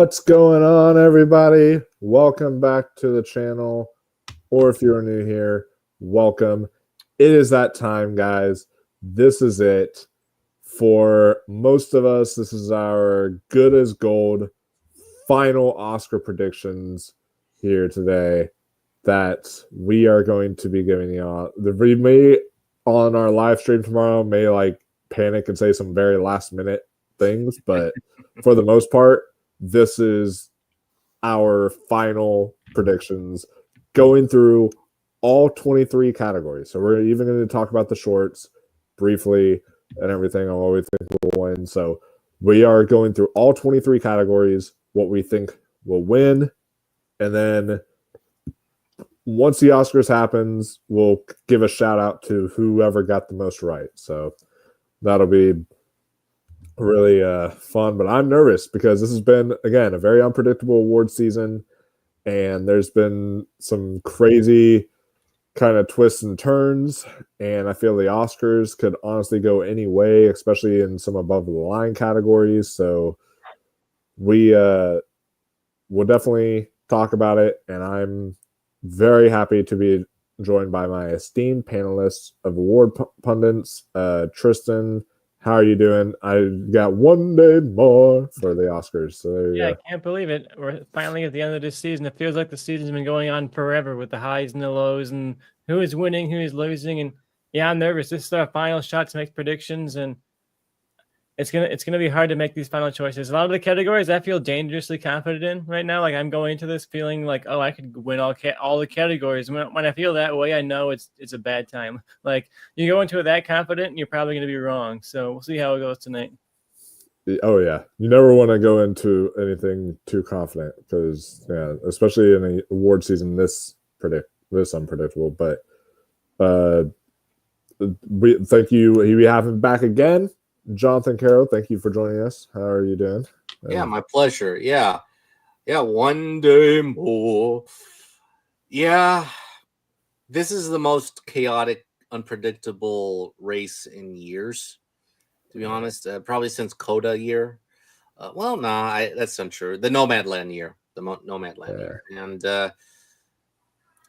What's going on, everybody? Welcome back to the channel. Or if you're new here, welcome. It is that time, guys. This is it. For most of us, this is our good as gold final Oscar predictions here today that we are going to be giving you. We may, on our live stream tomorrow, may panic and say some very last minute things, but for the most part, this is our final predictions going through all 23 categories. So we're even going to talk about the shorts briefly and everything on what we think will win. So we are going through all 23 categories, what we think will win. And then once the Oscars happens, we'll give a shout out to whoever got the most right. So that'll be really fun, but I'm nervous because this has been, again, a very unpredictable award season, and there's been some crazy kind of twists and turns, and I feel the Oscars could honestly go any way, especially in some above the line categories. So we will definitely talk about it, and I'm very happy to be joined by my esteemed panelists of award pundits. Tristan, how are you doing? I got one day more for the Oscars. So there you go. I can't believe it. We're finally at the end of this season. It feels like the season's been going on forever with the highs and the lows and who is winning, who is losing. And yeah, I'm nervous. This is our final shot to make predictions, and it's gonna be hard to make these final choices. A lot of the categories I feel dangerously confident in right now. Like I'm going into this feeling like, oh, I could win all the categories. When I feel that way, I know it's a bad time. Like you go into it that confident, and you're probably gonna be wrong. So we'll see how it goes tonight. Oh yeah, you never want to go into anything too confident because especially in an award season this unpredictable. But we thank you. We have him back again. Jonathan Carroll, thank you for joining us. How are you doing? Yeah, my pleasure. Yeah, one day more. Yeah, this is the most chaotic, unpredictable race in years, to be honest. Probably since Coda year. That's untrue. The Nomadland year. The Nomadland year. And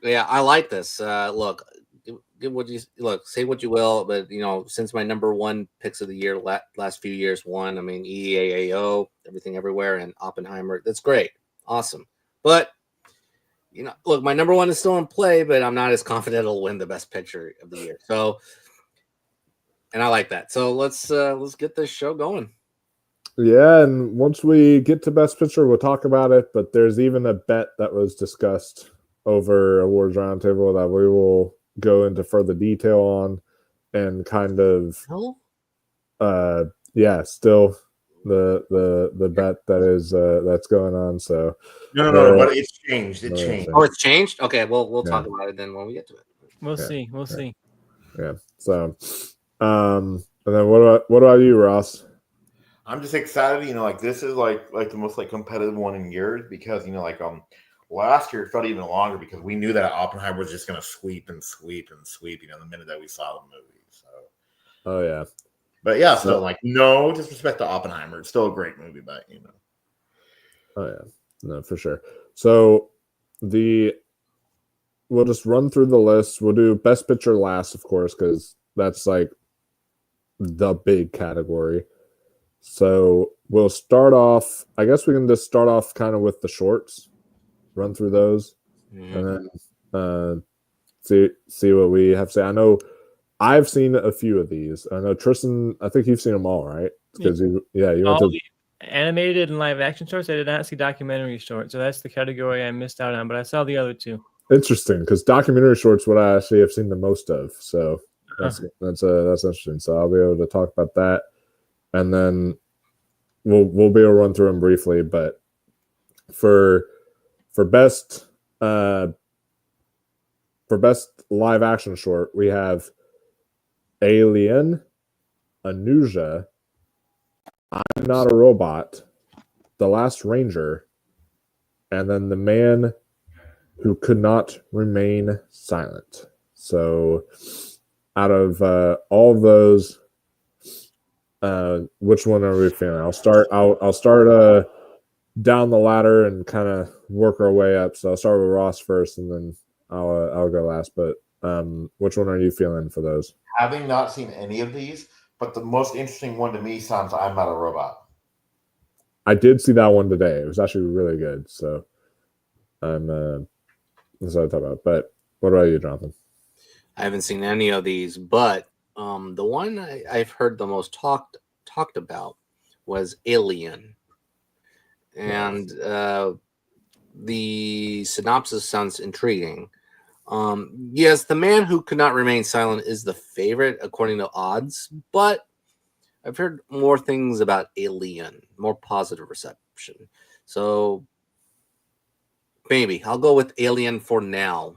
I like this. Look, say what you will, but since my number one picks of the year last few years won, I mean EAAO, Everything Everywhere, and Oppenheimer, that's great, awesome. But look, my number one is still in play, but I'm not as confident it'll win the best picture of the year. So, and I like that. So let's get this show going. Yeah, and once we get to best picture, we'll talk about it. But there's even a bet that was discussed over Awards Roundtable that we will go into further detail on, and kind of still the bet that is that's going on. So no, but it's changed. It changed. Oh, it's changed. Okay, we'll talk about it then when we get to it. We'll see. Yeah. So and then what about you, Ross? I'm just excited. This is like the most competitive one in years because last year it felt even longer because we knew that Oppenheimer was just going to sweep the minute that we saw the movie. So, oh yeah, but yeah, so no disrespect to Oppenheimer, it's still a great movie, but oh yeah, no, for sure. So we'll just run through the list. We'll do best picture last, of course, because that's the big category. So we'll start off. I guess we can just start off kind of with the shorts. Run through those, and then see what we have to say. I know I've seen a few of these. I know Tristan. I think you've seen them all, right? Because you went to animated and live action shorts. I did not see documentary shorts, so that's the category I missed out on. But I saw the other two. Interesting, because documentary shorts, what I actually have seen the most of. So that's interesting. So I'll be able to talk about that, and then we'll be able to run through them briefly. But for best live action short, we have Alien, Anuja, I'm Not a Robot, The Last Ranger, and then The Man Who Could Not Remain Silent. So out of all of those, which one are we feeling? I'll start down the ladder and kind of work our way up. So I'll start with Ross first, and then I'll go last. But which one are you feeling for those? Having not seen any of these, but the most interesting one to me sounds I'm Not a Robot. I did see that one today. It was actually really good. So that's what I talk about. But what about you, Jonathan? I haven't seen any of these, but the one I've heard the most talked about was Alien, and the synopsis sounds intriguing. Yes, the man who could not remain silent is the favorite according to odds, but I've heard more things about Alien, more positive reception. So maybe I'll go with Alien for now.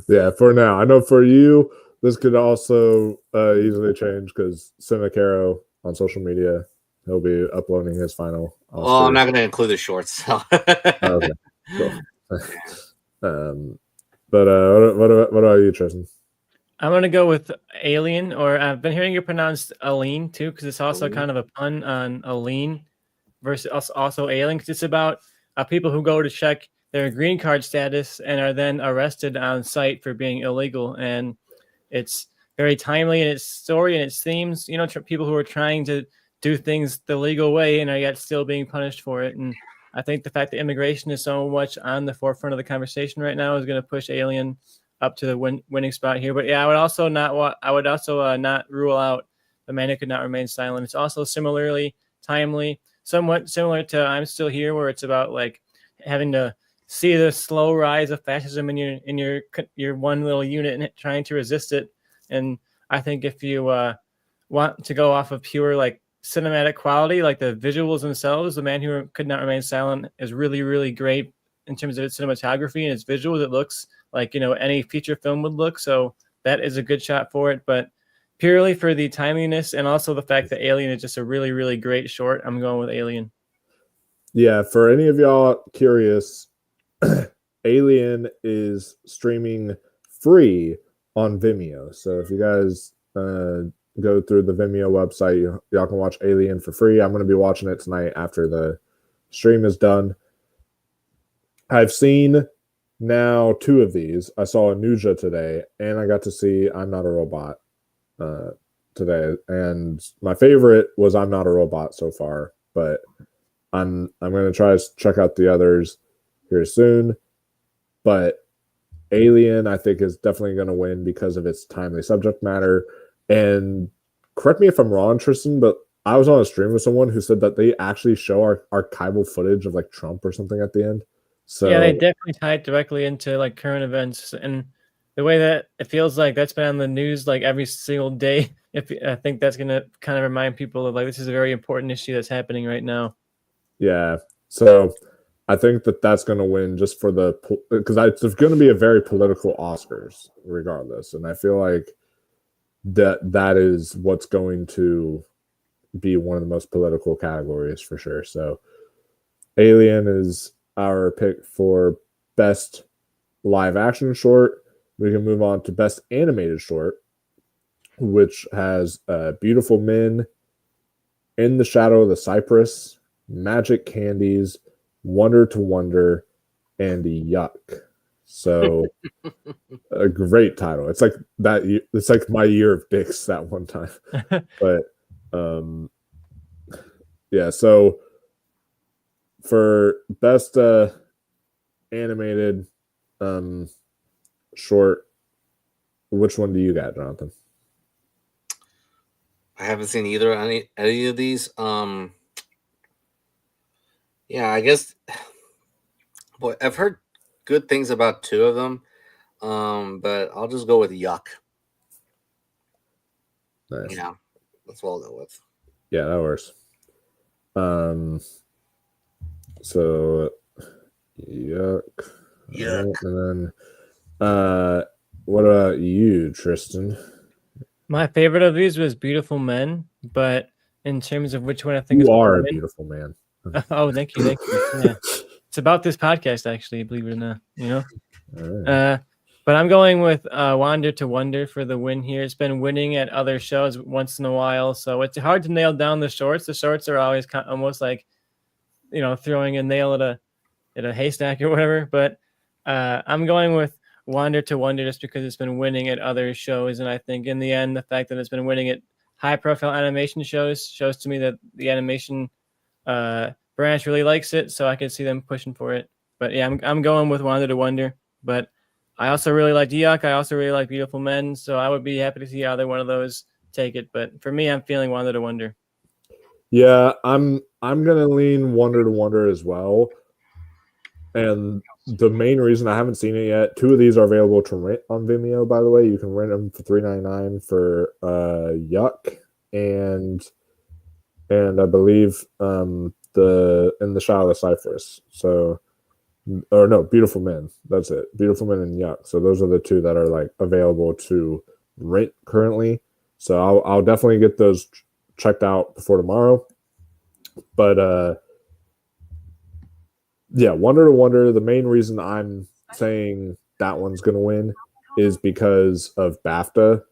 Yeah, for now. I know for you, this could also easily change because Simicaro on social media, he'll be uploading his final Oscar. Well, I'm not going to include the shorts. So. Okay, cool. But what about you, Tristan? I'm gonna go with Alien, or I've been hearing it pronounced Aline too, because it's also Aline. kind of a pun on Aline versus also Alien, because it's about people who go to check their green card status and are then arrested on site for being illegal, and it's very timely in its story and its themes. You know, people who are trying to do things the legal way and are yet still being punished for it. And I think the fact that immigration is so much on the forefront of the conversation right now is going to push Alien up to the winning spot here. But yeah, I would also not rule out The Man Who Could Not Remain Silent. It's also similarly timely, somewhat similar to I'm Still Here, where it's about like having to see the slow rise of fascism in your one little unit and trying to resist it. And I think if you want to go off of pure like cinematic quality, like the visuals themselves, The Man Who Could Not Remain Silent is really, really great in terms of its cinematography and its visuals. It looks like, you know, any feature film would look. So that is a good shot for it. But purely for the timeliness and also the fact that Alien is just a really, really great short, I'm going with Alien. Yeah, for any of y'all curious, Alien is streaming free on Vimeo. So if you guys go through the Vimeo website, y'all can watch Alien for free. I'm going to be watching it tonight after the stream is done. I've seen now 2 of these. I saw Anuja today, and I got to see I'm Not a Robot today. And my favorite was I'm Not a Robot so far, but I'm going to try to check out the others here soon. But Alien, I think, is definitely going to win because of its timely subject matter. And correct me if I'm wrong, Tristan, but I was on a stream with someone who said that they actually show archival footage of like Trump or something at the end. So yeah, they definitely tie it directly into like current events, and the way that it feels like that's been on the news like every single day. I think that's going to kind of remind people of like this is a very important issue that's happening right now. Yeah, so I think that that's going to win just for because it's going to be a very political Oscars regardless, and I feel like that is what's going to be one of the most political categories for sure. So Alien is our pick for best live action short. We can move on to best animated short, which has Beautiful Men, In the Shadow of the Cypress, Magic Candies, Wonder to Wonder, and Yuck. So a great title. It's like that. It's like my year of dicks that one time. But yeah. So for best animated short, which one do you got, Jonathan? I haven't seen any of these. Yeah, I guess. Boy, I've heard good things about 2 of them, but I'll just go with Yuck. Nice. Yeah, that's what I'll go with. Yeah, that works. So Yuck. Yuck. And then what about you, Tristan? My favorite of these was Beautiful Men, but in terms of which one I think You is are a beautiful man. Oh, thank you. Yeah. It's about this podcast, actually, believe it or not. You know, Right. but I'm going with Wander to Wonder for the win here. It's been winning at other shows once in a while, so it's hard to nail down the shorts. The shorts are always almost like throwing a nail at a haystack or whatever. But I'm going with Wander to Wonder just because it's been winning at other shows, and I think in the end, the fact that it's been winning at high-profile animation shows to me that the animation branch really likes it, so I could see them pushing for it. But yeah, I'm going with Wander to Wonder. But I also really like Yuck. I also really like Beautiful Men, so I would be happy to see either one of those take it. But for me, I'm feeling Wander to Wonder. Yeah, I'm gonna lean Wonder to Wonder as well. And the main reason I haven't seen it yet, 2 of these are available to rent on Vimeo, by the way. You can rent them for $3.99 for Yuck and I believe the Shadow of Cypress. So or no, Beautiful Men. That's it. Beautiful Men and Yuck. So those are the 2 that are like available to rent currently. So I'll definitely get those checked out before tomorrow. But yeah, Wonder to Wonder, the main reason I'm saying that one's going to win is because of BAFTA.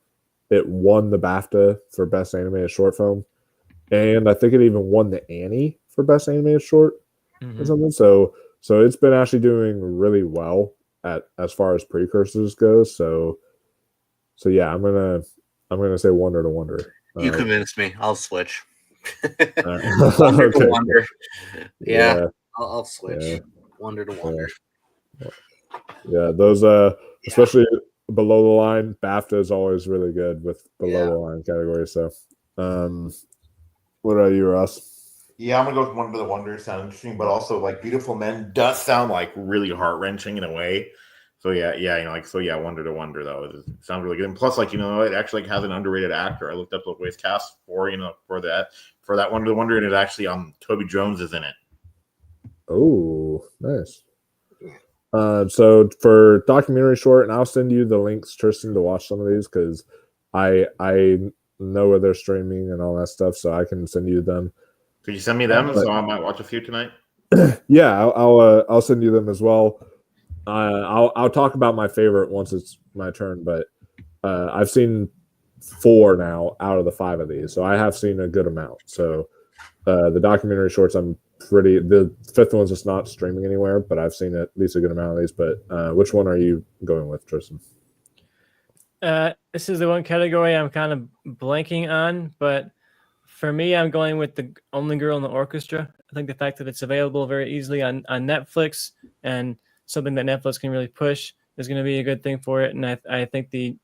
It won the BAFTA for Best Animated Short Film. And I think it even won the Annie for Best Animated Short or something. So it's been actually doing really well as far as precursors goes. So yeah, I'm gonna say Wonder to Wonder. You convinced me. I'll switch. Wonder to Wonder. Yeah. I'll switch. Yeah. Wonder to Wonder. Yeah, those especially below the line, BAFTA is always really good with below the line categories. So what about you, Ross? Yeah, I'm gonna go with Wonder to Wonder. Sound interesting, but also like Beautiful Men does sound like really heart wrenching in a way. So yeah, Wonder to Wonder though, it sounds really good. And plus, like it actually like, has an underrated actor. I looked up the voice cast for that Wonder to Wonder, and it actually Toby Jones is in it. Oh, nice. So for documentary short, and I'll send you the links, Tristan, to watch some of these because I know where they're streaming and all that stuff, so I can send you them. Could you send me them so I might watch a few tonight? Yeah, I'll send you them as well. I'll talk about my favorite once it's my turn, but I've seen 4 now out of the 5 of these, so I have seen a good amount. So the documentary shorts, the 5th one's just not streaming anywhere, but I've seen at least a good amount of these. But which one are you going with, Tristan? This is the one category I'm kind of blanking on, but for me, I'm going with The Only Girl in the Orchestra. I think the fact that it's available very easily on Netflix and something that Netflix can really push is going to be a good thing for it. And I think the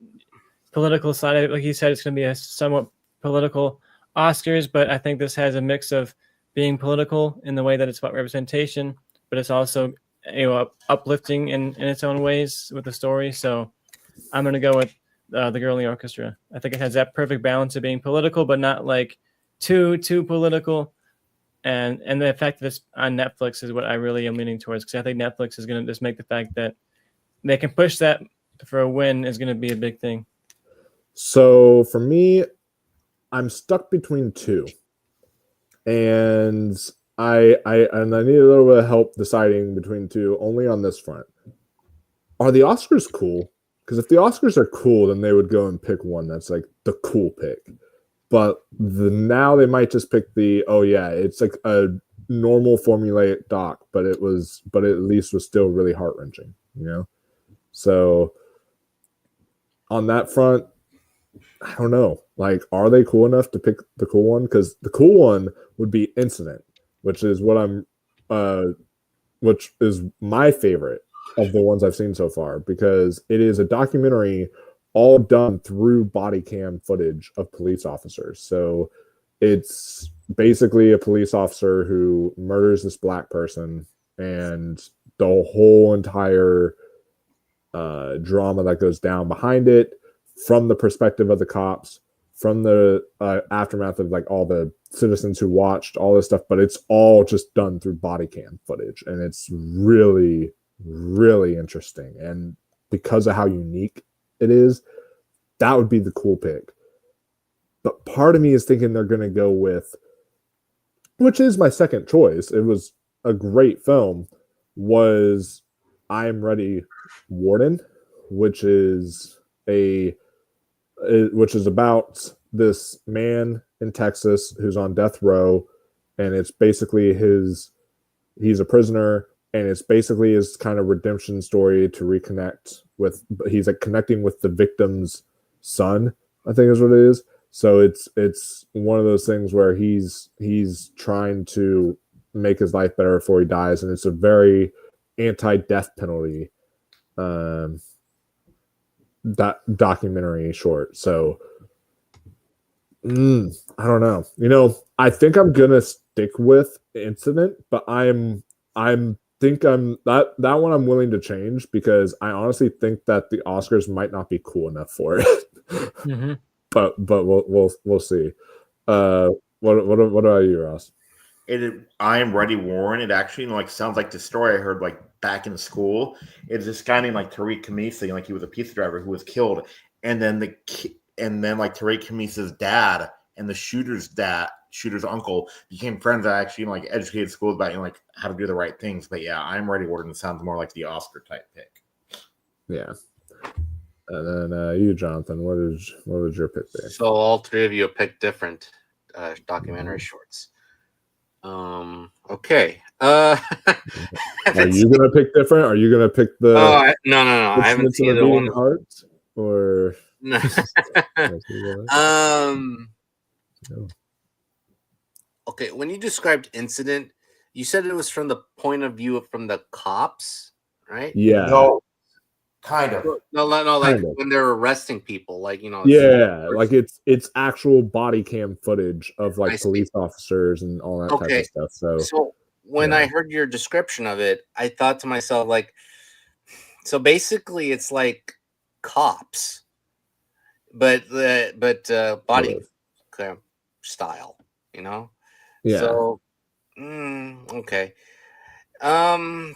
political side of it, like you said, it's going to be a somewhat political Oscars, but I think this has a mix of being political in the way that it's about representation, but it's also uplifting in its own ways with the story. So I'm going to go with The Girl in the Orchestra. I think it has that perfect balance of being political, but not like too political. And the fact that it's on Netflix is what I really am leaning towards, because I think Netflix is going to just make the fact that they can push that for a win is going to be a big thing. So for me, I'm stuck between 2, and I need a little bit of help deciding between 2. Only on this front, are the Oscars cool? Because if the Oscars are cool, then they would go and pick one that's like the cool pick. But now they might just pick it's like a normal formulaic doc, but at least was still really heart wrenching, So on that front, I don't know. Like, are they cool enough to pick the cool one? Because the cool one would be Incident, which is which is my favorite of the ones I've seen so far, because it is a documentary all done through body cam footage of police officers. So it's basically a police officer who murders this black person, and the whole entire drama that goes down behind it from the perspective of the cops, from the aftermath of like all the citizens who watched all this stuff, but it's all just done through body cam footage, and it's really, really interesting. And because of how unique it is, that would be the cool pick. But part of me is thinking they're going to go with, which is my second choice, it was a great film, was I Am Ready, Warden, which is about this man in Texas who's on death row, and it's basically his he's a prisoner, and it's basically his kind of redemption story to reconnect with. He's like connecting with the victim's son, I think is what it is. So it's one of those things where he's trying to make his life better before he dies, and it's a very anti-death penalty that documentary short. So I don't know. You know, I think I'm gonna stick with Incident, but that one I'm willing to change because I honestly think that the Oscars might not be cool enough for it. Mm-hmm. But we'll see. What about you, Ross? I Am Ready, Warren. It actually like sounds like the story I heard like back in school. It's this guy named like Tariq Khamisi, like he was a pizza driver who was killed, and then like Tariq Khamisi's dad and the shooter's uncle became friends. I actually like educated schools about like how to do the right things. But yeah, I Am Ready, Warren sounds more like the Oscar type pick. Yeah. And then you, Jonathan, what was your pick there? So all three of you picked different documentary shorts. Okay. Are you gonna pick different? Are you gonna pick the? No. I haven't seen the one. Hearts or No. Okay. When you described Incident, you said it was from the point of view from the cops, right? Yeah. No, kind of. No. Like Kind of. when they're arresting people, like Yeah, like it's actual body cam footage of like police officers and all that type of stuff. So when I heard your description of it, I thought to myself, like, so basically it's like cops, but body cam style, you know? Yeah. So okay.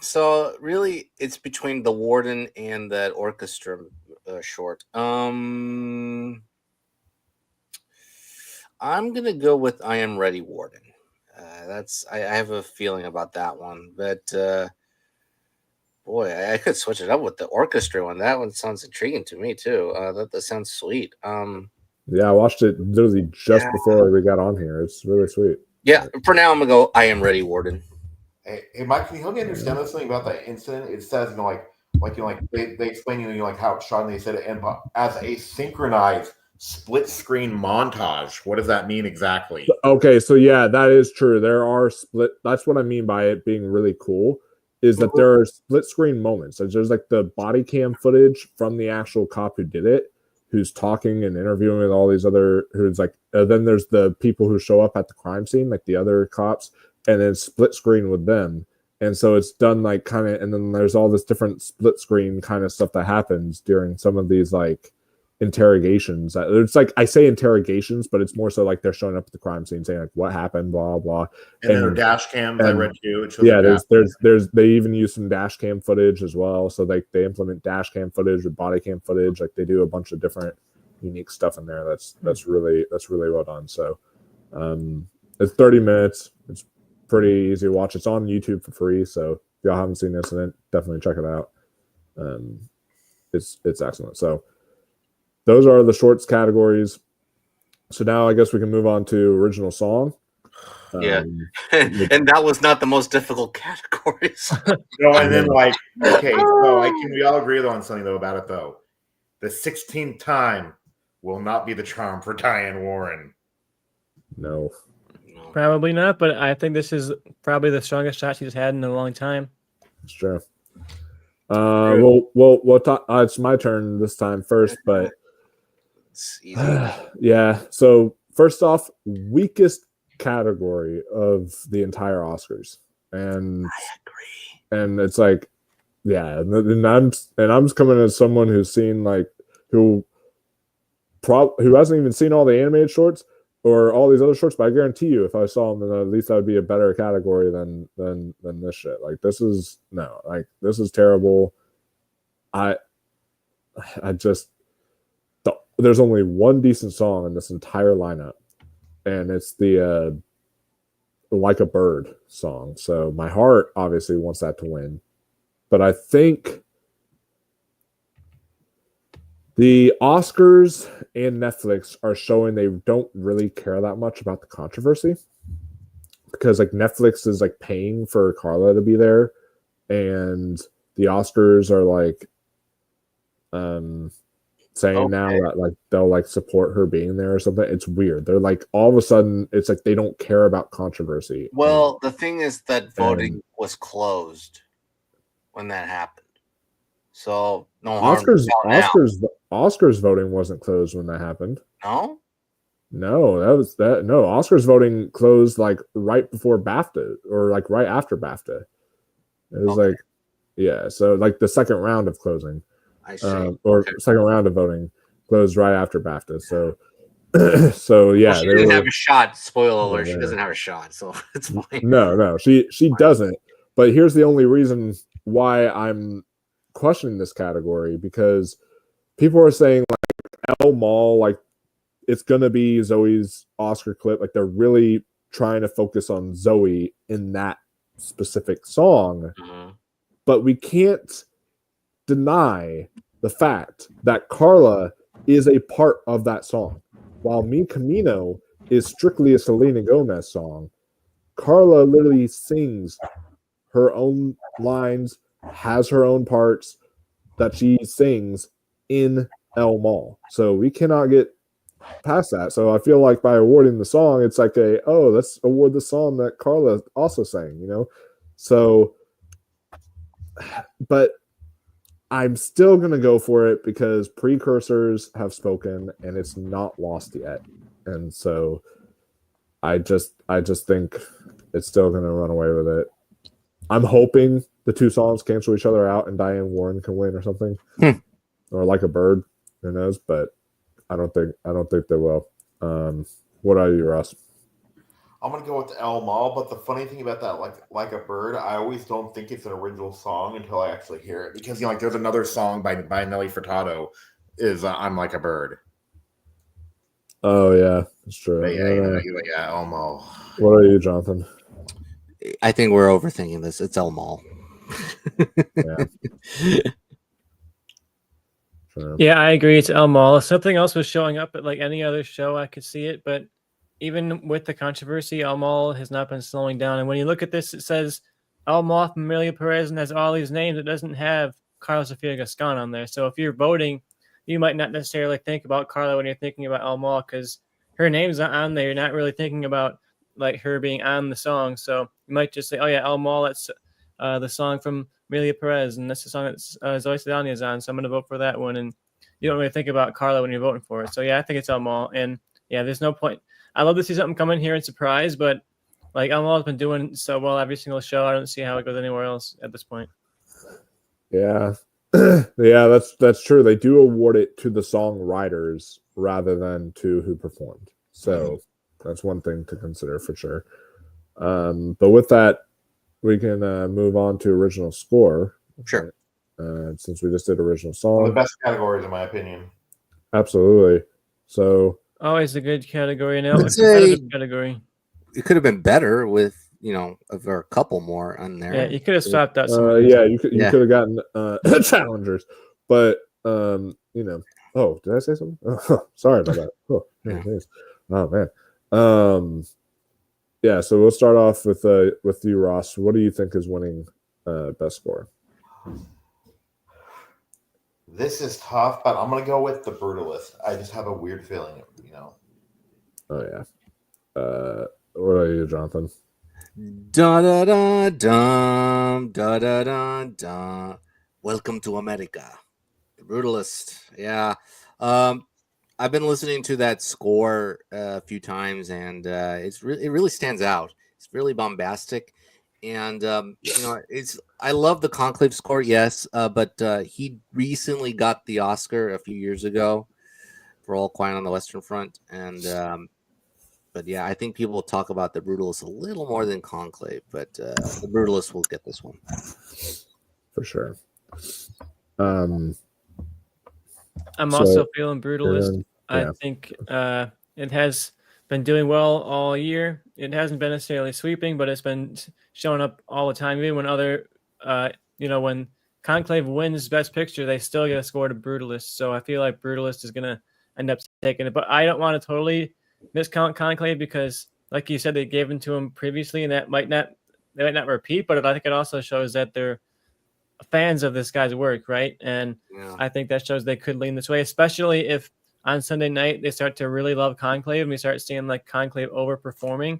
So really it's between the warden and that orchestra short. I'm gonna go with I Am Ready, Warden. I have a feeling about that one, but boy, I could switch it up with the orchestra one. That one sounds intriguing to me too. That sounds sweet. Yeah, I watched it literally just before we got on here. It's really sweet. Yeah, for now I'm gonna go I Am Ready, Warden. Hey, Mike, can you help me understand this thing about that incident? It says, they explain, like how it's shot, and they said it as a synchronized split screen montage. What does that mean exactly? Okay, so yeah, that is true. There are that's what I mean by it being really cool, is that there are split screen moments. There's like the body cam footage from the actual cop who did it, who's talking and interviewing with all these other, who's like, then there's the people who show up at the crime scene, like the other cops, and then split screen with them. And so it's done like kind of, and then there's all this different split screen kind of stuff that happens during some of these like interrogations. It's like, I say interrogations, but it's more so like they're showing up at the crime scene saying like what happened, blah blah. And then dash cams, I read too. Yeah, there's they even use some dash cam footage as well. So like they implement dash cam footage with body cam footage. Like they do a bunch of different unique stuff in there. That's really well done. So it's 30 minutes. It's pretty easy to watch. It's on YouTube for free. So if y'all haven't seen Incident, definitely check it out. It's excellent. So those are the shorts categories. So now I guess we can move on to original song. Yeah, and that was not the most difficult categories. No, and then like, okay, so can we all agree on something though about it though? The 16th time will not be the charm for Diane Warren. No. Probably not, but I think this is probably the strongest shot she's had in a long time. It's true. We'll talk. It's my turn this time first, but it's easy. Yeah. So first off, weakest category of the entire Oscars, and I agree. And it's like, yeah, and I'm just coming as someone who's seen like who hasn't even seen all the animated shorts or all these other shorts, but I guarantee you, if I saw them, then at least that would be a better category than this shit. Like this is terrible. I just there's only one decent song in this entire lineup, and it's the Like a Bird song. So my heart obviously wants that to win, but I think the Oscars and Netflix are showing they don't really care that much about the controversy, because like Netflix is like paying for Carla to be there, and the Oscars are like saying now that like they'll like support her being there or something. It's weird. They're like all of a sudden it's like they don't care about controversy. Well, the thing is that voting was closed when that happened. So no harm. Oscars voting wasn't closed when that happened. No? No, Oscars voting closed like right before BAFTA or like right after BAFTA. It was like, yeah, so like the second round of closing. I see. Second round of voting closed right after BAFTA. So, so yeah, well, she didn't have a shot. Spoiler alert: she doesn't have a shot, so it's fine. No, she doesn't. But here's the only reason why I'm questioning this category, because people are saying like El Mal, like it's gonna be Zoe's Oscar clip. Like they're really trying to focus on Zoe in that specific song, but we can't deny the fact that Carla is a part of that song. While Mi Camino is strictly a Selena Gomez song, Carla literally sings her own lines, has her own parts that she sings in El Mal. So we cannot get past that. So I feel like by awarding the song, it's like let's award the song that Carla also sang, you know? So, but I'm still going to go for it because precursors have spoken and it's not lost yet. And so I just think it's still going to run away with it. I'm hoping the two songs cancel each other out and Diane Warren can win or something, or Like a Bird. Who knows? But I don't think they will. What are you, Ross? I'm gonna go with El Mal, but the funny thing about that, like a Bird, I always don't think it's an original song until I actually hear it, because like there's another song by Nelly Furtado is I'm Like a Bird. Oh yeah, that's true. But yeah, El Mal. What are you, Jonathan? I think we're overthinking this. It's El Mal. Yeah. Sure. Yeah, I agree. It's El Mal. If something else was showing up at like any other show, I could see it. But even with the controversy, El Mal has not been slowing down. And when you look at this, it says El Mal from Amelia Perez and has all these names. It doesn't have Carla Sofia Gascon on there. So if you're voting, you might not necessarily think about Carla when you're thinking about El Mal, because her name's not on there. You're not really thinking about like her being on the song. So you might just say, oh yeah, El Mal, that's the song from Amelia Perez, and that's the song that Zoe Saldana is on, so I'm going to vote for that one. And you don't really think about Carla when you're voting for it. So yeah, I think it's El Mal. And yeah, there's no point. I love to see something come in here and surprise, but like El Mal has been doing so well every single show. I don't see how it goes anywhere else at this point. Yeah. Yeah, that's true. They do award it to the songwriters rather than to who performed. So that's one thing to consider for sure. But with that, we can move on to original score. Sure. Since we just did original song. One of the best categories, in my opinion. Absolutely. So always a good category now. A competitive category. It could have been better with, or a couple more on there. Yeah, you could have swapped out some. you could have gotten challengers, but oh, did I say something? Oh, sorry about that. Oh, man. Yeah, so we'll start off with you, Ross. What do you think is winning best score? This is tough, but I'm gonna go with The Brutalist. I just have a weird feeling, Oh yeah. What are you, Jonathan? Da da da da da da da da. Welcome to America, The Brutalist. Yeah. I've been listening to that score a few times, and it really stands out. It's really bombastic, and I love the Conclave score, yes, but he recently got the Oscar a few years ago for All Quiet on the Western Front, and but yeah, I think people will talk about The Brutalist a little more than Conclave, but The Brutalist will get this one for sure. I'm also feeling Brutalist. I think it has been doing well all year. It hasn't been necessarily sweeping, but it's been showing up all the time. Even when other, when Conclave wins Best Picture, they still get a score to Brutalist. So I feel like Brutalist is going to end up taking it. But I don't want to totally miscount Conclave, because like you said, they gave them to him previously, and they might not repeat, but I think it also shows that they're fans of this guy's work, right? And I think that shows they could lean this way, especially if on Sunday night they start to really love Conclave and we start seeing like Conclave overperforming.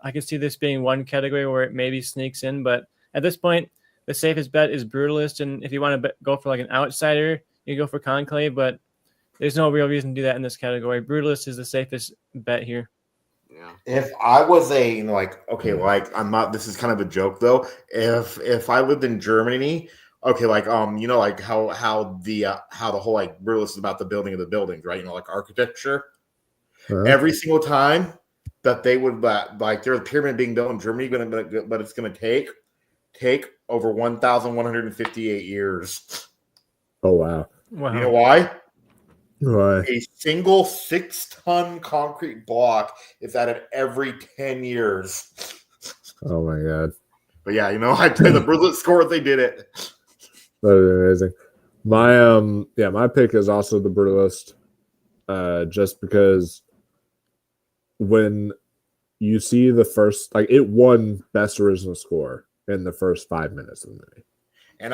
I could see this being one category where it maybe sneaks in, but at this point, the safest bet is Brutalist, and if you want to go for like an outsider, you go for Conclave, but there's no real reason to do that in this category. Brutalist is the safest bet here. Yeah. If I was a I'm not. This is kind of a joke though. If I lived in Germany, like how the whole like Brutalist is about the building of the buildings, right? Like architecture. Every single time that they would like there's a pyramid being built in Germany, but it's going to take over 1,158 years. Oh wow! You know why? Why? A single 6-ton concrete block is added every 10 years. Oh my god! But yeah, I play the Brutalist score. They did it. That is amazing. My pick is also the Brutalist, just because when you see the first, like, it won best original score in the first 5 minutes of the movie, and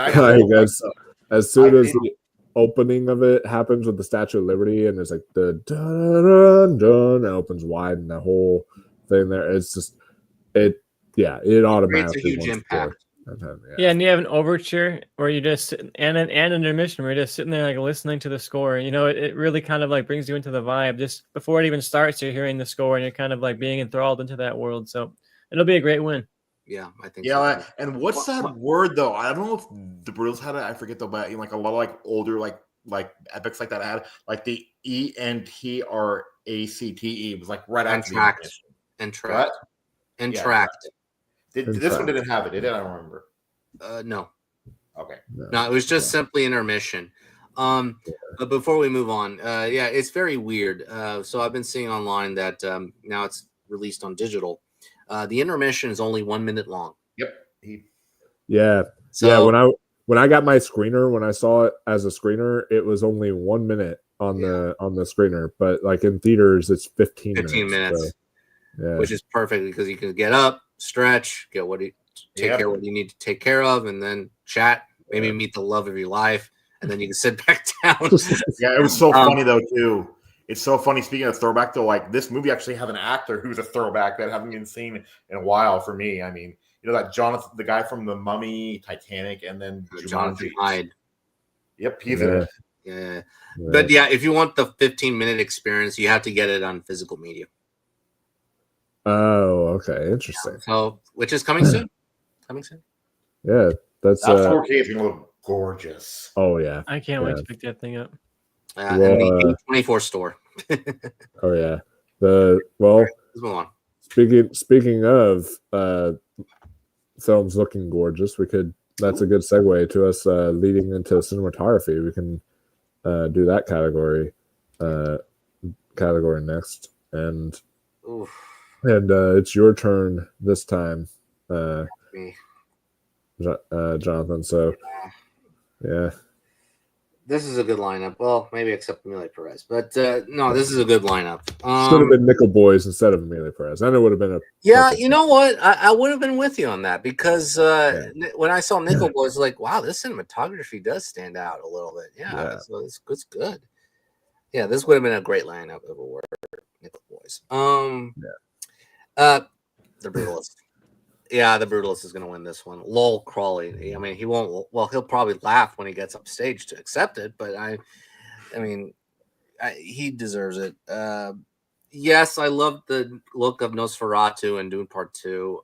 as soon as the opening of it happens with the Statue of Liberty, and there's like the dun dun dun, it opens wide, and the whole thing there, it's just it automatically creates a huge impact. Yeah, and you have an overture where you just and an intermission where you're just sitting there like listening to the score. It really kind of like brings you into the vibe. Just before it even starts, you're hearing the score and you're kind of like being enthralled into that world. So it'll be a great win. Yeah, I think. Yeah, so. And what's that word though? I don't know if the Brutals had it. I forget though, but like a lot of like older like epics like that had like the ENTRACTE was like right after Entract. This one didn't have it, did it? I don't remember. No. Okay. No, it was just simply intermission. But before we move on, it's very weird. So I've been seeing online that now it's released on digital. The intermission is only 1 minute long. Yep. When I got my screener, when I saw it as a screener, it was only 1 minute on the screener, but like in theaters, it's 15 minutes. So, which is perfect because you can get up, stretch, care of what you need to take care of, and then chat, maybe meet the love of your life, and then you can sit back down. Yeah, it was so funny though too. It's so funny. Speaking of throwback, though, like this movie actually has an actor who's a throwback that haven't been seen in a while for me. I mean, that Jonathan, the guy from The Mummy, Titanic, and then Jonathan Hyde. Yep, he's in it. Yeah. But yeah, if you want the 15-minute experience, you have to get it on physical media. Oh, okay, interesting. So, which is coming soon. Yeah, that's 4K is gonna look gorgeous. Oh yeah, I can't wait to pick that thing up. In the 24 store. Oh yeah. Let's move on. Speaking of films looking gorgeous, that's a good segue to us leading into cinematography. We can do that category next, and it's your turn this time, Jonathan. So yeah. This is a good lineup. Well, maybe except Amelia Perez, but no, this is a good lineup. Should have been Nickel Boys instead of Amelia Perez. Then it would have been you know what? I would have been with you on that because when I saw Nickel Boys, like, wow, this cinematography does stand out a little bit. Yeah. So it's good. Yeah, this would have been a great lineup if it were Nickel Boys. The Brutalist. Yeah, the Brutalist is going to win this one. Lowell Crawley. I mean, he won't. Well, he'll probably laugh when he gets up stage to accept it, but he deserves it. Yes, I love the look of Nosferatu and Dune Part 2.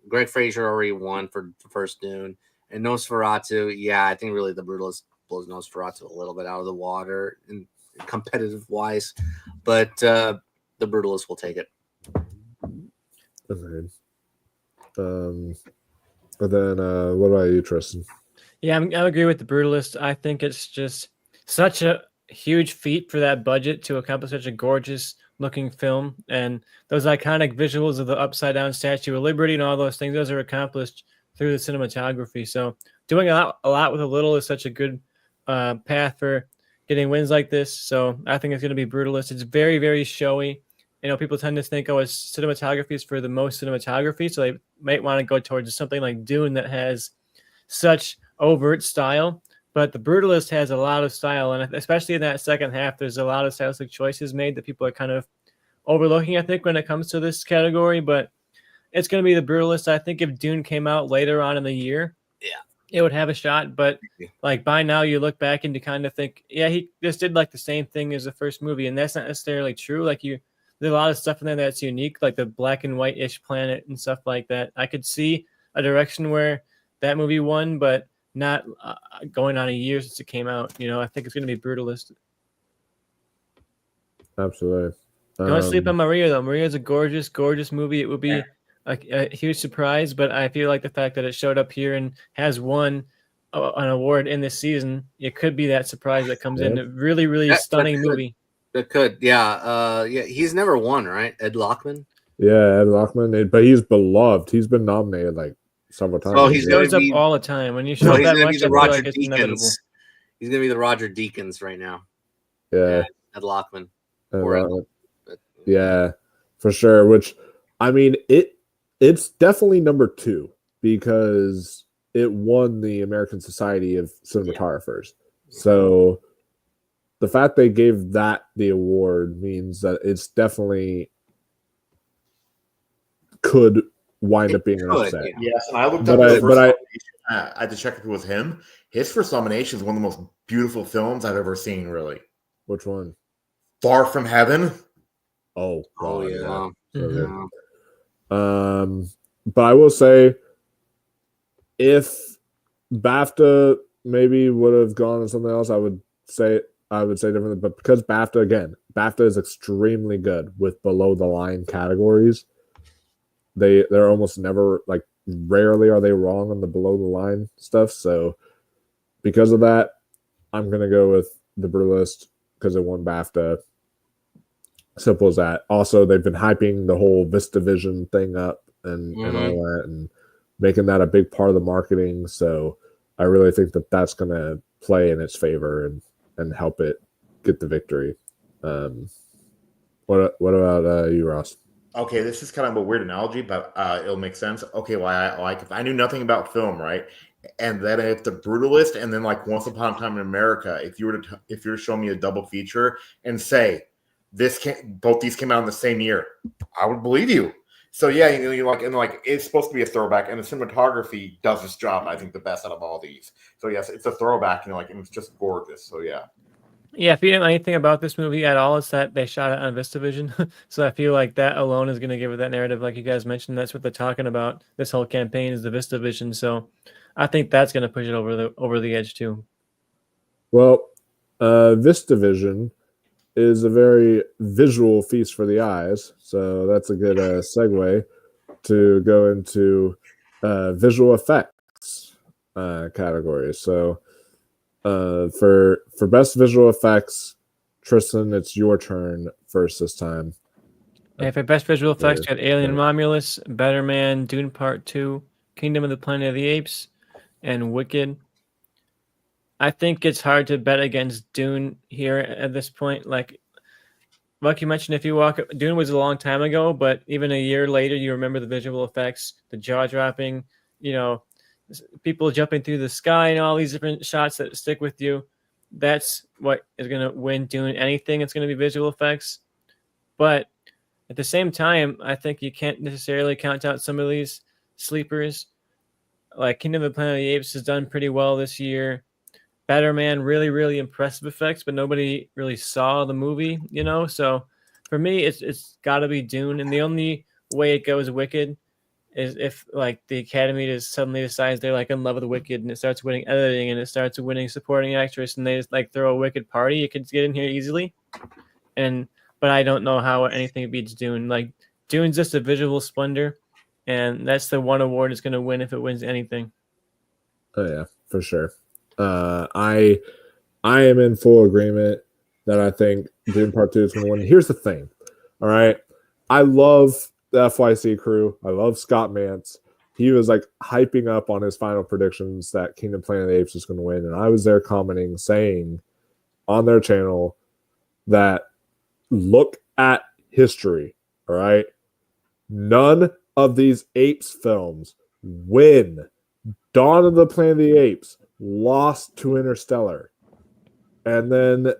Greg Fraser already won for the first Dune, and Nosferatu. Yeah, I think really the Brutalist blows Nosferatu a little bit out of the water in competitive wise, but the Brutalist will take it. Okay. And then what about you, Tristan? Yeah, I agree with the Brutalist. I think it's just such a huge feat for that budget to accomplish such a gorgeous looking film, and those iconic visuals of the upside down Statue of Liberty and all those things, those are accomplished through the cinematography. So doing a lot with a little is such a good path for getting wins like this. So I think it's going to be Brutalist. It's very, very showy. people tend to think, it's cinematography is for the most cinematography, so they might want to go towards something like Dune that has such overt style. But The Brutalist has a lot of style, and especially in that second half, there's a lot of stylistic choices made that people are kind of overlooking, I think, when it comes to this category. But it's going to be The Brutalist. I think if Dune came out later on in the year, it would have a shot. But like by now, you look back and you kind of think, he just did like the same thing as the first movie, and that's not necessarily true. Like there's a lot of stuff in there that's unique, like the black and white-ish planet and stuff like that. I could see a direction where that movie won, but not going on a year since it came out. I think it's going to be Brutalist. Absolutely. Don't sleep on Maria, though. Maria's a gorgeous, gorgeous movie. It would be a huge surprise, but I feel like the fact that it showed up here and has won an award in this season, it could be that surprise that comes in. A really, really stunning movie. It could, he's never won, right? Ed Lockman. Yeah, Ed Lockman, but he's beloved. He's been nominated like several times. Oh, he shows up all the time. When you show up that much, I feel like it's inevitable. He's gonna be the Roger Deakins right now. Yeah, Ed Lockman. Yeah, for sure. Which, I mean, it's definitely number 2 because it won the American Society of Cinematographers. So the fact they gave that the award means that it's definitely could wind up being an upset. Yes, and I looked up his first nomination. I had to check if it was him. His first nomination is one of the most beautiful films I've ever seen, really. Which one? Far From Heaven. Oh, God, yeah. But I will say, if BAFTA maybe would have gone to something else, I would say differently. But because BAFTA is extremely good with below the line categories. They're almost never, like, rarely are they wrong on the below the line stuff. So because of that, I'm gonna go with The Brutalist because it won BAFTA. Simple as that. Also, they've been hyping the whole VistaVision thing up and all that, and making that a big part of the marketing. So I really think that that's going to play in its favor and help it get the victory. What about you, Ross? Okay, this is kind of a weird analogy, but it'll make sense. Okay, well, I knew nothing about film, right? And then if The Brutalist and then like Once Upon a Time in America, if you were to show me a double feature and say both these came out in the same year, I would believe you. So yeah, it's supposed to be a throwback, and the cinematography does its job, I think, the best out of all these. So yes, it's a throwback, and it's just gorgeous. So yeah. Yeah, if you didn't know anything about this movie at all, it's that they shot it on VistaVision. So I feel like that alone is going to give it that narrative, like you guys mentioned. That's what they're talking about. This whole campaign is the VistaVision. So I think that's going to push it over the edge too. Well, VistaVision is a very visual feast for the eyes, so that's a good segue to go into visual effects categories. So for best visual effects, Tristan, it's your turn first this time. And for best visual effects, you had Alien Romulus, Better Man, Dune Part 2, Kingdom of the Planet of the Apes, and Wicked. I think it's hard to bet against Dune here at this point. Like you mentioned, if you walk, Dune was a long time ago, but even a year later, you remember the visual effects, the jaw dropping, people jumping through the sky and all these different shots that stick with you. That's what is going to win Dune anything. It's going to be visual effects. But at the same time, I think you can't necessarily count out some of these sleepers. Like Kingdom of the Planet of the Apes has done pretty well this year. Better Man, really, really impressive effects, but nobody really saw the movie, So for me, it's got to be Dune. And the only way it goes Wicked is if like the Academy just suddenly decides they're like in love with Wicked and it starts winning editing and it starts winning supporting actress and they just like throw a Wicked party. It could get in here easily. But I don't know how anything beats Dune. Like Dune's just a visual splendor, and that's the one award it's going to win if it wins anything. Oh yeah, for sure. I am in full agreement that I think Dune Part 2 is going to win. Here's the thing, all right? I love the FYC crew. I love Scott Mantz. He was like hyping up on his final predictions that Kingdom Planet of the Apes was going to win, and I was there commenting, saying on their channel that look at history. All right. None of these Apes films win. Dawn of the Planet of the Apes lost to Interstellar. And then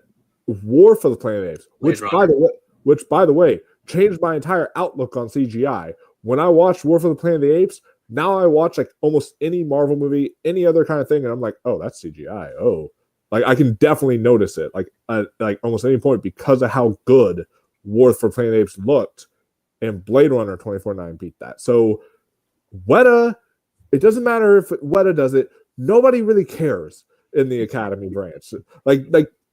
War for the Planet of the Apes, which by the way, changed my entire outlook on CGI. When I watched War for the Planet of the Apes, now I watch like almost any Marvel movie, any other kind of thing, and I'm like, oh, that's CGI. Oh, like I can definitely notice it, like almost any point because of how good War for the Planet of the Apes looked, and Blade Runner 2049 beat that. So Weta, it doesn't matter if Weta does it. Nobody really cares in the Academy branch. Like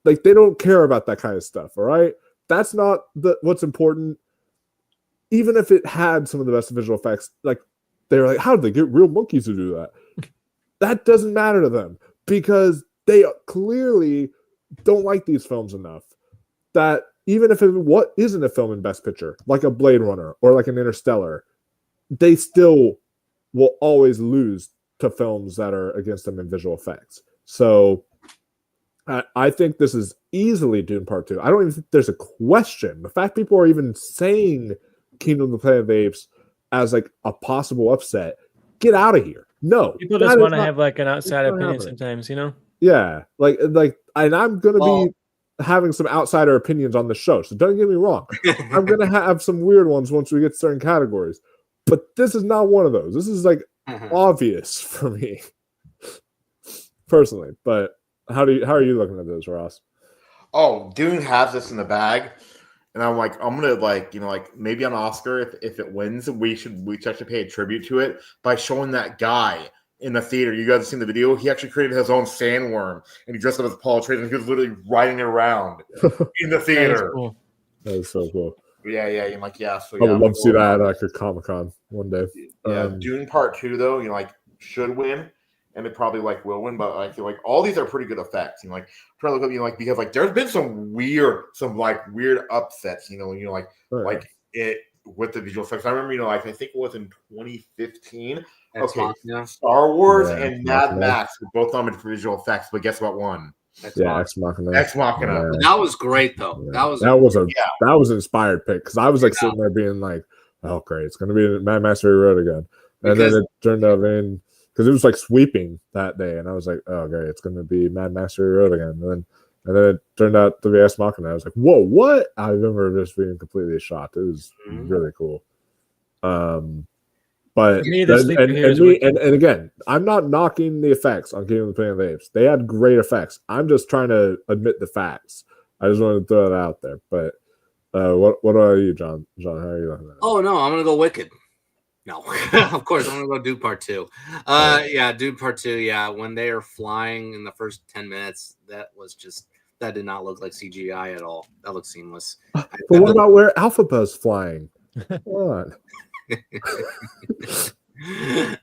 they don't care about that kind of stuff. All right, that's not what's important. Even if it had some of the best visual effects, like they were like, how did they get real monkeys to do that? That doesn't matter to them because they clearly don't like these films enough that even if what isn't a film in Best Picture, like a Blade Runner or like an Interstellar, they still will always lose to films that are against them in visual effects. So I think this is easily Dune Part 2. I don't even think there's a question. The fact people are even saying Kingdom of the Planet of the Apes as like a possible upset, get out of here. No. People just want to have like an outside opinion sometimes, you know? Yeah. Like, and I'm going to be having some outsider opinions on the show. So don't get me wrong. I'm going to have some weird ones once we get certain categories. But this is not one of those. This is like obvious for me personally. But how are you looking at this, Ross? Oh, Dune has this in the bag. And I'm like, I'm gonna maybe on Oscar if it wins, we should actually pay a tribute to it by showing that guy in the theater. You guys have seen the video? He actually created his own sandworm and he dressed up as Paul Atreides and he was literally riding it around in the theater. That is so cool. Yeah. I'm like, yeah. So I would love to see that at like a Comic-Con one day. Yeah, Dune Part 2 though, should win. And it probably will win, but I feel like all these are pretty good effects. Trying to look up, because there's been some weird upsets. Like it with the visual effects. I remember, I think it was in 2015. Star Wars and Mad Max were both nominated for visual effects, but guess what won? Ex Machina. Ex Machina. Yeah. That was great though. Yeah. That was an inspired pick because I was sitting there being like, oh great, it's gonna be Mad Max Fury Road again, and then it turned out because it was sweeping that day, and I was like, "Oh, great! It's going to be Mad Max Fury Road again." And then it turned out to be Ex Machina. I was like, "Whoa, what?" I remember just being completely shocked. It was really cool. But and again, I'm not knocking the effects on Kingdom of the Planet of the Apes. They had great effects. I'm just trying to admit the facts. I just wanted to throw that out there. But what are you, John? John, how are you looking at it? Oh no, I'm going to go Wicked. No, of course, I'm going to go Dune Part 2. Yeah, Dune Part 2, yeah. When they are flying in the first 10 minutes, that did not look like CGI at all. That looked seamless. But what about where Alphaba's flying? Come on.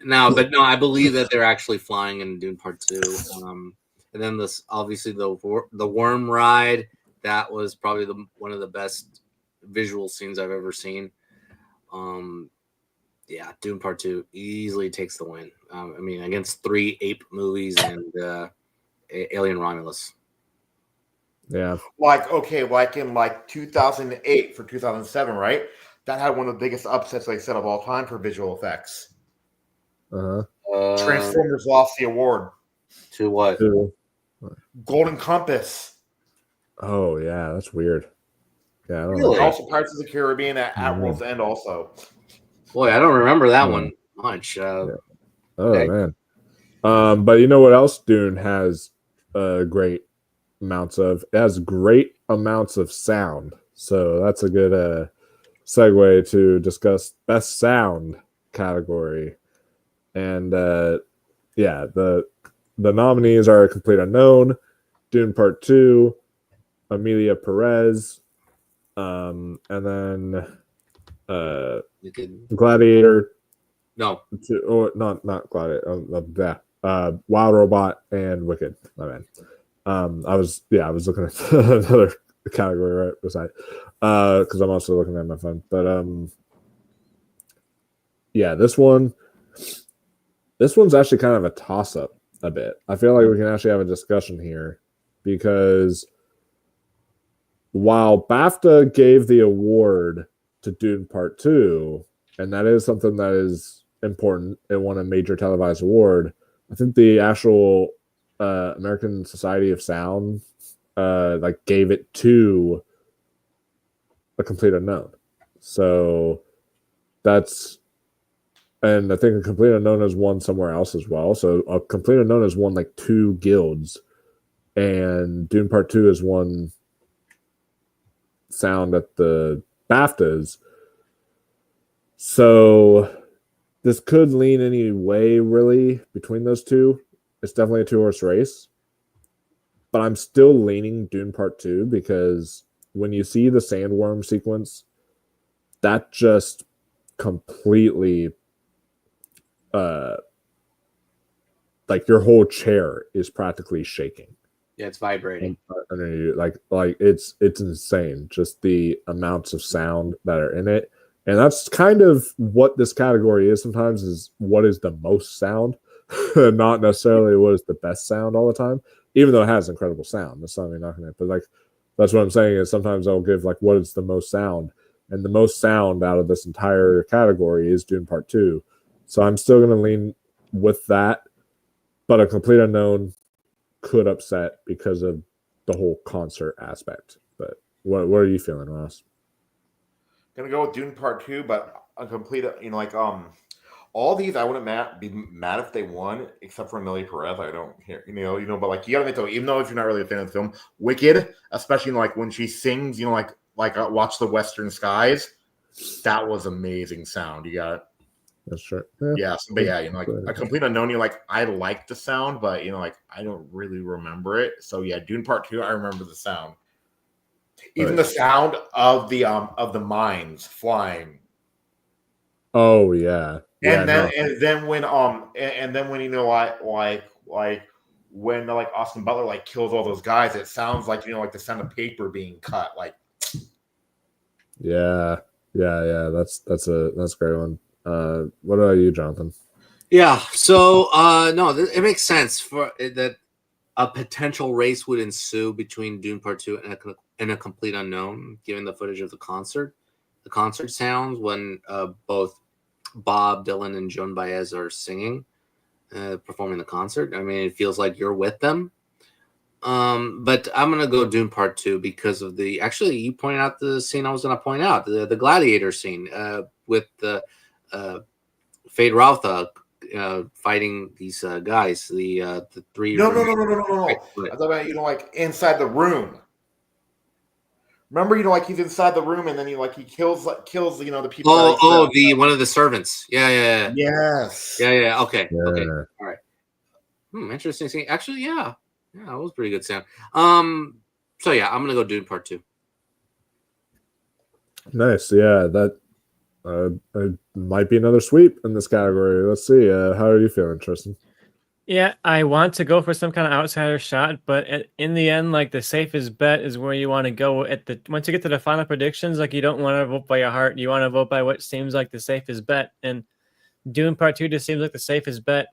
No, I believe that they're actually flying in Dune Part 2. And then obviously the worm ride, that was probably one of the best visual scenes I've ever seen. Yeah, Dune Part 2 easily takes the win. Against 3 ape movies and Alien Romulus. Yeah. In 2008 for 2007, right? That had one of the biggest upsets, like I said, of all time for visual effects. Transformers lost the award. To what? Golden Compass. Oh, yeah, that's weird. Yeah, I don't really? know. Also Pirates of the Caribbean at World's End also. Boy, I don't remember that one much. Oh, man. But you know what else Dune has great amounts of? It has great amounts of sound. So that's a good segue to discuss best sound category. And the nominees are Complete Unknown, Dune Part 2, Amelia Perez, and then Gladiator. No. Not Gladiator. Wild Robot and Wicked. My man. I was looking at another category right beside because I'm also looking at my phone. But this one's actually kind of a toss-up a bit. I feel like we can actually have a discussion here because while BAFTA gave the award to Dune Part 2, and that is something that is important. It won a major televised award. I think the actual American Society of Sound like gave it to A Complete Unknown. So that's, and I think A Complete Unknown has won somewhere else as well. So A Complete Unknown has won like 2 guilds, and Dune Part 2 has won sound at the BAFTAs. So this could lean any way really between those two. It's definitely a 2-horse race, but I'm still leaning Dune Part 2 because when you see the sandworm sequence, that just completely like your whole chair is practically shaking. Yeah, it's vibrating. Like it's insane, just the amounts of sound that are in it. And that's kind of what this category is sometimes, is what is the most sound, not necessarily what is the best sound all the time, even though it has incredible sound. That's not me knocking it. But like, that's what I'm saying is sometimes I'll give like what is the most sound. And the most sound out of this entire category is Dune Part 2. So I'm still going to lean with that. But A Complete Unknown could upset because of the whole concert aspect. But what are you feeling, Ross? Gonna go with Dune Part 2, but A Complete, all these I wouldn't be mad if they won, except for Amelia Perez. I don't hear, but like you gotta admit though, even though if you're not really a fan of the film, Wicked, especially like when she sings, like Watch the Western Skies, that was amazing sound. You got it. That's true. Yeah, but yeah, like A Complete Unknown, I like the sound, but I don't really remember it. So yeah, Dune Part 2, I remember the sound. Even the sound of the mines flying. Oh yeah. And then when when Austin Butler kills all those guys, it sounds like like the sound of paper being cut. Like yeah. That's a great one. What about you, Jonathan? Yeah. So no, it makes sense for that. A potential race would ensue between Dune Part 2 and A Complete Unknown, given the footage of the concert. The concert sounds when both Bob Dylan and Joan Baez are singing, performing the concert. I mean, it feels like you're with them. But I'm going to go Dune Part 2 because of actually, you pointed out the scene I was going to point out, the gladiator scene with the Fade Rautha fighting these guys, the 3. No. I thought about inside the room. Remember, he's inside the room, and then he kills the people. One of the servants. Yeah. Yes. Yeah. Okay. Okay. All right. Interesting scene. Actually, yeah, that was pretty good sound. So yeah, I'm gonna go Dune Part 2. Nice. Yeah, that might be another sweep in this category. Let's see. How are you feeling, Tristan? Yeah, I want to go for some kind of outsider shot, but in the end, the safest bet is where you want to go once you get to the final predictions. You don't want to vote by your heart. You want to vote by what seems like the safest bet. And Dune Part 2 just seems like the safest bet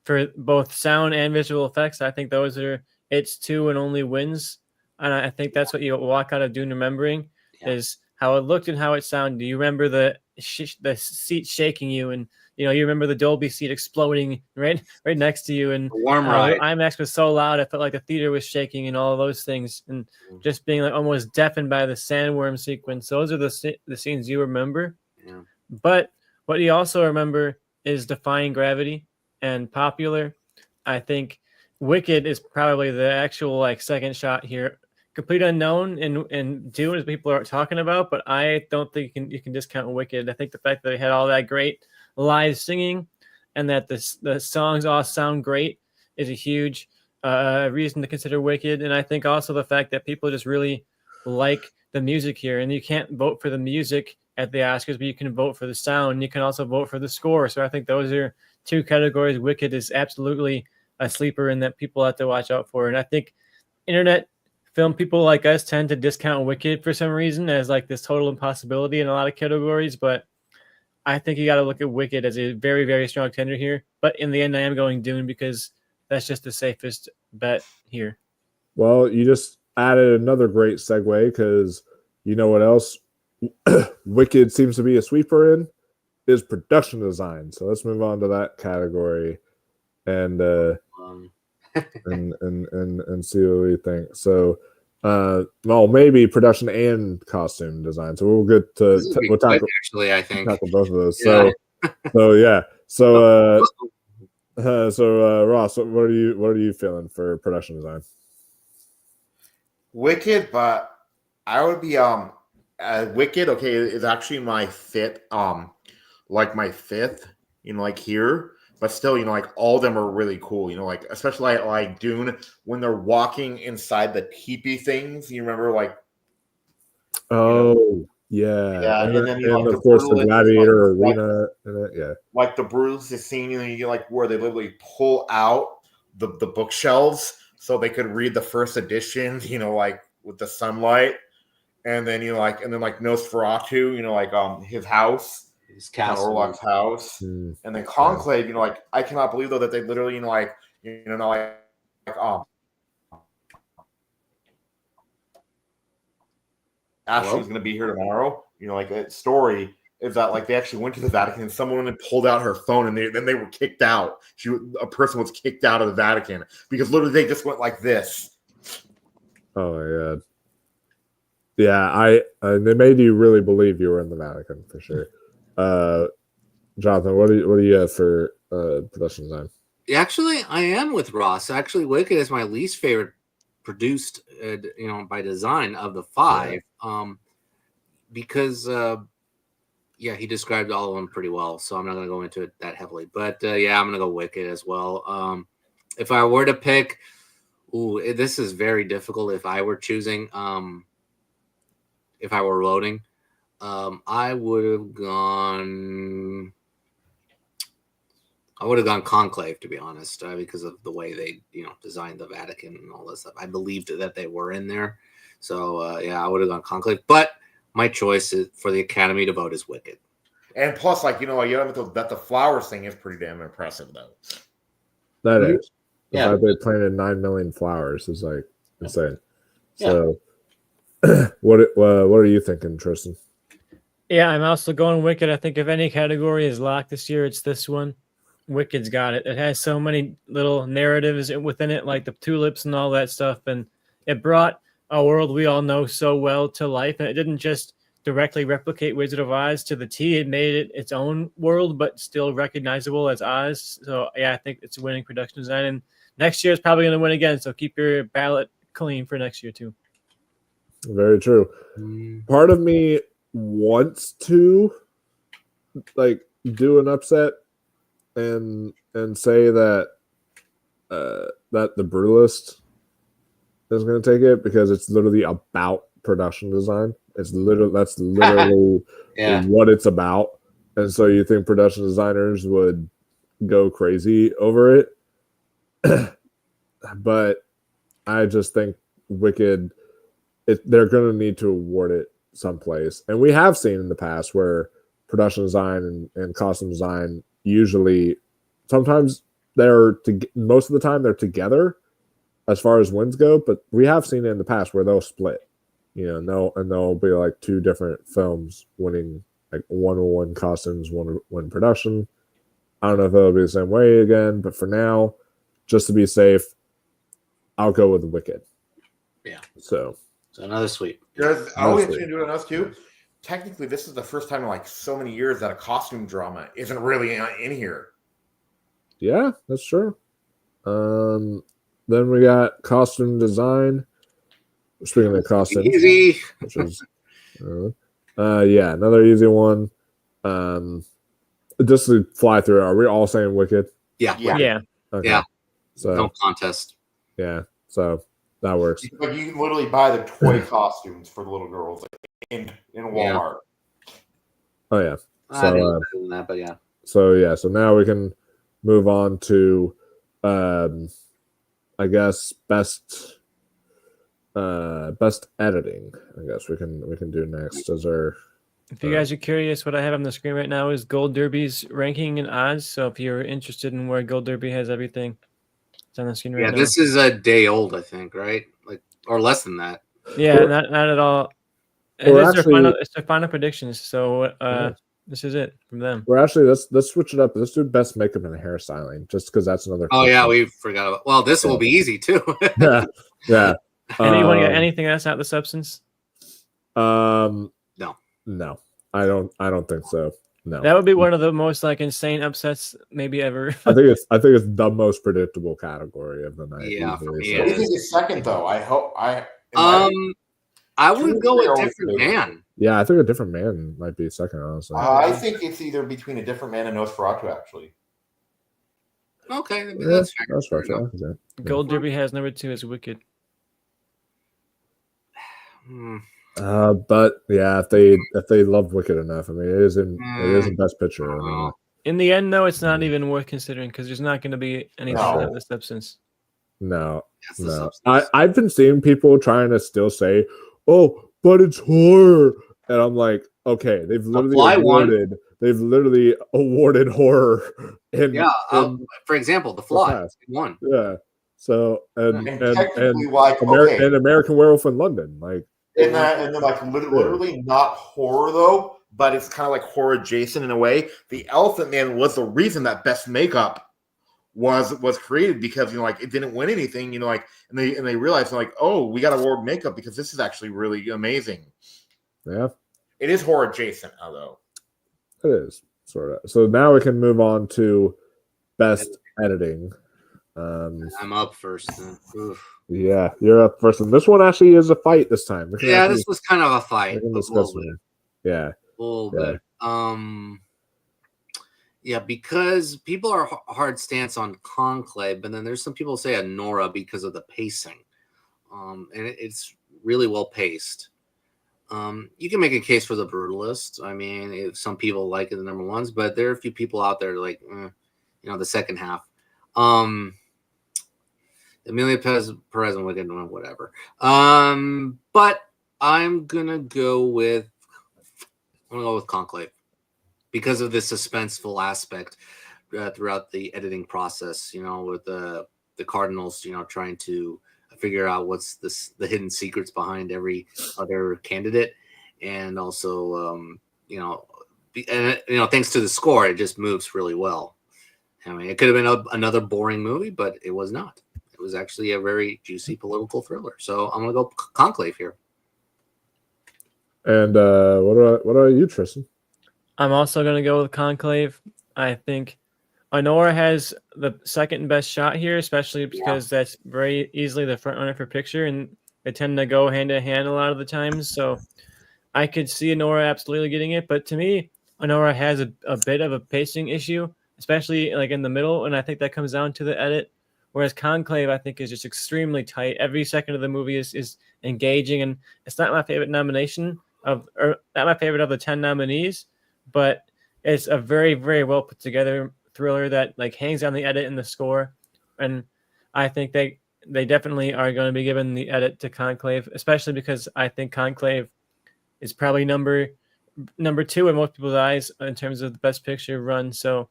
for both sound and visual effects. I think those are its 2 and only wins. And I think that's what you walk out of Dune remembering is how it looked and how it sounded. Do you remember the seat shaking you, and you remember the Dolby seat exploding right next to you, and the warm ride. IMAX was so loud I felt like the theater was shaking, and all of those things, and just being almost deafened by the sandworm sequence. Those are the scenes you remember. Yeah. But what you also remember is Defying Gravity and Popular. I think Wicked is probably the actual second shot here. Complete Unknown and Dune, as people are talking about, but I don't think you can discount Wicked. I think the fact that they had all that great live singing and that the songs all sound great is a huge reason to consider Wicked. And I think also the fact that people just really like the music here, and you can't vote for the music at the Oscars, but you can vote for the sound. You can also vote for the score. So I think those are 2 categories. Wicked is absolutely a sleeper and that people have to watch out for. And I think internet film people like us tend to discount Wicked for some reason as this total impossibility in a lot of categories, but I think you got to look at Wicked as a very, very strong contender here. But in the end, I am going Dune because that's just the safest bet here. Well, you just added another great segue because you know what else Wicked seems to be a sweeper in is production design. So let's move on to that category and Um, and see what we think. So well, maybe production and costume design. So we'll get to this would be we'll quick, tackle actually, I think. both of those. Yeah. So yeah. So Ross, what are you feeling for production design? Wicked, but I would be Wicked. Okay, is actually my fifth. Like my fifth. Like here, but still, like all of them are really cool. Like especially like Dune when they're walking inside the teepee things. You remember like. Oh yeah, And then and like of course the brutalist, gladiator like, arena in it. Yeah, like the brutalist scene. You like where they literally pull out the bookshelves so they could read the first edition. Like with the sunlight. And then like Nosferatu, like his house, His kind of castle. Orlok's house, and then Conclave, like I cannot believe though that they literally Ashley was going to be here tomorrow. Like that story is that like they actually went to the Vatican and someone had pulled out her phone and then they were kicked out. A person was kicked out of the Vatican because literally they just went like this. Oh my god. Yeah, they made you really believe you were in the Vatican for sure. Jonathan, what do you have for production design? Actually, I am with Ross. Actually, Wicked is my least favorite produced, by design of the five. Yeah. Because he described all of them pretty well. So I'm not going to go into it that heavily. But I'm going to go Wicked as well. If I were to pick, this is very difficult. If I were choosing, if I were voting, I would have gone Conclave, to be honest, because of the way they, designed the Vatican and all this stuff. I believed that they were in there. So, I would have gone Conclave. But my choice for the Academy to vote is Wicked. And plus, like, that the flowers thing is pretty damn impressive, though. That is. The fact they planted 9 million flowers is, like, insane. So, what are you thinking, Tristan? Yeah, I'm also going Wicked. I think if any category is locked this year, it's this one. Wicked's got it. It has so many little narratives within it, like the tulips and all that stuff, and it brought a world we all know so well to life. And it didn't just directly replicate Wizard of Oz to the T. It made it its own world, but still recognizable as Oz. So I think it's winning production design. And next year is probably going to win again. So keep your ballot clean for next year too. Very true. Part of me wants to do an upset and say that that the Brutalist is going to take it because it's literally about production design. That's literally what it's about. And so you think production designers would go crazy over it. But I just think Wicked, they're going to need to award it someplace. And we have seen in the past where production design and costume design usually, sometimes most of the time they're together as far as wins go, but we have seen it in the past where they'll split, and they'll be like two different films winning, like one will win costumes, one will win production. I don't know if it'll be the same way again, but for now, just to be safe, I'll go with Wicked. Yeah. So another sweep. I always going to do it on us too. Technically, this is the first time in like so many years that a costume drama isn't really in here. Yeah, that's true. Then we got costume design. Speaking of costume, easy. Which is, another easy one. Just to fly through, are we all saying Wicked? Yeah. Okay. Yeah. So no contest. Yeah, so that works. Like you can literally buy the toy costumes for the little girls in Walmart. Oh yeah. I didn't know that, but yeah. So now we can move on to, I guess best editing. I guess we can do next as our. If you guys are curious, what I have on the screen right now is Gold Derby's ranking and odds. So if you're interested in where Gold Derby has everything, it's on the screen right now. Yeah, this is a day old, I think, right? Like, or less than that. Yeah, not at all. And Or it's their actually- final. It's their final predictions. So Yeah. this is it from them. We're actually let's switch it up. Let's do best makeup and hairstyling, just because that's another. Oh quick yeah, one. we forgot about. Well, this will be easy too. yeah. Anyone got anything else out the substance? No. No. I don't think so. No. That would be one of the most like insane upsets maybe ever. I think it's the most predictable category of the night. Yeah, easily, for me so. What do you think is second though? I hope I would Two, go three with are Different always Man. Yeah, I think A Different Man might be second, honestly. I think it's either between A Different Man and Nosferatu. Actually, Okay, Yeah, that's fair. that's Fair right. enough. Gold Derby has number 2 as Wicked. Hmm. But yeah, if they love Wicked enough, I mean, it is in Best Picture. I mean, In the end, though, it's not even worth considering because there's not going to be anything No. of the substance. no, That's the no. substance. I've been seeing people trying to still say, "Oh, but it's horror," and I'm like, okay, they've Fly won. literally awarded horror. Yeah. For example, The Fly past. won. Yeah. So and technically, like and American Werewolf in London, like. and then like literally not horror though, but it's kind of like horror adjacent in a way. The Elephant Man was the reason that best makeup was created, because like it didn't win anything, like and they realized like, oh, we got to award makeup because this is actually really amazing. Yeah, it is horror adjacent though. It is sort of. So now we can move on to best editing. I'm up first. Then. Oof. Yeah, you're up first. And this one actually is a fight this time. Yeah, this was kind of a fight. Yeah. A little bit. Yeah, because people are hard stance on Conclave, but then there's some people say Anora because of the pacing. And it's really well paced. You can make a case for The Brutalist. I mean, some people like it, the number ones, but there are a few people out there like, the second half. Emilia Perez and Wicked, whatever. But I'm gonna go with Conclave because of the suspenseful aspect throughout the editing process. With the Cardinals, trying to figure out what's the hidden secrets behind every other candidate, and also thanks to the score, it just moves really well. I mean, it could have been another boring movie, but it was not. It was actually a very juicy political thriller. So I'm gonna go Conclave here. And what are you, Tristan? I'm also gonna go with Conclave. I think Anora has the second best shot here, especially because that's very easily the front runner for picture, and they tend to go hand in hand a lot of the times. So I could see Anora absolutely getting it, but to me, Anora has a bit of a pacing issue, especially like in the middle, and I think that comes down to the edit. Whereas Conclave, I think, is just extremely tight. Every second of the movie is engaging, and it's not my favorite nomination not my favorite of the 10 nominees, but it's a very, very well put together thriller that like hangs on the edit and the score. And I think they definitely are going to be giving the edit to Conclave, especially because I think Conclave is probably number 2 in most people's eyes in terms of the best picture run. So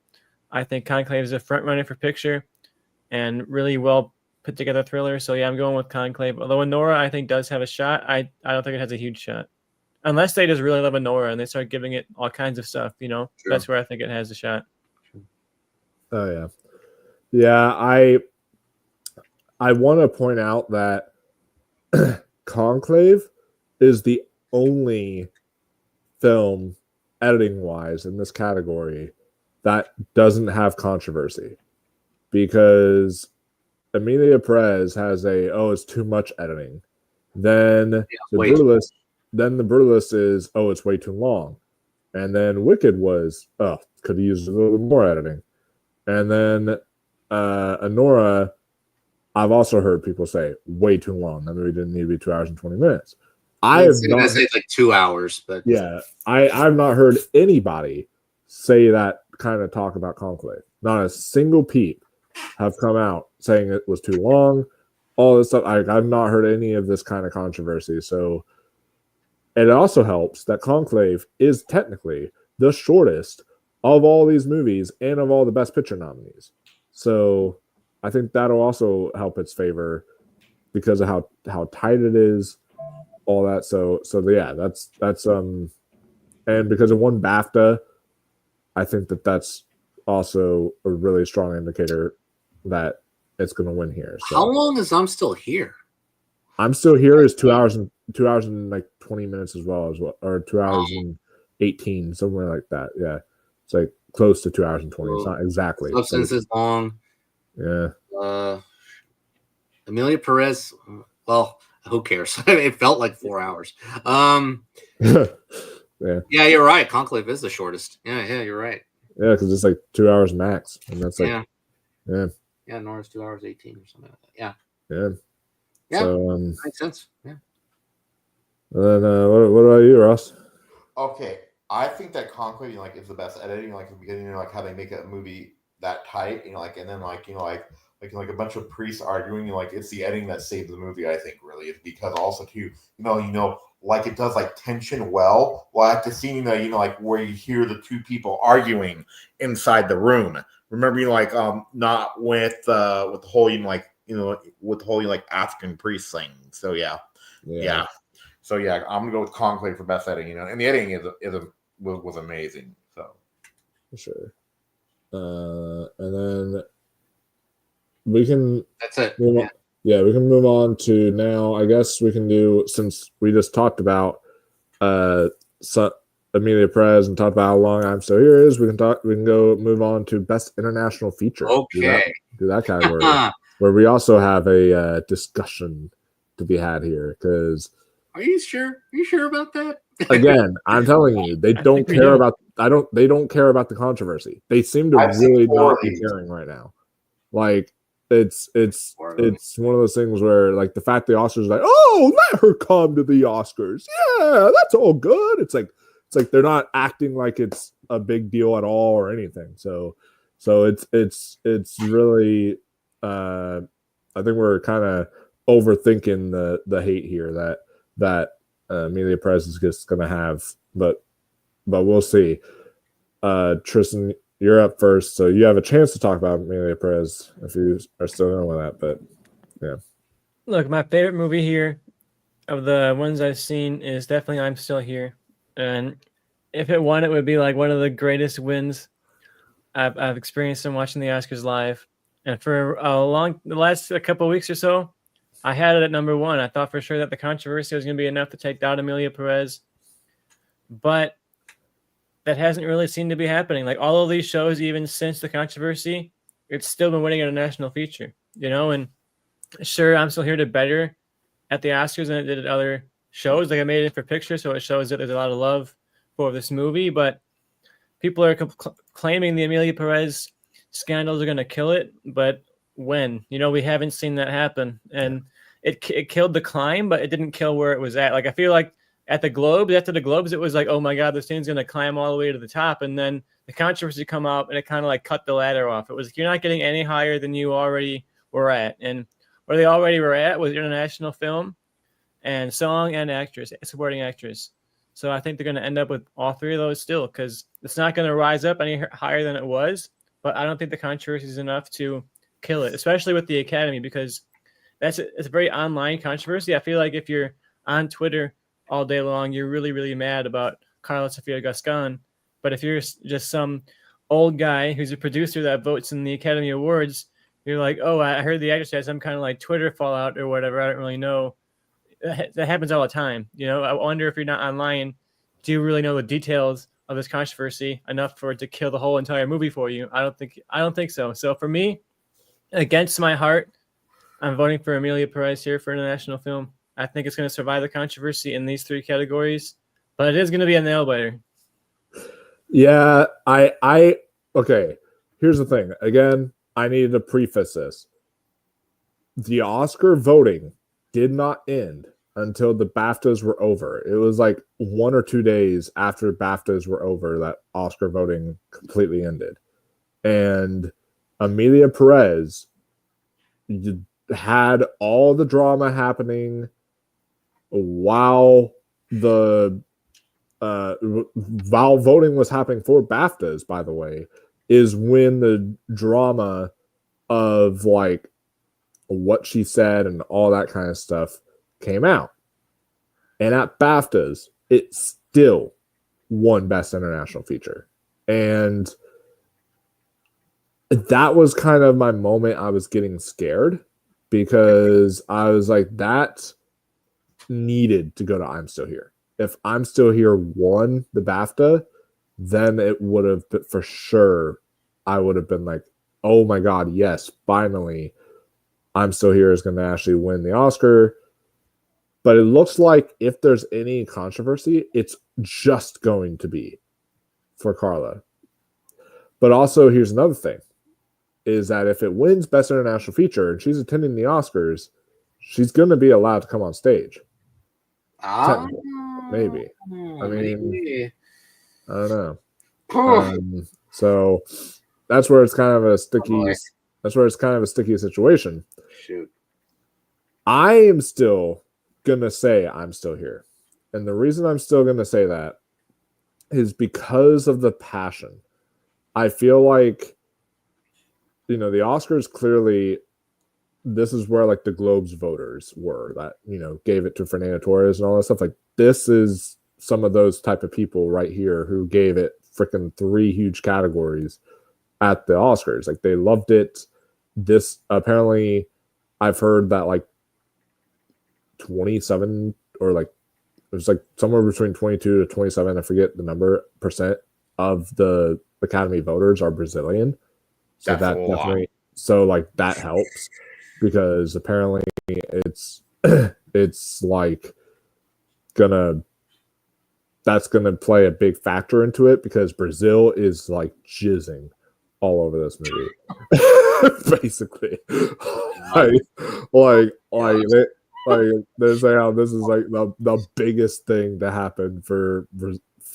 I think Conclave is a front runner for picture and really well put together thriller. So yeah, I'm going with Conclave. Although Anora, I think, does have a shot. I don't think it has a huge shot. Unless they just really love Anora and they start giving it all kinds of stuff, Sure. That's where I think it has a shot. Oh yeah. Yeah, I want to point out that Conclave is the only film editing wise in this category that doesn't have controversy, because Emilia Perez has it's too much editing. Then the Brutalist is it's way too long, and then Wicked was could have used a little bit more editing, and then Anora, I've also heard people say way too long. That movie didn't need to be 2 hours and 20 minutes. I have not say it's like 2 hours, but yeah, I've not heard anybody say that kind of talk about Conclave. Not a single peep have come out saying it was too long. All this stuff, I've not heard any of this kind of controversy. So it also helps that Conclave is technically the shortest of all these movies and of all the Best Picture nominees. So I think that'll also help its favor because of how tight it is. all that. So yeah, that's and because it won BAFTA, I think that's also a really strong indicator that it's going to win here. So How long is I'm Still Here? I'm Still Here is 2 hours and like 20 minutes as well, or 2 hours and 18, somewhere like that. Yeah, it's like close to 2 hours and 20. It's not exactly. Substance is long. Yeah. Amelia Perez. Well, who cares? It felt like 4 hours. Yeah. Yeah, you're right. Conclave is the shortest. Yeah, you're right. Yeah, because it's like 2 hours max, and that's like yeah. Nora's 2 hours 18 or something like that. Yeah. So makes sense. Yeah. And then what about you, Ross? Okay, I think that Conclave, like, is the best editing. Like, the beginning, like how they make a movie that tight, like, and then like like a bunch of priests arguing, like, it's the editing that saves the movie. I think really is because also too, like it does like tension well. While at the scene, like where you hear the two people arguing inside the room. Remember, not with the whole, with the whole like African priest thing. So yeah. So yeah, I'm gonna go with Conclave for best editing. And the editing was amazing. So for sure. And then we can. That's it. Yeah, we can move on to now. I guess we can do, since we just talked about Amelia Perez and talked about how long I'm Still Here is. We can go move on to best international feature. Okay. Do that category where we also have a discussion to be had here. Because are you sure? Are you sure about that? Again, I'm telling you, they don't care about. They don't care about the controversy. They seem to really not be caring right now. Like. It's one of those things where, like, the fact the Oscars are like, oh, let her come to the Oscars. Yeah, that's all good. It's like they're not acting like it's a big deal at all or anything. So it's really I think we're kind of overthinking the hate here that Amelia Perez is just gonna have, but we'll see. Tristan, you're up first, so you have a chance to talk about Amelia Perez if you are still going with that. But yeah, look, my favorite movie here of the ones I've seen is definitely I'm Still Here, and if it won, it would be like one of the greatest wins I've experienced in watching the Oscars live. And for the last couple of weeks or so, I had it at number one. I thought for sure that the controversy was going to be enough to take down Amelia Perez, but that hasn't really seemed to be happening. Like all of these shows, even since the controversy, it's still been winning in a national feature, and sure, I'm Still Here did better at the Oscars than it did at other shows. Like I made it for picture, so it shows that there's a lot of love for this movie, but people are claiming the Amelia Perez scandals are going to kill it. But when? We haven't seen that happen. And it killed The Climb, but it didn't kill where it was at. Like I feel like after the Globes, it was like, oh my God, this thing's going to climb all the way to the top. And then the controversy come up and it kind of like cut the ladder off. It was like, you're not getting any higher than you already were at. And where they already were at was international film and song and supporting actress. So I think they're going to end up with all three of those still, because it's not going to rise up any higher than it was. But I don't think the controversy is enough to kill it, especially with the Academy, because it's a very online controversy. I feel like if you're on Twitter all day long, you're really, really mad about Carla Sofia Gascon. But if you're just some old guy who's a producer that votes in the Academy Awards, you're like, oh, I heard the actress had some kind of like Twitter fallout or whatever. I don't really know. That happens all the time. I wonder if you're not online, do you really know the details of this controversy enough for it to kill the whole entire movie for you? I don't think so. So for me, against my heart, I'm voting for Amelia Perez here for international film. I think it's going to survive the controversy in these three categories, but it is going to be a nail biter. Yeah, okay. Here's the thing. Again, I needed to preface this. The Oscar voting did not end until the BAFTAs were over. It was like 1 or 2 days after BAFTAs were over that Oscar voting completely ended. And Amelia Perez had all the drama happening while while voting was happening for BAFTAs, by the way, is when the drama of like what she said and all that kind of stuff came out. And at BAFTAs, it still won Best International Feature. And that was kind of my moment. I was getting scared because I was like, that needed to go to I'm Still Here. If I'm Still Here won the BAFTA, then it would have been, for sure, I would have been like, oh my God, yes, finally, I'm Still Here is going to actually win the Oscar. But it looks like if there's any controversy, it's just going to be for Carla. But also, here's another thing, is that if it wins Best International Feature and she's attending the Oscars, she's going to be allowed to come on stage. Maybe. I mean, maybe. I don't know. So that's where it's kind of a sticky. That's where it's kind of a sticky situation. Shoot. I am still gonna say I'm Still Here, and the reason I'm still gonna say that is because of the passion. I feel like, you know, the Oscars clearly, this is where like the Globes voters were that, you know, gave it to Fernando Torres and all that stuff. Like, this is some of those type of people right here who gave it freaking 3 huge categories at the Oscars. Like, they loved it. This apparently, I've heard that like 27 or like it was like somewhere between 22 to 27, I forget the number, percent of the Academy voters are Brazilian. So That's that definitely, so like that helps because apparently it's it's like that's gonna play a big factor into it because Brazil is like jizzing all over this movie. Basically. They say how this is like the biggest thing to happen for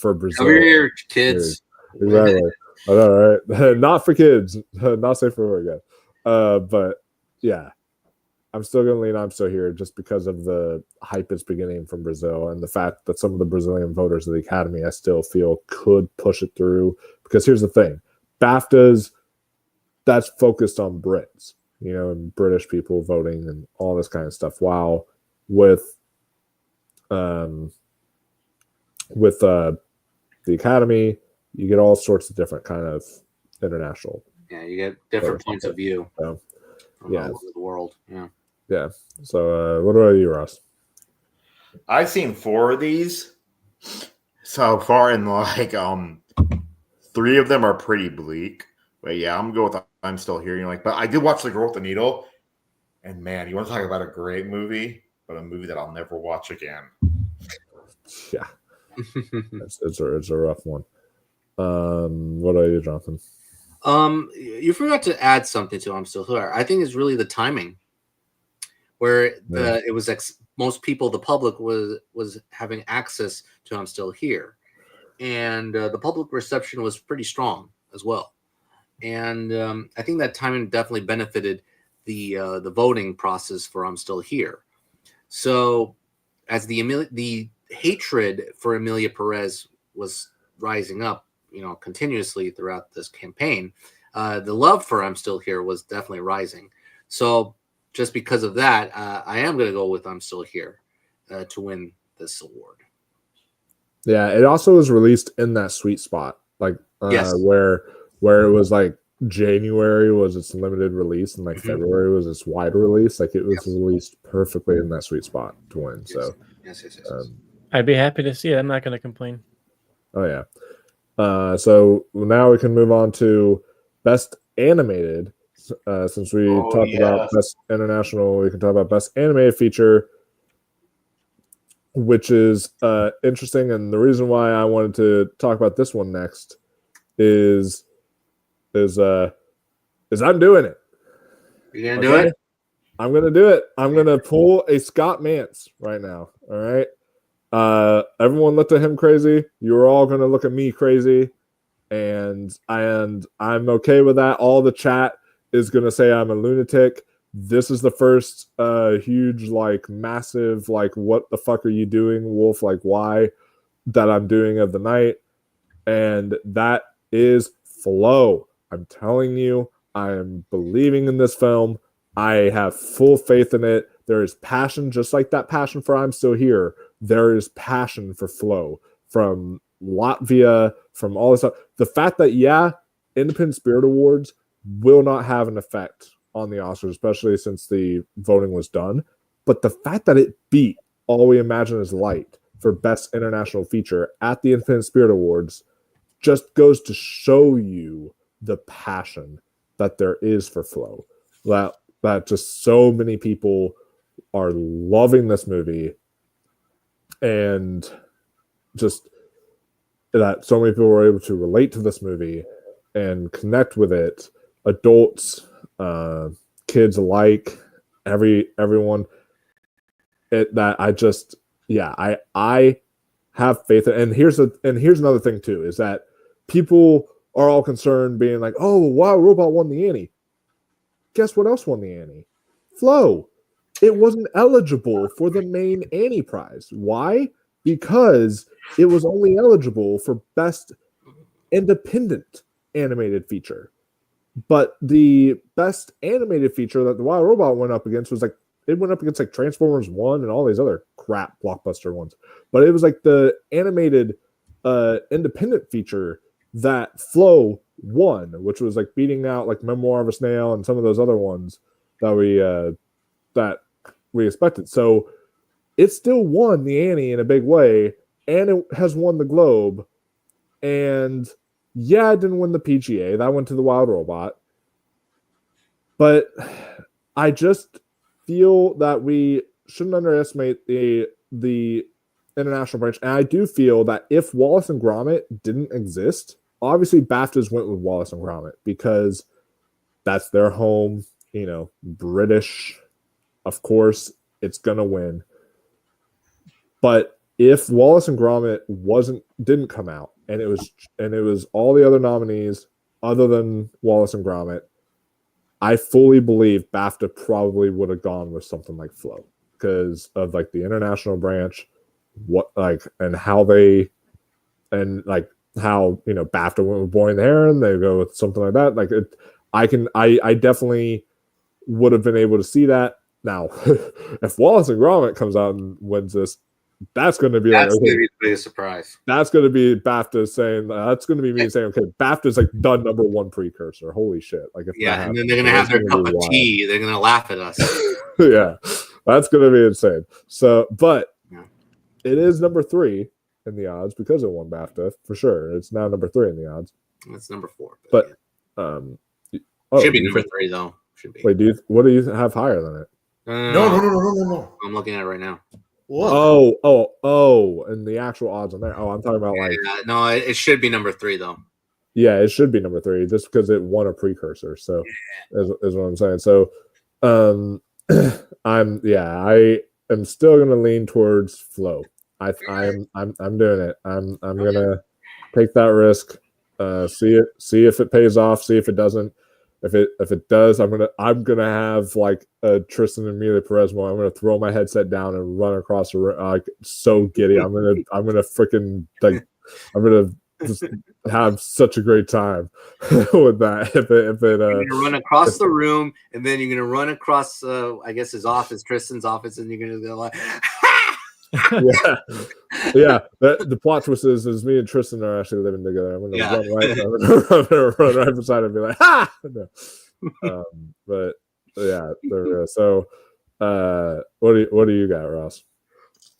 Brazil. Over here, kids. Exactly. I know, right? Not for kids. Not safe for work yet. But yeah, I'm still gonna lean I'm Still Here just because of the hype it's beginning from Brazil and the fact that some of the Brazilian voters of the Academy I still feel could push it through. Because here's the thing. BAFTAs, that's focused on Brits, you know, and British people voting and all this kind of stuff. While with the Academy, you get all sorts of different kind of international. Yeah, you get different points of view. So, from yeah, all over the world. Yeah. Yeah. So, what about you, Ross? I've seen 4 of these so far, and like 3 of them are pretty bleak. But yeah, I'm gonna go with I'm Still Here. You know, like, but I did watch The Girl with the Needle, and man, you want to talk about a great movie, but a movie that I'll never watch again. Yeah, it's a rough one. What are you, Jonathan? You forgot to add something to I'm Still Here. I think it's really the timing, where it was most people, the public was having access to I'm Still Here, and the public reception was pretty strong as well. And I think that timing definitely benefited the voting process for I'm Still Here. So as the hatred for Emilia Perez was rising up, you know, continuously throughout this campaign, the love for I'm Still Here was definitely rising. So just because of that, I am going to go with I'm Still Here to win this award. Yeah, it also was released in that sweet spot, like Yes. where it was like January was its limited release and like February was its wide release. Like it was released perfectly in that sweet spot to win. Yes. So Yes. I'd be happy to see it. I'm not going to complain. Oh yeah. So now we can move on to Best Animated. Since we talked about Best International, we can talk about Best Animated Feature, which is interesting. And the reason why I wanted to talk about this one next is I'm doing it. You're gonna do it? I'm gonna do it. I'm gonna pull a Scott Mantz right now. All right. Everyone looked at him crazy. You were all gonna look at me crazy, and I'm okay with that. All the chat is gonna say I'm a lunatic. This is the first huge, like, massive, like, what the fuck are you doing, Wolf? Like, why? That I'm doing of the night, and that is Flow. I'm telling you, I am believing in this film. I have full faith in it. There is passion, just like that passion for I'm Still Here. there is passion for flow from Latvia, from all this stuff. The fact that, Independent Spirit Awards will not have an effect on the Oscars, especially since the voting was done. But the fact that it beat All We Imagine Is Light for Best International Feature at the Independent Spirit Awards just goes to show you the passion that there is for flow. That just so many people are loving this movie, and just that so many people were able to relate to this movie and connect with it. Adults, kids alike, everyone. I have faith in, and here's another thing too, is that people are all concerned, being like, oh, wow, Robot won the Annie. Guess what else won the Annie? Flow. It wasn't eligible for the main Annie prize. Why? Because it was only eligible for Best Independent Animated Feature. But the Best Animated Feature that the Wild Robot went up against was it went up against Transformers 1 and all these other crap blockbuster ones. But it was the animated independent feature that Flow won, which was beating out Memoir of a Snail and some of those other ones that we expected. So it still won the Annie in a big way, and it has won the Globe. And it didn't win the PGA. That went to the Wild Robot. But I just feel that we shouldn't underestimate the international branch. And I do feel that if Wallace and Gromit didn't exist, obviously BAFTAs went with Wallace and Gromit because that's their home, British. Of course, it's gonna win. But if Wallace and Gromit didn't come out, and it was all the other nominees other than Wallace and Gromit, I fully believe BAFTA probably would have gone with something like Flow because of the international branch, and how BAFTA went with Boy and the Heron, they go with something like that. I definitely would have been able to see that. Now, if Wallace and Gromit comes out and wins this, that's going to be going to be the biggest surprise. That's going to be BAFTA saying, that's going to be me saying, okay, BAFTA's the number one precursor. Holy shit. And then they're going to have their cup of tea. They're going to laugh at us. Yeah, that's going to be insane. So, but it is number 3 in the odds because it won BAFTA for sure. It's now number 3 in the odds. It's number 4. But should be number 3 though. Should be. Wait, what do you have higher than it? No. I'm looking at it right now. What? Oh, and the actual odds on there. Oh, I'm talking about no, it should be number 3 though. Yeah, it should be number 3 just because it won a precursor. So is what I'm saying. So I am still gonna lean towards Flow. I'm doing it. I'm gonna take that risk. See if it pays off. See if it doesn't. If it does, I'm gonna have a Tristan and Amelia Perez moment. I'm gonna throw my headset down and run across the room, so giddy. I'm gonna freaking I'm gonna just have such a great time with that. You're gonna run across the room, and then you're gonna run across I guess his office, Tristan's office, and you're gonna go yeah. The plot twist is me and Tristan are actually living together. I'm gonna run right beside him and be like, ha! No. But yeah, so what do you got, Ross?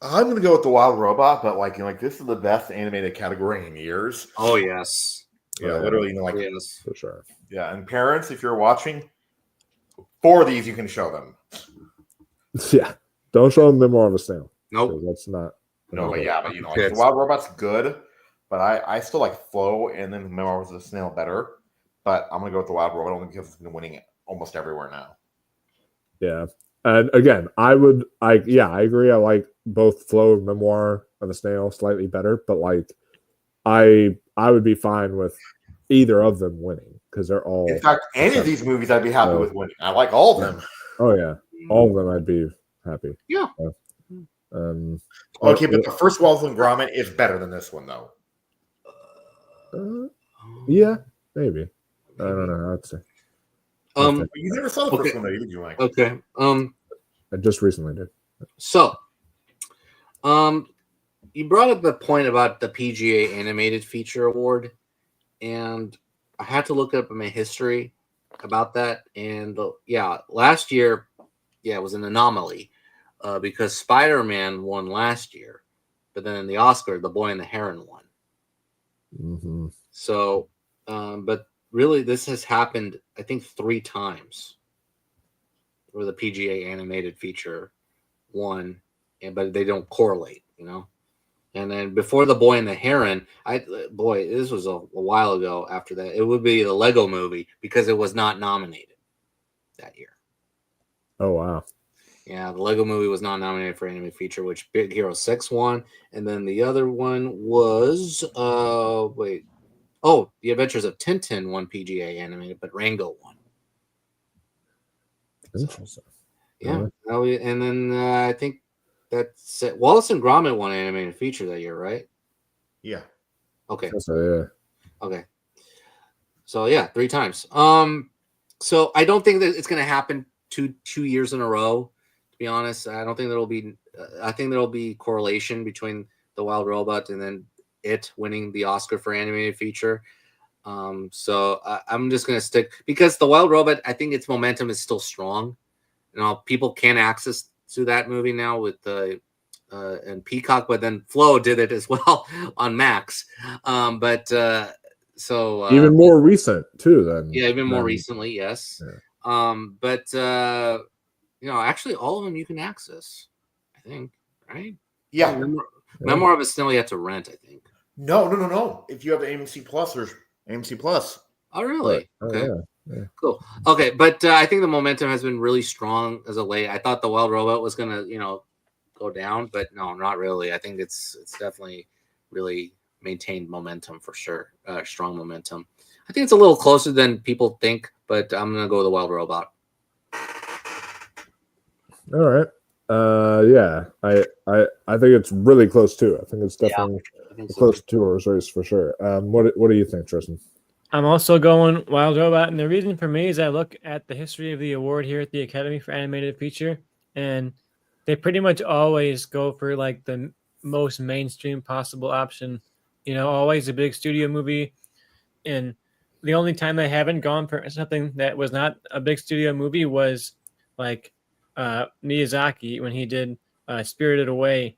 I'm gonna go with the Wild Robot, but this is the best animated category in years. Oh yes. Yeah, literally, yes. For sure. Yeah, and parents, if you're watching, 4 of these you can show them. Yeah. Don't show them Memoir of a Snail. Nope. That's not. No, but the Wild Robot's good, but I still like Flow and then Memoir of a Snail better. But I'm gonna go with the Wild Robot only because it's been winning almost everywhere now. Yeah. And again, I agree. I like both Flow and Memoir of a Snail slightly better, but I would be fine with either of them winning because they're all. In fact, any of these movies I'd be happy with winning. I like all of them. Oh yeah, all of them I'd be happy. Yeah. Okay, but the first Wallace and Gromit is better than this one, though. Yeah, maybe. I don't know. I'd say. You never saw the first one, though, did you, Mike? Okay. I just recently did. So, You brought up the point about the PGA Animated Feature Award, and I had to look up my history about that. And last year, it was an anomaly because Spider-Man won last year, but then in the Oscar, The Boy and the Heron won. Mm-hmm. So, but really, this has happened, I think, 3 times where the PGA Animated Feature won, but they don't correlate, And then before The Boy and the Heron, this was a while ago after that. It would be the Lego Movie because it was not nominated that year. Oh, wow. Yeah, the Lego Movie was not nominated for Animated Feature, which Big Hero 6 won. And then the other one was, The Adventures of Tintin won PGA Animated, but Rango won. Interesting. Yeah. And then I think that's it. Wallace and Gromit won Animated Feature that year, right? Yeah. Okay. So, yeah. Okay. So 3 times. So I don't think that it's going to happen two years in a row. To be honest, I don't think there'll be. I think there'll be correlation between The Wild Robot and then it winning the Oscar for Animated Feature. So I'm just going to stick because The Wild Robot. I think its momentum is still strong. People can access to that movie now with the and Peacock, but then Flow did it as well on Max. So even more recent too. Then even more recently, yes. Yeah. Actually, all of them you can access. I think, right? Yeah. Memoir of a Snow you have to rent. I think. No. If you have AMC Plus, there's AMC Plus. Oh, really? Okay. Yeah. Cool. Okay, but I think the momentum has been really strong as of late. I thought The Wild Robot was gonna, go down, but no, not really. I think it's definitely really maintained momentum for sure. Strong momentum. I think it's a little closer than people think, but I'm gonna go with The Wild Robot. All right. Yeah. I think it's really close too. I think it's definitely close to a race for sure. What do you think, Tristan? I'm also going Wild Robot, and the reason for me is I look at the history of the award here at the Academy for Animated Feature, and they pretty much always go for like the most mainstream possible option. Always a big studio movie, and the only time they haven't gone for something that was not a big studio movie was like Miyazaki when he did Spirited Away,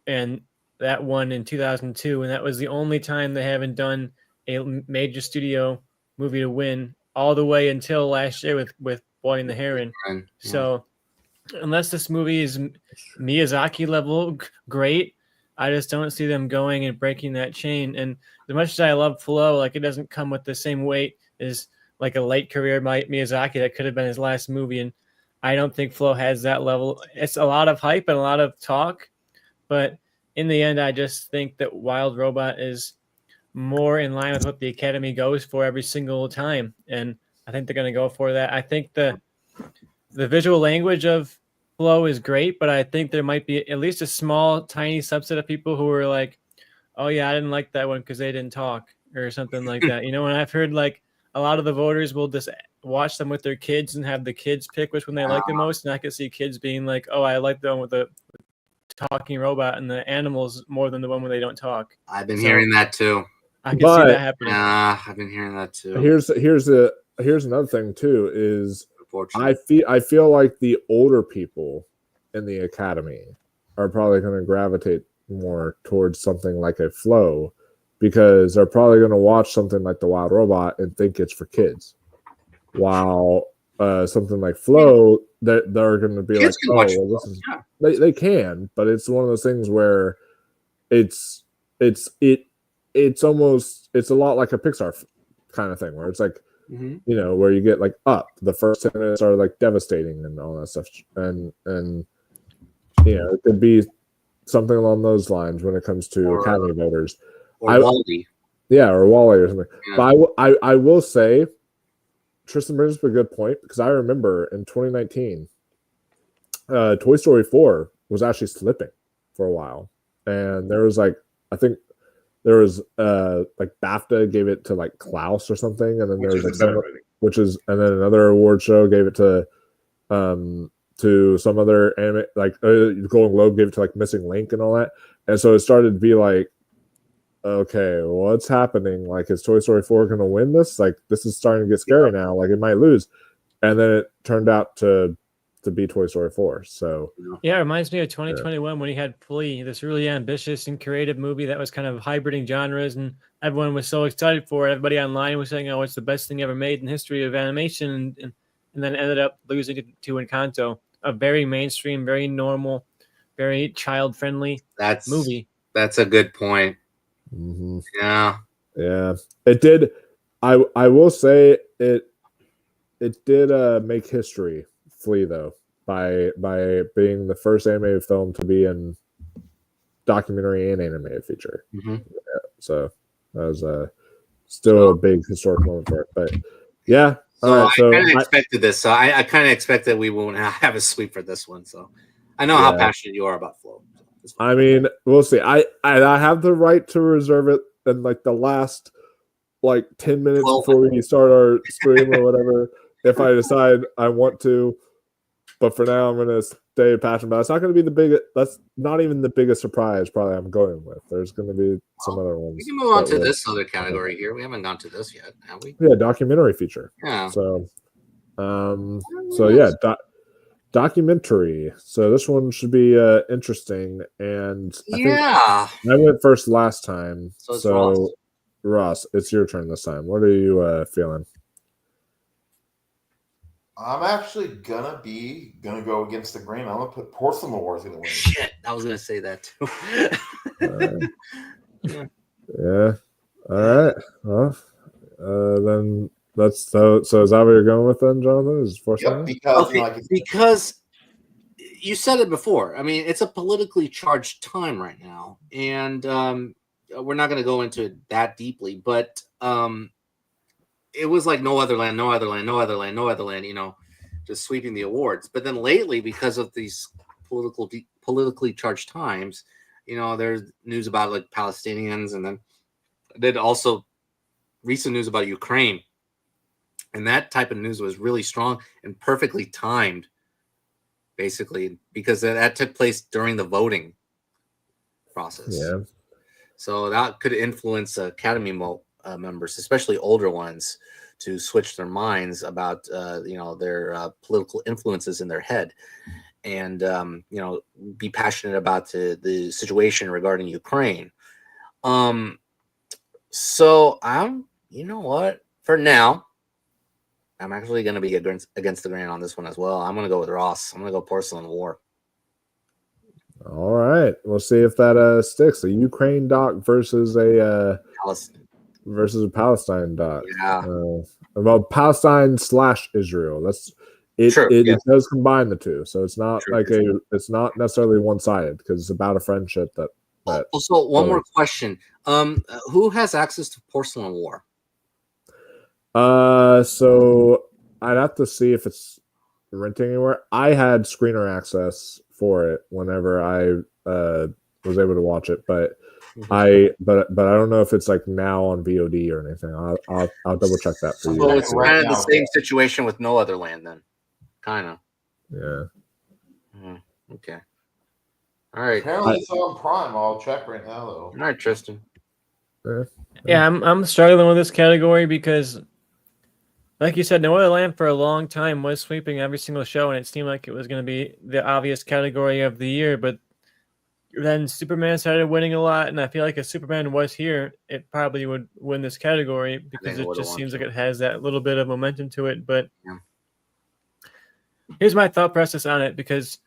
and that won in 2002, and that was the only time they haven't done a major studio movie to win all the way until last year with Boy and the Heron. Yeah. So unless this movie is Miyazaki level great, I just don't see them going and breaking that chain. And as much as I love Flow, like it doesn't come with the same weight as like a late career Miyazaki that could have been his last movie. And I don't think Flow has that level. It's a lot of hype and a lot of talk, but in the end, I just think that Wild Robot is more in line with what the Academy goes for every single time. And I think they're going to go for that. I think the visual language of Flow is great, but I think there might be at least a small, tiny subset of people who are like, oh yeah, I didn't like that one because they didn't talk or something like that. And I've heard like a lot of the voters will just watch them with their kids and have the kids pick which one they like the most. And I could see kids being like, oh, I like the one with the talking robot and the animals more than the one where they don't talk. I've been hearing that too. I can see that happening. I've been hearing that too. Here's another thing too is I feel like the older people in the Academy are probably going to gravitate more towards something like a Flow because they're probably going to watch something like The Wild Robot and think it's for kids, while something like Flow they're going to be kids like, oh, well, this is they can, but it's one of those things where it's almost it's a lot like a Pixar kind of thing where it's like where you get like Up, the first 10 minutes are like devastating and all that stuff, and it could be something along those lines when it comes to Academy voters, or WALL-E, or WALL-E or something. Yeah. But I will say, Tristan brings up a good point because I remember in 2019, Toy Story 4 was actually slipping for a while, and there was like I think. There was like BAFTA gave it to like Klaus or something, and then there was like and then another award show gave it to to some other anime, like Golden Globe gave it to like Missing Link and all that, and so it started to be like, okay, what's happening? Like, is Toy Story 4 going to win this? Like, this is starting to get scary now. Like, it might lose, and then it turned out to be Toy Story 4. So yeah, it reminds me of 2021 when he had Flea, this really ambitious and creative movie that was kind of hybriding genres, and everyone was so excited for it. Everybody online was saying, "Oh, it's the best thing ever made in the history of animation," and then ended up losing it to Encanto, a very mainstream, very normal, very child-friendly movie. That's a good point. mm-hmm. Yeah, it did. I will say it did make history. Flea, though, by being the first animated film to be in documentary and animated feature. Mm-hmm. So that was still a big historic moment for it. But yeah, so I kind of expected this. So I kind of expected we won't have a sweep for this one. So I know how passionate you are about Flow. I mean, we'll see. I have the right to reserve it in like the last 10 minutes before we start our stream or whatever. If I decide I want to. But for now, I'm going to stay passionate. But it's not going to be the biggest. That's not even the biggest surprise. Probably I'm going with. There's going to be some other ones. We can move on to this other category here. We haven't gone to this yet, have we? Yeah, documentary feature. Yeah. So, yeah, documentary. So this one should be interesting. And I went first last time. So Ross, it's your turn this time. What are you feeling? I'm actually gonna go against the grain. I'm gonna put Porcelain War is gonna win. Shit, I was gonna say that too. Yeah. All right. Well, then that's so. So is that what you're going with then, Jonathan? Is Porcelain? Yep, because you said it before. I mean, it's a politically charged time right now, and we're not going to go into it that deeply, but it was like no other land, no other land, no other land, no other land, just sweeping the awards. But then lately, because of these politically charged times, there's news about like Palestinians, and then also recent news about Ukraine. And that type of news was really strong and perfectly timed, basically, because that took place during the voting process. Yeah. So that could influence Academy members, especially older ones, to switch their minds about their political influences in their head, and be passionate about the situation regarding Ukraine. So you know what? For now, I'm actually going to be against the grain on this one as well. I'm going to go with Ross. I'm going to go Porcelain War. All right, we'll see if that sticks. A Ukraine doc versus a Palestine doc. Yeah. Well, Palestine/Israel. That's it. Sure, It does combine the two, so it's not True. it's not necessarily one-sided because it's about a friendship that. Also, one more question. Who has access to Porcelain War? So I'd have to see if it's renting anywhere. I had screener access for it whenever I was able to watch it, but I don't know if it's like now on VOD or anything. I'll double check that for you. So it's kind of the same situation with No Other Land then, kind of. Yeah. Okay. All right. Apparently it's on Prime. I'll check right now though. All right, Tristan. Yeah, I'm struggling with this category because, like you said, No Other Land for a long time was sweeping every single show, and it seemed like it was going to be the obvious category of the year. But then Superman started winning a lot, and I feel like if Superman was here, it probably would win this category because it just seems like it has that little bit of momentum to it. But here's my thought process on it, because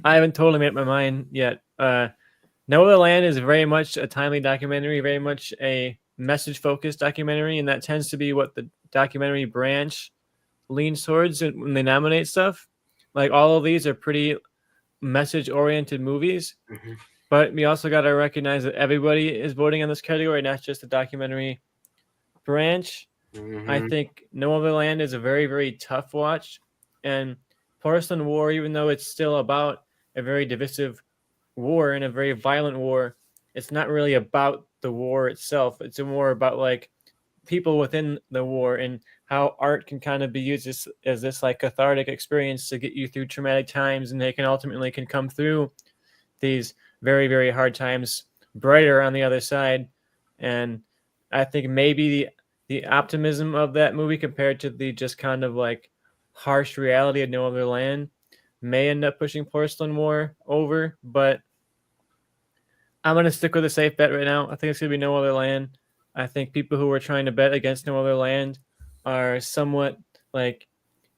I haven't totally made up my mind yet. No Other Land is very much a timely documentary, very much a message-focused documentary, and that tends to be what the documentary branch leans towards when they nominate stuff. Like, all of these are pretty message-oriented movies, but we also got to recognize that everybody is voting on this category, not just the documentary branch. I think No Other Land is a very, very tough watch, and Porcelain War, even though it's still about a very divisive war and a very violent war, it's not really about the war itself. It's more about like people within the war and how art can kind of be used as this like cathartic experience to get you through traumatic times, and they can ultimately can come through these very, very hard times brighter on the other side. And I think maybe the optimism of that movie compared to the just kind of like harsh reality of No Other Land may end up pushing Porcelain War over, but I'm going to stick with a safe bet right now. I think it's going to be No Other Land. I think people who are trying to bet against No Other Land are somewhat like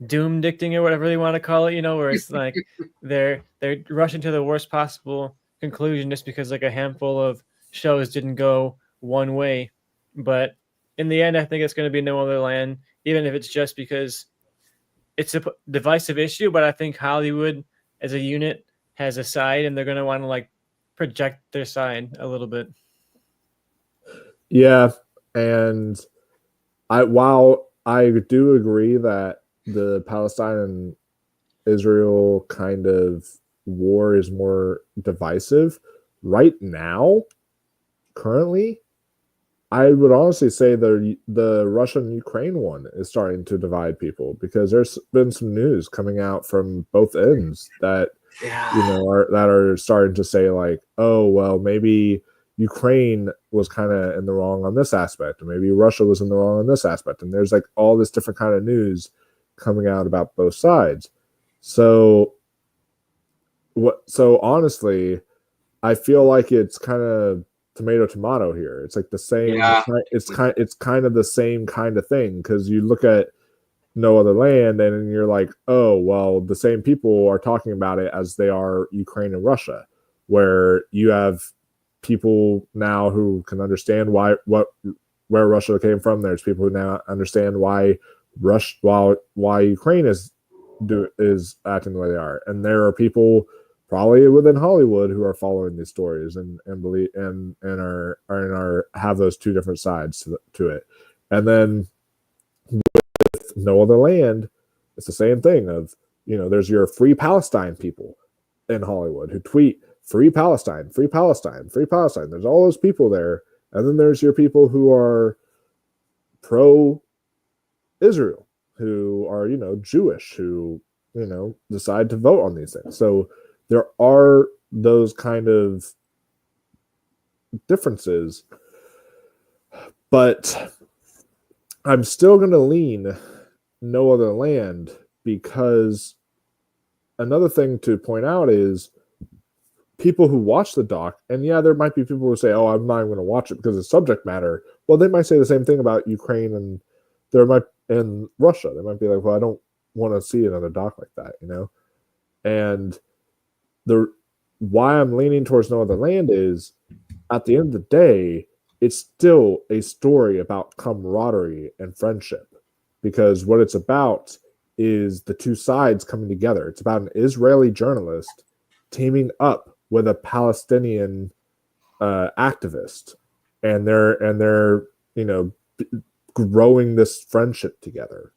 doom dicting or whatever they want to call it, you know, where it's like they're rushing to the worst possible conclusion just because like a handful of shows didn't go one way. But in the end, I think it's going to be No Other Land, even if it's just because it's a divisive issue. But I think Hollywood as a unit has a side, and they're going to want to like project their side a little bit. Yeah, and while I do agree that the Palestine and Israel kind of war is more divisive right now, currently, I would honestly say the Russian-Ukraine one is starting to divide people, because there's been some news coming out from both ends that are starting to say like, oh well, maybe Ukraine was kind of in the wrong on this aspect, and maybe Russia was in the wrong on this aspect, and there's like all this different kind of news coming out about both sides. So honestly, I feel like it's kind of tomato here. It's like the same. Yeah. It's kind of the same kind of thing, because you look at No Other Land and you're like, oh well, the same people are talking about it as they are Ukraine and Russia, where you have people now who can understand where Russia came from. There's people who now understand why Ukraine is acting the way they are, and there are people probably within Hollywood who are following these stories and believe and are have those two different sides to it. And then with No Other Land, it's the same thing of, you know, there's your Free Palestine people in Hollywood who tweet Free Palestine, Free Palestine, Free Palestine. There's all those people there. And then there's your people who are pro Israel, who are, you know, Jewish, who, you know, decide to vote on these things. So there are those kind of differences, but I'm still going to lean No Other Land, because another thing to point out is people who watch the doc, and yeah, there might be people who say, oh, I'm not even going to watch it because of subject matter. Well, they might say the same thing about Ukraine and Russia. They might be like, well, I don't want to see another doc like that, you know? And why I'm leaning towards No Other Land is, at the end of the day, it's still a story about camaraderie and friendship, because what it's about is the two sides coming together. It's about an Israeli journalist teaming up with a Palestinian activist, and they're you know, growing this friendship together,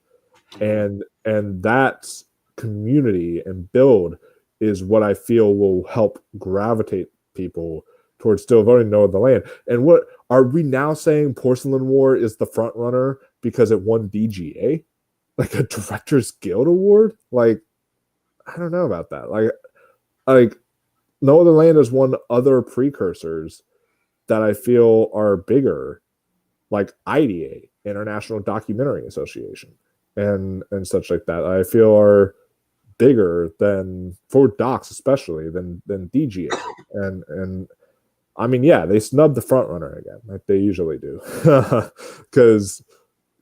and that community and build is what I feel will help gravitate people towards still voting No Other Land. And what are we now saying? Porcelain War is the front runner because it won DGA, like a Directors Guild Award. Like, I don't know about that. Like No Other Land has won other precursors that I feel are bigger, like IDA, International Documentary Association, and such like that. I feel are bigger than, for docs especially, than DGA. And I mean, yeah, they snubbed the front runner again, like they usually do, because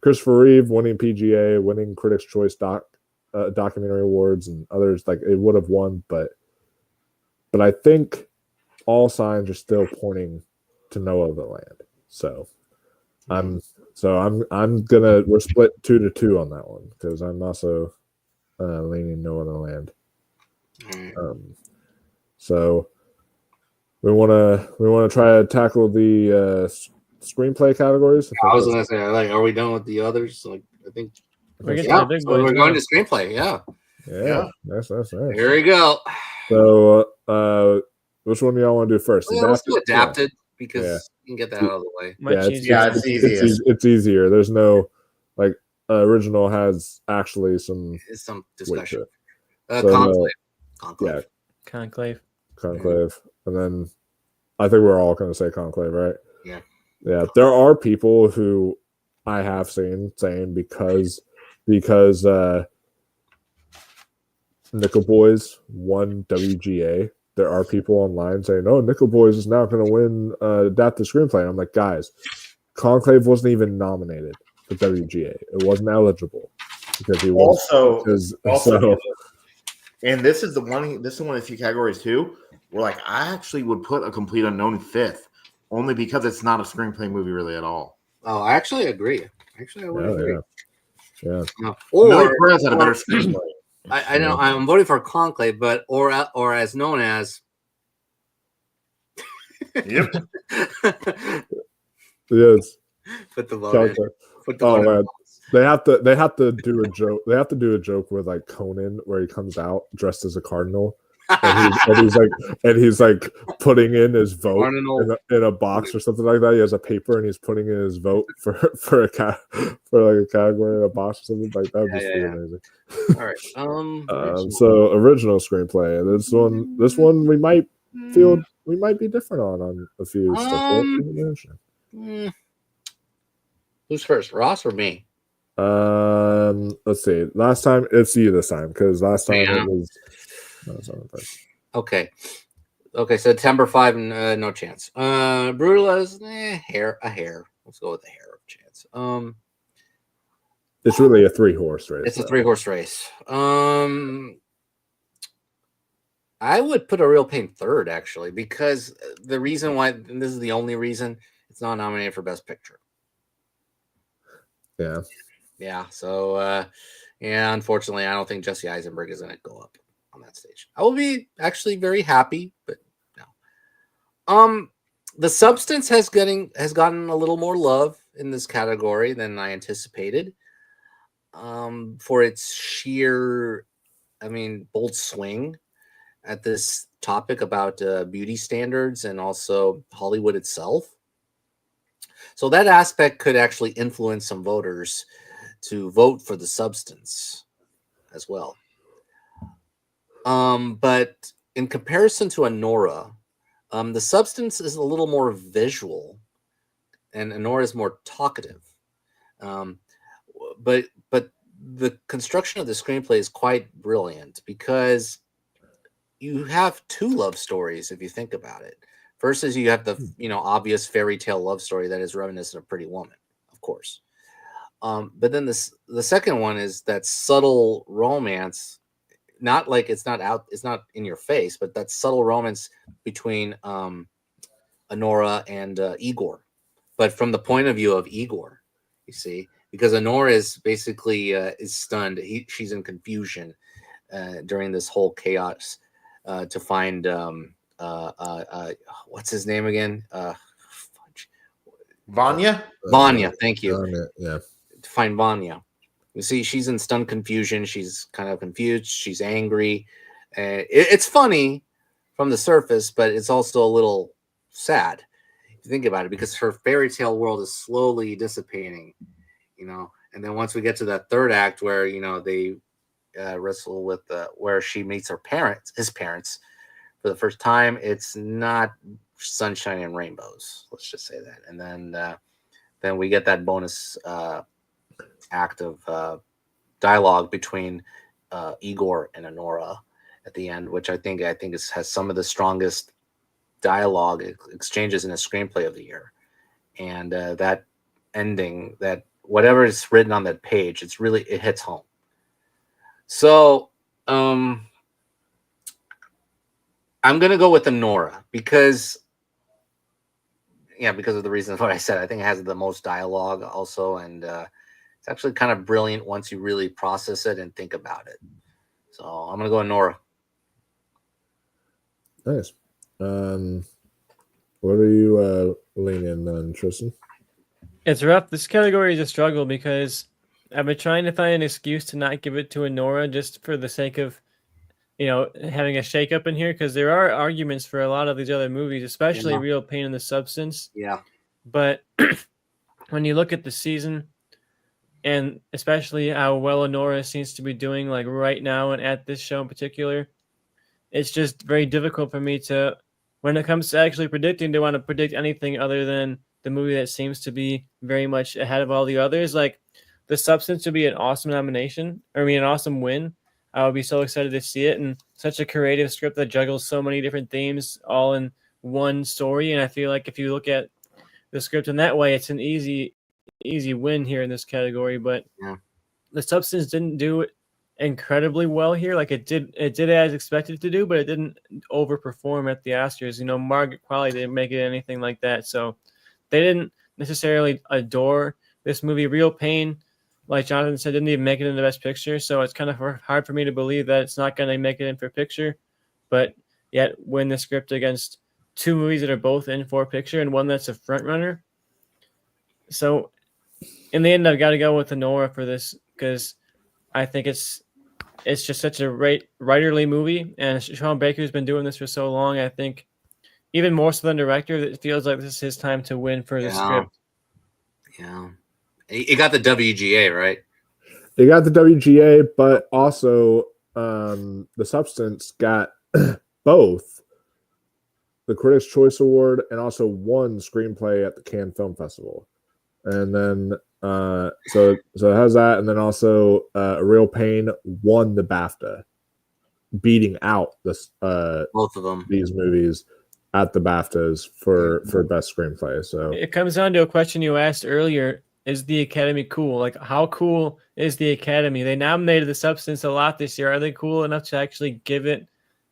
Christopher Reeve winning PGA, winning Critics' Choice documentary awards, and others, like, it would have won, but I think all signs are still pointing to No Other Land. So we're split 2-2 on that one, because I'm also leaning No Other Land. So we want to try to tackle the screenplay categories. I was gonna say, like, are we done with the others? Like, I think We're going to screenplay. Yeah. That's nice. Here we go. So which one do y'all want to do first? Let's do adapted. because you can get that out of the way. Much it's, easier. Yeah, it's easiest. It's easier. There's no like original has actually some It's some weight to discussion. it. So, Conclave. Yeah, Conclave. Conclave, and then I think we're all going to say Conclave, right? Yeah. Yeah. There are people who I have seen saying because Nickel Boys won WGA. There are people online saying, "Oh, Nickel Boys is now going to win adapted screenplay." I'm like, guys, Conclave wasn't even nominated for WGA. It wasn't eligible because he was also, and this is one of the few categories too where like I actually would put A Complete Unknown fifth, only because it's not a screenplay movie really at all. Oh, I actually agree. Actually, I would agree. Yeah. Or Perez had a better screenplay. I know I'm voting for Conclave, but or as known as. Yep. Yes. Put the vote in. Put the Oh vote in. man. They have to do a joke. They have to do a joke with like Conan where he comes out dressed as a cardinal. And he's like putting in his vote in a box or something like that. He has a paper and he's putting in his vote for a category in a box or something like that. Would just be amazing. All right. So original screenplay. This one we might feel we might be different on a few stuff. Who's first, Ross or me? Let's see. Last time it's you this time because last time it was. Okay. September 5, no chance. Brutalized, a hair. Let's go with a hair of chance. It's really a 3-horse race. It's a 3-horse race. I would put A Real Pain third actually, because the reason why, and this is the only reason, it's not nominated for Best Picture. Yeah. So, unfortunately, I don't think Jesse Eisenberg is going to go up on that stage. I will be actually very happy, but no. The Substance has gotten a little more love in this category than I anticipated. For its sheer, bold swing at this topic about beauty standards and also Hollywood itself. So that aspect could actually influence some voters to vote for The Substance as well. But in comparison to Anora, The Substance is a little more visual and Anora is more talkative. But the construction of the screenplay is quite brilliant because you have two love stories if you think about it. Versus you have the obvious fairy tale love story that is reminiscent of Pretty Woman, of course. But then the second one is that subtle romance, not like it's not in your face, but that subtle romance between Anora and Igor, but from the point of view of Igor, you see, because Anora is basically is stunned. She's in confusion during this whole chaos to find what's his name again? Vanya. Thank you. Vanya, yeah. To find Vanya. You see, she's in stunned confusion. She's kind of confused. She's angry. It's funny from the surface, but it's also a little sad if you think about it, because her fairy tale world is slowly dissipating, and then once we get to that third act where, they wrestle with where she meets his parents for the first time, it's not sunshine and rainbows. Let's just say that. And then we get that bonus act of dialogue between Igor and Anora at the end, which I think has some of the strongest dialogue exchanges in a screenplay of the year. And that ending, that whatever is written on that page, it hits home. So I'm gonna go with Anora because of the reasons what I said. I think it has the most dialogue also, and it's actually kind of brilliant once you really process it and think about it. So I'm gonna go Anora. Nice. What are you leaning on, Tristan? It's rough. This category is a struggle because I've been trying to find an excuse to not give it to Anora just for the sake of, having a shakeup in here, because there are arguments for a lot of these other movies, especially Real Pain in the Substance. Yeah. But when you look at the season, and especially how well Honora seems to be doing, like right now and at this show in particular, it's just very difficult for me to, when it comes to actually predicting, to want to predict anything other than the movie that seems to be very much ahead of all the others. Like, The Substance would be an awesome nomination, an awesome win. I would be so excited to see it, and such a creative script that juggles so many different themes all in one story. And I feel like if you look at the script in that way, it's an easy win here in this category. But The Substance didn't do it incredibly well here. Like, it did as expected to do, but it didn't overperform at the Oscars. Margaret Qualley didn't make it anything like that, so they didn't necessarily adore this movie. Real Pain, like Jonathan said, didn't even make it in the Best Picture, so it's kind of hard for me to believe that it's not going to make it in for Picture, but yet win the script against two movies that are both in for Picture and one that's a front runner. So in the end, I've got to go with Honora for this, because I think it's just such a writerly movie, and Sean Baker's been doing this for so long. I think even more so than director, it feels like this is his time to win for the script. Yeah. It got the WGA, right? It got the WGA, but also The Substance got both the Critics' Choice Award and also won screenplay at the Cannes Film Festival. And then so it has that, and then also Real Pain won the BAFTA, beating out this both of them, these movies at the BAFTAs for best screenplay. So it comes down to a question you asked earlier: is the Academy cool? Like, how cool is the Academy? They nominated The Substance a lot this year. Are they cool enough to actually give it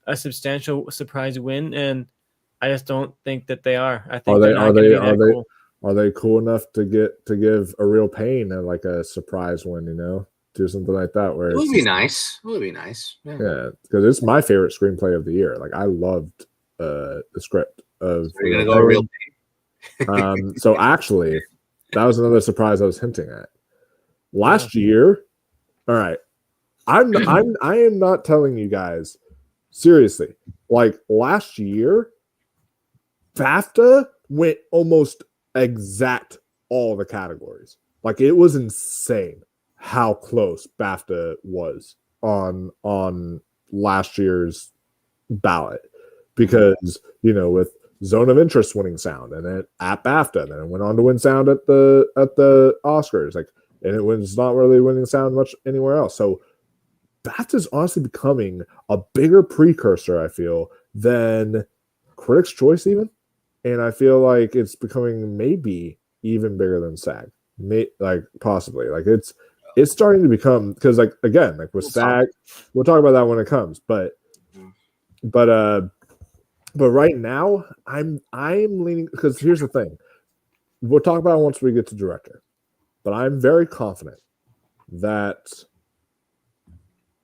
a substantial surprise win? And I just don't think that they are. I think are they cool enough to give A Real Pain like a surprise win? Do something like that where it would be nice. It would be nice. Yeah, because it's my favorite screenplay of the year. Like, I loved the script of. So you're gonna go Real Pain. So actually, that was another surprise I was hinting at. Last year, all right, I am not telling you guys seriously. Like, last year, BAFTA went almost exact all the categories. Like, it was insane how close BAFTA was on last year's ballot, because with Zone of Interest winning sound, and then at BAFTA, and then it went on to win sound at the Oscars, and it was not really winning sound much anywhere else. So BAFTA is honestly becoming a bigger precursor, I feel, than Critics' Choice even, and I feel like it's becoming maybe even bigger than SAG, possibly. Like, it's starting to become, because again, with SAG, we'll talk about that when it comes, but right now I'm leaning, because here's the thing, we'll talk about it once we get to director, but I'm very confident that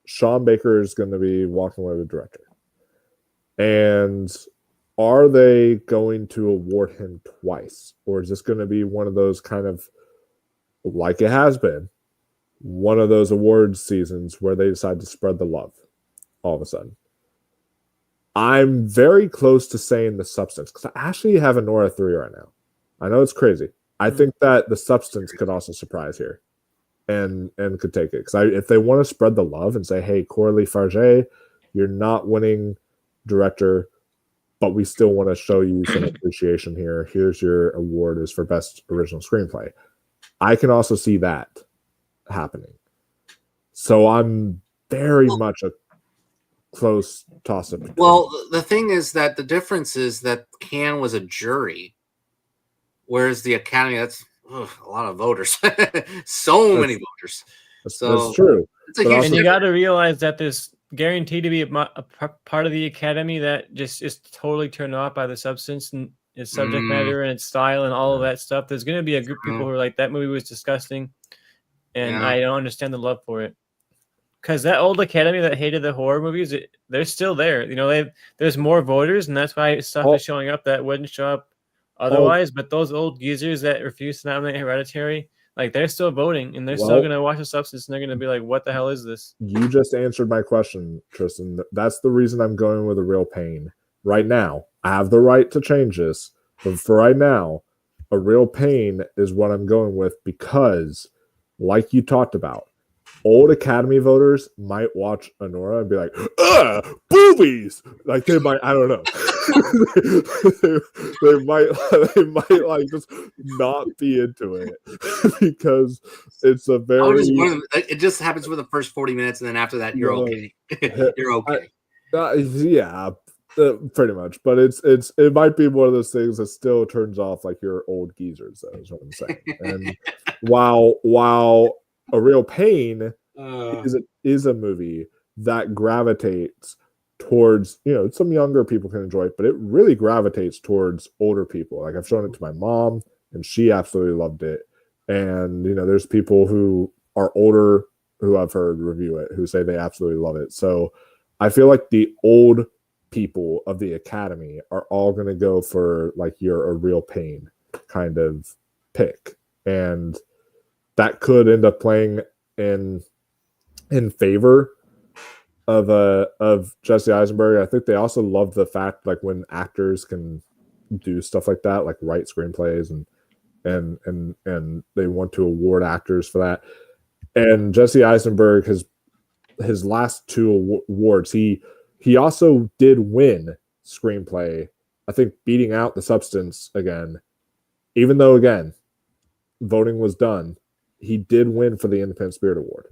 Sean Baker is going to be walking away with director. And are they going to award him twice, or is this going to be one of those kind of, like it has been, one of those awards seasons where they decide to spread the love all of a sudden? I'm very close to saying The Substance, because I actually have a Nora 3 right now. I know it's crazy. I think that The Substance could also surprise here and could take it. Because if they want to spread the love and say, hey, Coralie Farge, you're not winning director, but we still want to show you some appreciation here. Here's your award is for best original screenplay. I can also see that happening. So I'm very much a close toss-up. Well, the thing is that the difference is that Cannes was a jury, whereas the Academy, that's a lot of voters. That's many voters. That's true. And you got to realize that there's guaranteed to be a part of the Academy that just is totally turned off by The Substance and its subject matter and its style and all of that stuff. There's going to be a group of people who are like, that movie was disgusting, and I don't understand the love for it. Because that old Academy that hated the horror movies, they're still there. There's more voters, and that's why stuff is showing up that wouldn't show up otherwise. But those old geezers that refuse to nominate Hereditary, like they're still voting and they're still Well- gonna watch the substance and they're gonna be like, what the hell is this? You just answered my question, Tristan. That's the reason I'm going with A Real Pain. Right now, I have the right to change this, but for right now, A Real Pain is what I'm going with because, like you talked about, old Academy voters might watch Anora and be like, boobies! Like they might, I don't know. they might like just not be into it because it's a very It just happens for the first 40 minutes, and then after that, you're okay. You're okay. yeah, pretty much. But it might be one of those things that still turns off like your old geezers. Though, is what I'm saying. And while A Real Pain is a movie that gravitates towards, some younger people can enjoy it, but it really gravitates towards older people. Like I've shown it to my mom and she absolutely loved it. And, there's people who are older who I've heard review it who say they absolutely love it. So I feel like the old people of the Academy are all going to go for like your A Real Pain kind of pick. And that could end up playing in favor of Jesse Eisenberg. I think they also love the fact like when actors can do stuff like that, like write screenplays and they want to award actors for that. And Jesse Eisenberg his last two awards, he also did win screenplay, I think, beating out The Substance again. Even though again, voting was done, he did win for the Independent Spirit Award.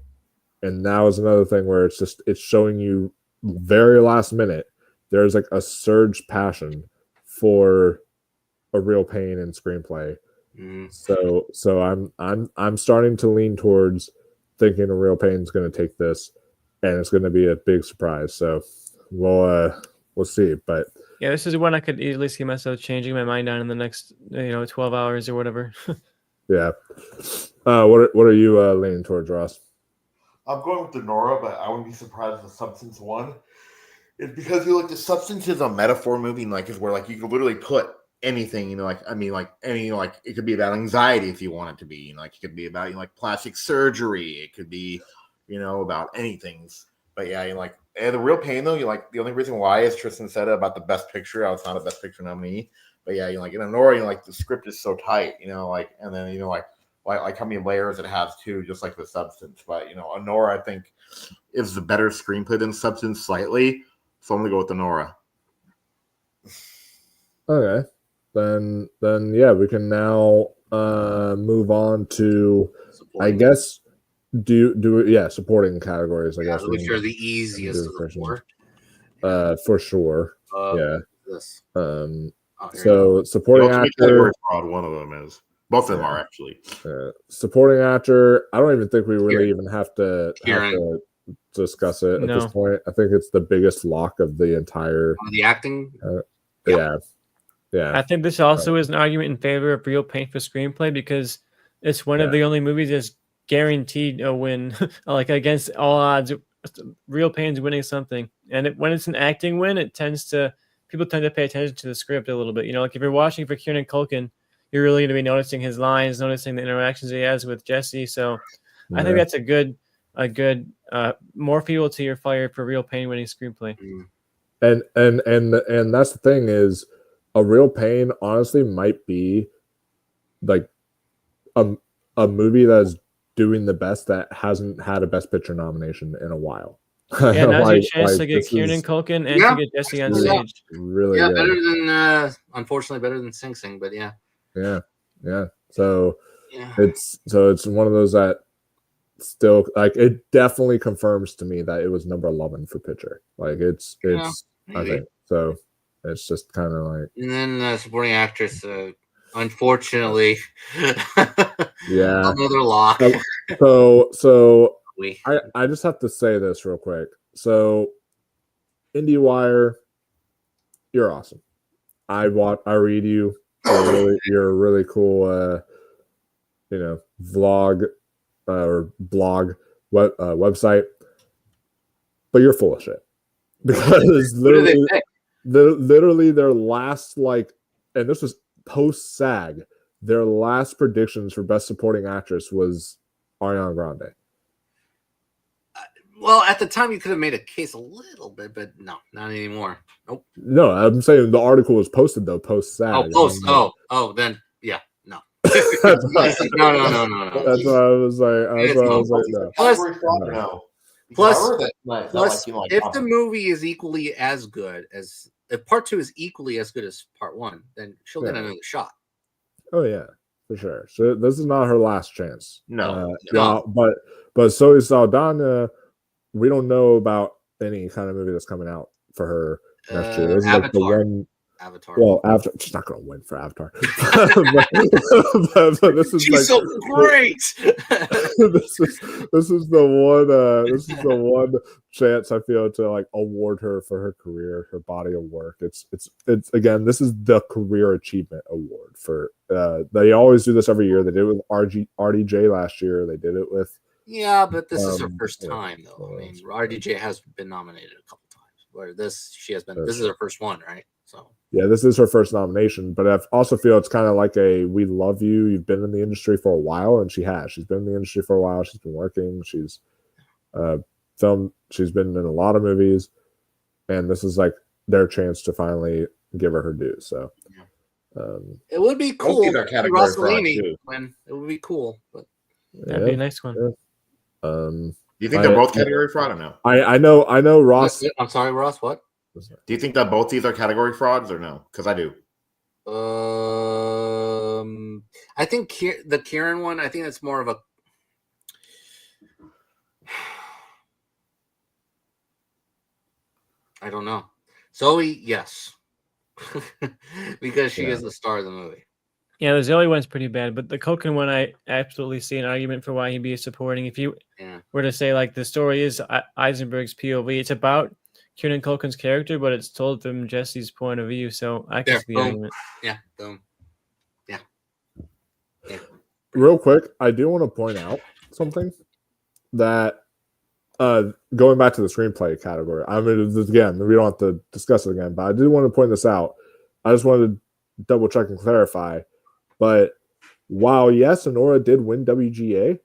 And now is another thing where it's showing you very last minute there's like a surge passion for A Real Pain and screenplay. So I'm starting to lean towards thinking A Real Pain is going to take this, and it's going to be a big surprise. So we'll see. But yeah, this is one I could easily see myself changing my mind on in the next 12 hours or whatever. Yeah. What are you leaning towards, Ross? I'm going with the Nora, but I wouldn't be surprised if the Substance won. It's because The Substance is a metaphor movie, and is where you can literally put anything, it could be about anxiety if you want it to be, it could be about plastic surgery, it could be, about anything. But yeah, The Real Pain though, the only reason why is Tristan said it about the Best Picture. It's not a Best Picture nominee, but yeah, in Nora, the script is so tight, and then like how many layers it has too, just like The Substance. But Anora, I think, is the better screenplay than Substance slightly. So I'm gonna go with Anora. Okay. Then yeah, we can now move on to Supporting. I guess supporting categories, I guess. Which are the easiest of the four. For sure. Yeah. This. So supporting actor, one of them is. Both of them are actually. Supporting actor. I don't even think we really even have to discuss it at this point. I think it's the biggest lock of the entire. The acting. Yeah. I think this also is an argument in favor of Real Pain for screenplay because it's one of the only movies that's guaranteed a win, like against all odds. Real Pain's winning something, and when it's an acting win, people tend to pay attention to the script a little bit. Like if you're watching for Kieran Culkin, you're really going to be noticing his lines, noticing the interactions he has with Jesse. So I think that's a good more fuel to your fire for Real Pain winning screenplay. And that's the thing is, A Real Pain honestly might be like a movie that's doing the best that hasn't had a Best Picture nomination in a while. Yeah, now's your chance to get Kieran Culkin and to get Jesse on stage. Really good. Better than unfortunately better than Sing Sing, but yeah. Yeah. So it's one of those that still it definitely confirms to me that it was number 11 for picture. It's I think so. It's just kind of like. And then supporting actress, unfortunately, another lock. So I just have to say this real quick. So IndieWire, you're awesome. I read you. You're a really cool, vlog or blog website, but you're full of shit because literally their last and this was post SAG, their last predictions for Best Supporting Actress was Ariana Grande. Well, at the time, you could have made a case a little bit, but no, not anymore. Nope. No, I'm saying the article was posted though, post SAG. Then yeah, no. That's why, No. that's why I was like, no. Category fraud or no? Plus, I heard that, Plus, like, if the movie is equally as good as if part 2 is equally as good as part 1, then she'll get another shot. Oh yeah, for sure. So this is not her last chance. No. But Zoe Saldana, we don't know about any kind of movie that's coming out for her next year. This is like the one. Avatar. Well, Avatar, she's not going to win for Avatar. but this is she's so great. this is the one chance I feel to like award her for her career, her body of work. It's again, this is the career achievement award for. They always do this every year. They did it with RDJ last year. They did it with. Yeah, but this is her first time though. I mean, RDJ has been nominated a couple times. Where this has been. This is her first one, right? So yeah, this is her first nomination, but I also feel it's kind of like we love you. You've been in the industry for a while, and she has. She's been in the industry for a while. She's been working. She's filmed. She's been in a lot of movies, and this is like their chance to finally give her due. So it would be cool. Rossellini when it would be cool, but that'd be a nice one. Yeah. Do you think they're both category fraud or no? I know Ross. I'm sorry, Ross. What? Do you think that both these are category frauds or no? Because I do. I think the Kieran one. I think that's more of a. I don't know. Zoe, yes, because she is the star of the movie. Yeah, the Zoe one's pretty bad, but the Culkin one, I absolutely see an argument for why he'd be supporting. If you were to say like the story is Eisenberg's POV, it's about Kieran Culkin's character, but it's told from Jesse's point of view, so I can see the argument. Yeah, boom. Yeah. Real quick, I do want to point out something that going back to the screenplay category. I mean, again, we don't have to discuss it again, but I do want to point this out. I just wanted to double check and clarify. But while yes, Honora did win WGA,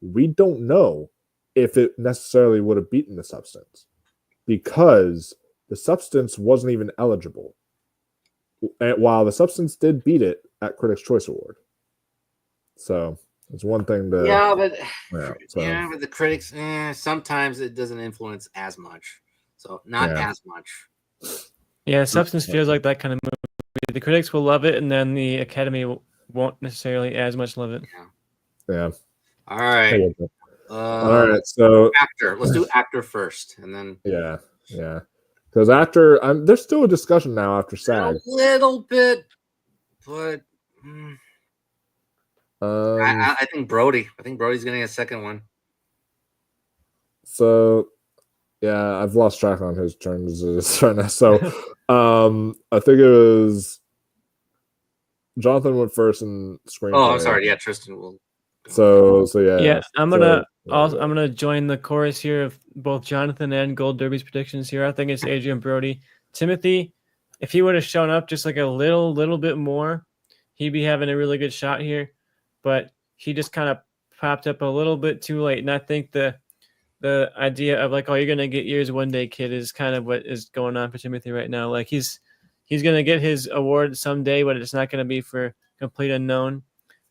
we don't know if it necessarily would have beaten The Substance, because The Substance wasn't even eligible. And while The Substance did beat it at Critics' Choice Award. So it's one thing to... but the critics, sometimes it doesn't influence as much. So not as much. Yeah, Substance feels like that kind of movie. The critics will love it, and then the Academy won't necessarily as much love it. Yeah. All right. All right, so actor. Let's do actor first, and then yeah. Because actor, there's still a discussion now after SAG. A little bit, but I think Brody. I think Brody's getting a second one. So, yeah, I've lost track on his turns right now. So, I think it was Jonathan went first in screenplay. Oh, I'm sorry. Yeah, Tristan will. So yeah. Yeah, I'm gonna join the chorus here of both Jonathan and Gold Derby's predictions here. I think it's Adrian Brody. Timothy, if he would have shown up just like a little bit more, he'd be having a really good shot here. But he just kind of popped up a little bit too late. And I think the idea of like, oh, you're gonna get yours one day, kid, is kind of what is going on for Timothy right now. Like he's gonna get his award someday, but it's not gonna be for complete unknown.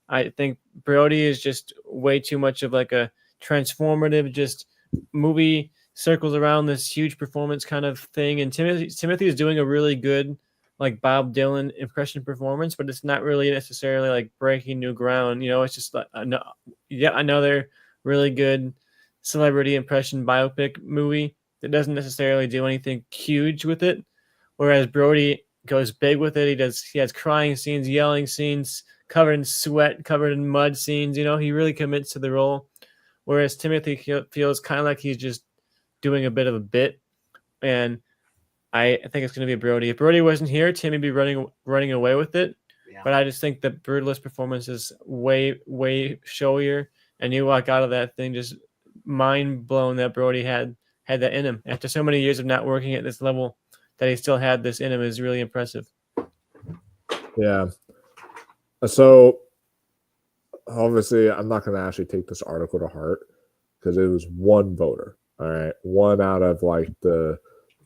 I think Brody is just way too much of like a transformative, just movie circles around this huge performance kind of thing. And Timothy is doing a really good like Bob Dylan impression performance, but it's not really necessarily like breaking new ground. You know, it's just like another really good celebrity impression biopic movie that doesn't necessarily do anything huge with it. Whereas Brody goes big with it. He has crying scenes, yelling scenes, covered in sweat, covered in mud scenes. You know, he really commits to the role. Whereas Timothy feels kind of like he's just doing a bit of a bit. And I think it's going to be Brody. If Brody wasn't here, Timmy would be running away with it. Yeah. But I just think the Brutalist performance is way, way showier. And you walk out of that thing just mind blown that Brody had that in him. After so many years of not working at this level, that he still had this in him is really impressive. Yeah. So obviously, I'm not going to actually take this article to heart because it was one voter. All right, one out of like the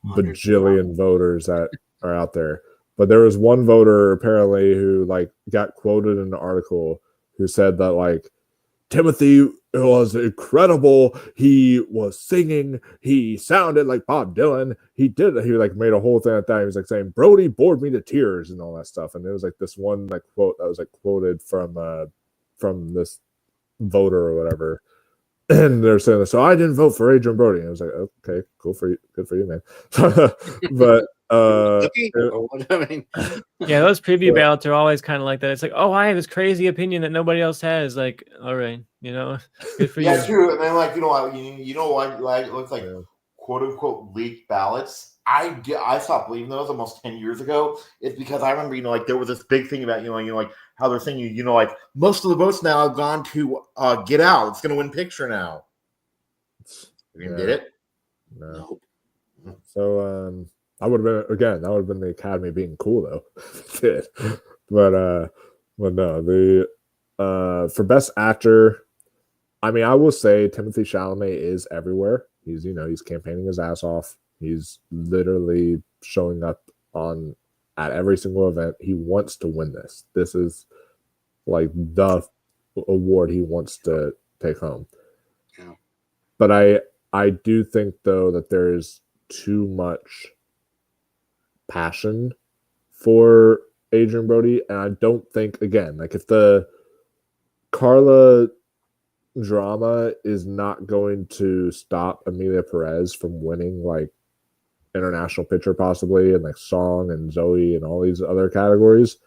bajillion voters that are out there. But there was one voter apparently who like got quoted in the article who said that like Timothy was incredible. He was singing. He sounded like Bob Dylan. He like made a whole thing at that. He was like saying Brody bored me to tears and all that stuff. And there was like this one like quote that was like quoted from this voter or whatever. And they're saying, so I didn't vote for Adrian Brody. And I was like, okay, cool for you. Good for you, man. But yeah, those preview ballots are always kind of like that. It's like, oh, I have this crazy opinion that nobody else has. Like, all right, good for you. Yeah, true. And then like like it looks like quote unquote leaked ballots. I stopped believing those almost 10 years ago. It's because I remember like there was this big thing about like how they're saying like most of the votes now have gone to Get Out. It's going to win picture now. You didn't get it? No. So that would have been the Academy being cool though. but no, the for Best Actor, I mean, I will say Timothée Chalamet is everywhere. He's he's campaigning his ass off. He's literally showing up at every single event. He wants to win this. This is like the award he wants to take home. Yeah. But I do think though that there's too much passion for Adrian Brody, and I don't think again like if the Carla drama is not going to stop Amelia Perez from winning like international picture possibly and like song and Zoe and all these other categories,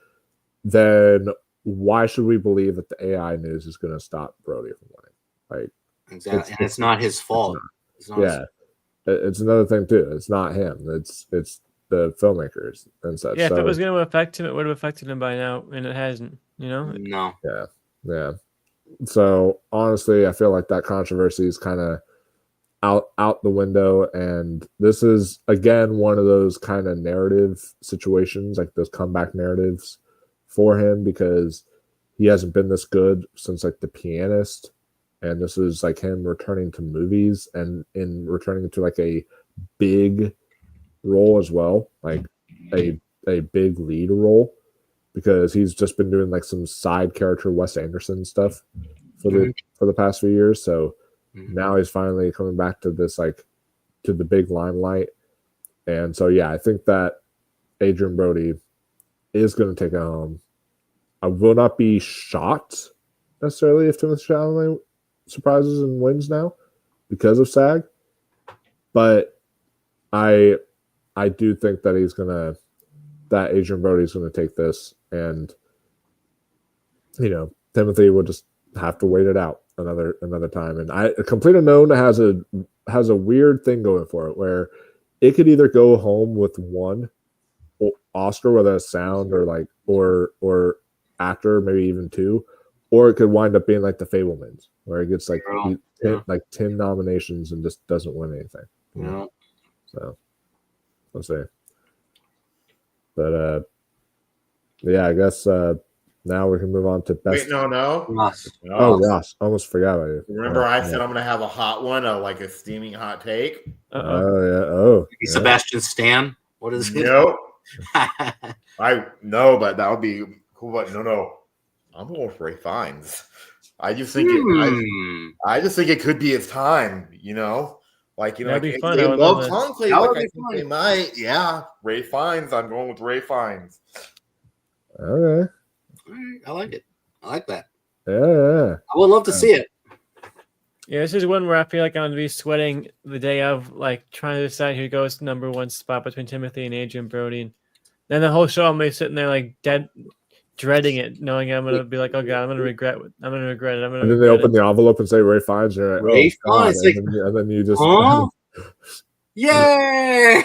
then why should we believe that the AI news is going to stop Brody from winning? Like exactly, and it's not his fault. It's another thing too. It's not him. It's the filmmakers and such. Yeah, if it was going to affect him, it would have affected him by now, and it hasn't. No. Yeah. So honestly, I feel like that controversy is kind of out the window, and this is again one of those kind of narrative situations, like those comeback narratives for him, because he hasn't been this good since like The Pianist, and this is like him returning to movies and in returning to like a big role as well, like a big lead role, because he's just been doing like some side character Wes Anderson stuff for the past few years. So now he's finally coming back to this like to the big limelight. And so I think that Adrian Brody is going to take it home. I will not be shocked necessarily if Timothée Chalamet surprises and wins now because of SAG, but I do think that that Adrian Brody is gonna take this, and Timothy will just have to wait it out another time. And Complete Unknown has a weird thing going for it where it could either go home with one Oscar, whether it's sound or like or actor, maybe even two, or it could wind up being like The Fabelmans, where it gets like 10 nominations and just doesn't win anything. Yeah. So let's see. But I guess now we can move on to best. Wait, no. Ross. Oh, Ross, almost forgot about you. Remember, I said I'm gonna have a hot one, like a steaming hot take. Sebastian Stan. What is it? Nope. I know, but that would be cool. But no, I'm going for Ray Fiennes. I just think I just think it could be its time. Like that'd be fun. They love that. Conclave. Like, I think they might. Yeah, Ray Fiennes. I'm going with Ray Fiennes. Okay. I like it. I like that. Yeah. I would love to see it. Yeah, this is one where I feel like I'm going to be sweating the day of, like trying to decide who goes to number one spot between Timothy and Adrian Brody. And then the whole show I'm going to be sitting there like dreading it, knowing I'm going to be like, oh God, I'm going to regret it. And then they open the envelope and say Ray Fiennes. You're like, Ray Fiennes. And then you just... Huh? Yay!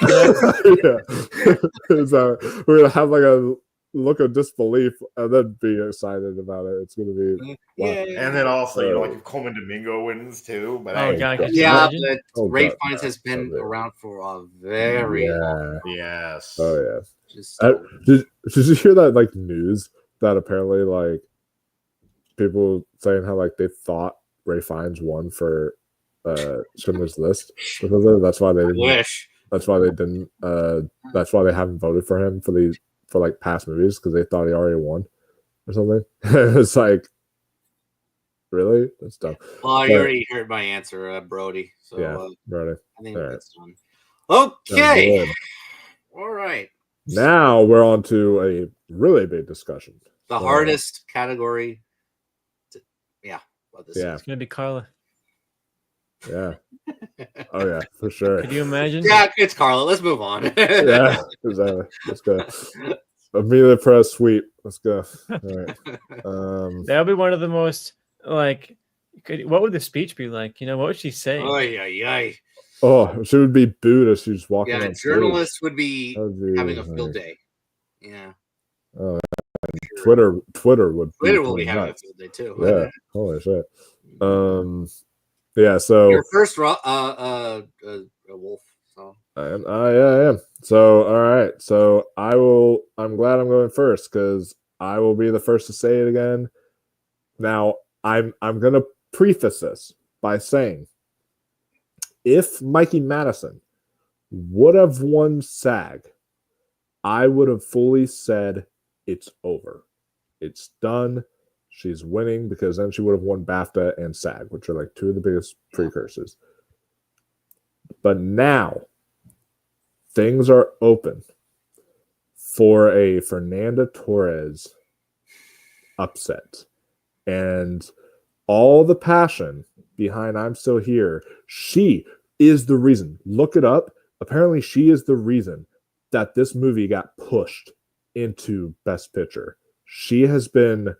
So we're going to have like a look of disbelief and then be excited about it. It's going to be... Wow. And then also, like if Coleman Domingo wins too. But God, Ray Fiennes has been around for a very long time. Yes. Oh, yeah. Did you hear that like news that apparently like people saying how like they thought Ray Fiennes won for Schindler's List because of it. That's why they didn't. Wish. That's why they didn't. That's why they haven't voted for him for like past movies because they thought he already won or something. It's like, really? That's dumb. Well, you already heard my answer, Brody. So yeah, Brody. I think All that's done. Okay. Good. All right. Now we're on to a really big discussion. The hardest category. This Yeah. It's gonna be Carla. Yeah. Oh yeah, for sure. Could you imagine? Yeah, it's Carla. Let's move on. Yeah, exactly. Let's go. Amelia press sweep. Let's go. All right. That'll be one of the most like. What would the speech be like? You know, what would she say? Oh, she would be booed as she's walking. Yeah, on journalists stage. would be having a field day. Yeah. Oh, Twitter would. Twitter will be having a field day too. Yeah. Holy shit. Yeah. So your first wolf. So I am. So all right. So I'm glad I'm going first because I will be the first to say it again. Now I'm gonna preface this by saying if Mikey Madison would have won SAG, I would have fully said it's over. It's done. She's winning because then she would have won BAFTA and SAG, which are like two of the biggest precursors. But now things are open for a Fernanda Torres upset. And all the passion behind I'm Still Here, she is the reason. Look it up. Apparently, she is the reason that this movie got pushed into Best Picture. She has been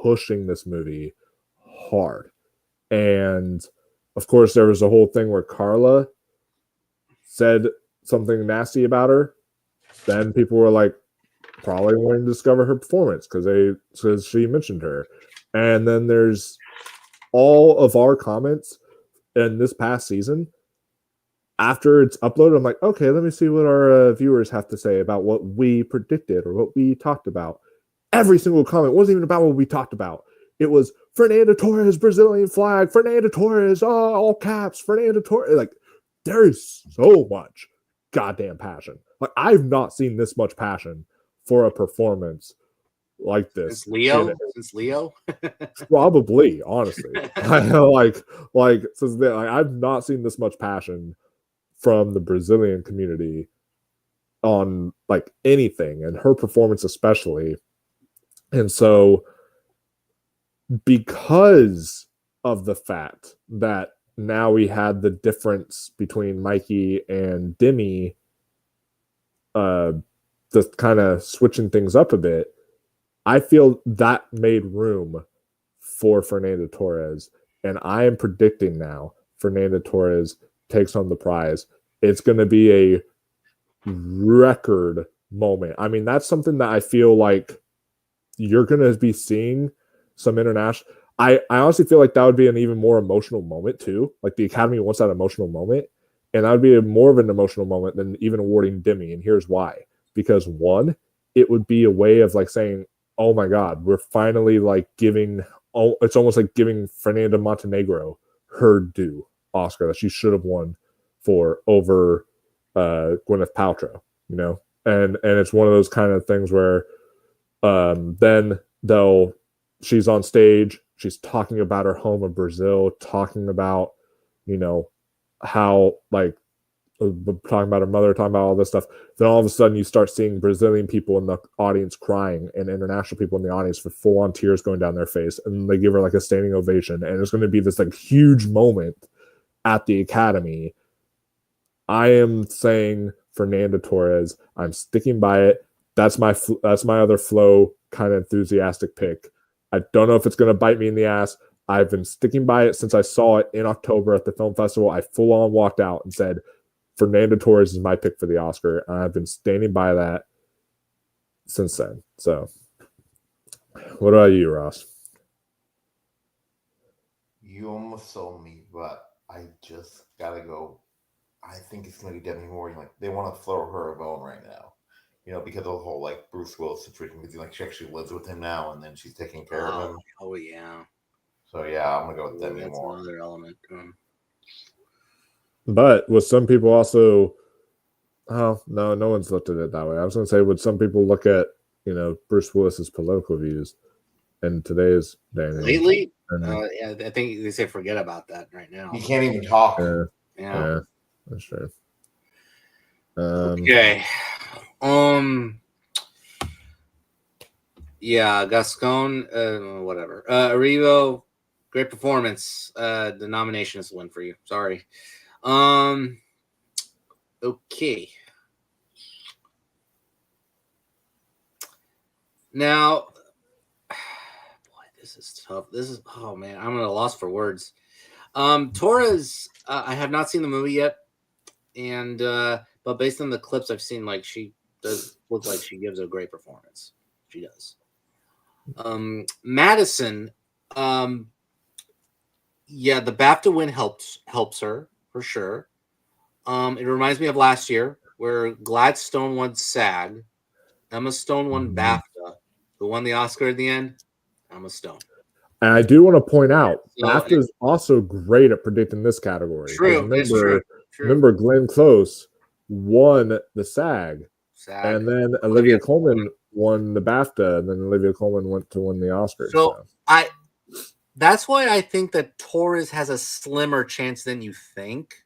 pushing this movie hard. And of course, there was a whole thing where Carla said something nasty about her. Then people were like, probably wanting to discover her performance because she mentioned her. And then there's all of our comments in this past season. After it's uploaded, I'm like, okay, let me see what our viewers have to say about what we predicted or what we talked about. Every single comment wasn't even about what we talked about. It was Fernanda Torres, Brazilian flag, Fernanda Torres, all caps, Fernanda Torres. Like, there is so much goddamn passion. Like, I've not seen this much passion for a performance like this. Since Leo? Probably, honestly. I've not seen this much passion from the Brazilian community on like anything, and her performance especially. And so because of the fact that now we had the difference between Mikey and Demi, just kind of switching things up a bit, I feel that made room for Fernanda Torres. And I am predicting now Fernanda Torres takes home the prize. It's going to be a record moment. I mean, that's something that I feel like you're going to be seeing some international. I honestly feel like that would be an even more emotional moment too. Like the Academy wants that emotional moment, and that would be more of an emotional moment than even awarding Demi. And here's why: because one, it would be a way of like saying, "Oh my God, we're finally like giving." Oh, it's almost like giving Fernanda Montenegro her due Oscar that she should have won for over Gwyneth Paltrow. You know, and it's one of those kind of things where then she's on stage, she's talking about her home in Brazil, talking about, you know, how like talking about her mother, talking about all this stuff. Then all of a sudden you start seeing Brazilian people in the audience crying and international people in the audience with full on tears going down their face. And they give her like a standing ovation. And it's going to be this like huge moment at the Academy. I am saying Fernanda Torres. I'm sticking by it. That's my other Flo kind of enthusiastic pick. I don't know if it's going to bite me in the ass. I've been sticking by it since I saw it in October at the film festival. I full on walked out and said, Fernanda Torres is my pick for the Oscar. And I've been standing by that since then. So what about you, Ross? You almost sold me, but I just got to go. I think it's going to be Demi Moore. Like, they want to throw her a bone right now. you know, because of the whole like Bruce Willis situation, because like she actually lives with him now, and then she's taking care of him. Oh yeah. So yeah, I'm gonna go with Demi That's Moore. another element. But with some people also, oh no, no one's looked at it that way. I was going to say, would some people look at Bruce Willis's political views in today's day and age? Lately, And, yeah, I think they say forget about that right now. You can't even talk. Yeah. That's true. Okay. Yeah, Gascon, whatever. Arrivo, great performance. The nomination is a win for you. Sorry. Okay. Now, boy, this is tough. Oh man, I'm at a loss for words. Torres, I have not seen the movie yet, and but based on the clips I've seen, like she does look like she gives a great performance. She does. Madison, yeah, the BAFTA win helps her for sure. It reminds me of last year where Gladstone won SAG, Emma Stone won BAFTA. Who won the Oscar at the end? Emma Stone. And I do want to point out, So, BAFTA is also great at predicting this category. True, Remember, true. remember Glenn Close won the SAG, and then Olivia Colman won the BAFTA, and then Olivia Colman went to win the Oscar. So that's why I think that Torres has a slimmer chance than you think.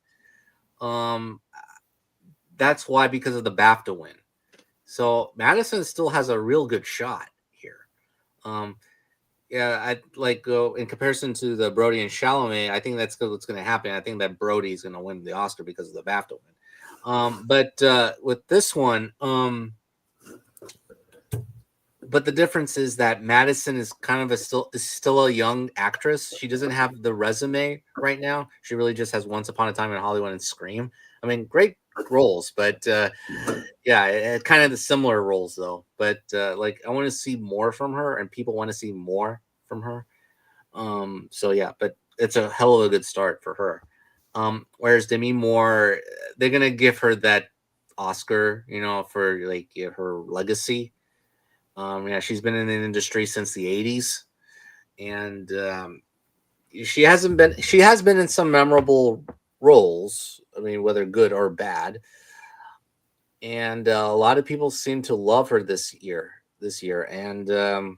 That's why, because of the BAFTA win. So Madison still has a real good shot here. Yeah, I like in comparison to the Brody and Chalamet, I think that's what's going to happen. I think that Brody's going to win the Oscar because of the BAFTA win. But with this one, but the difference is that Madison is kind of still a young actress. She doesn't have the resume right now. She really just has Once Upon a Time in Hollywood and Scream. I mean, great roles, but yeah, kind of the similar roles though. But like, I want to see more from her, and people want to see more from her. So yeah, but it's a hell of a good start for her. Whereas Demi Moore, they're gonna give her that Oscar, for like her legacy. Yeah, she's been in the industry since the 80s, and she has been in some memorable roles. I mean, whether good or bad. And a lot of people seem to love her this year. And okay,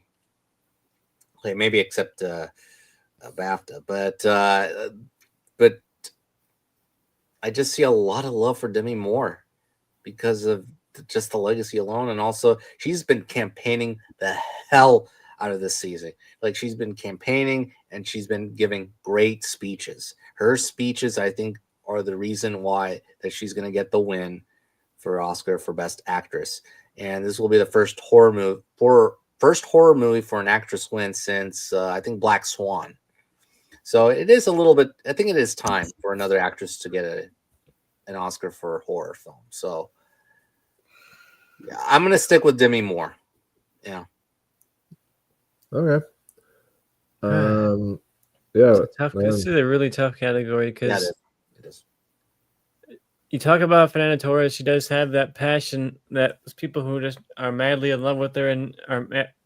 maybe except BAFTA, but I just see a lot of love for Demi Moore because of just the legacy alone, and also she's been campaigning the hell out of this season. Like, she's been campaigning and she's been giving great speeches. Her speeches, I think, are the reason why that she's going to get the win for Oscar for Best Actress. And this will be the first horror movie for an actress win since I think Black Swan. So it is a little bit. I think it is time for another actress to get an Oscar for a horror film. So yeah, I'm going to stick with Demi Moore. Yeah. Okay. Yeah. This is a really tough category because it is. You talk about Fernanda Torres. She does have that passion that people who just are madly in love with her and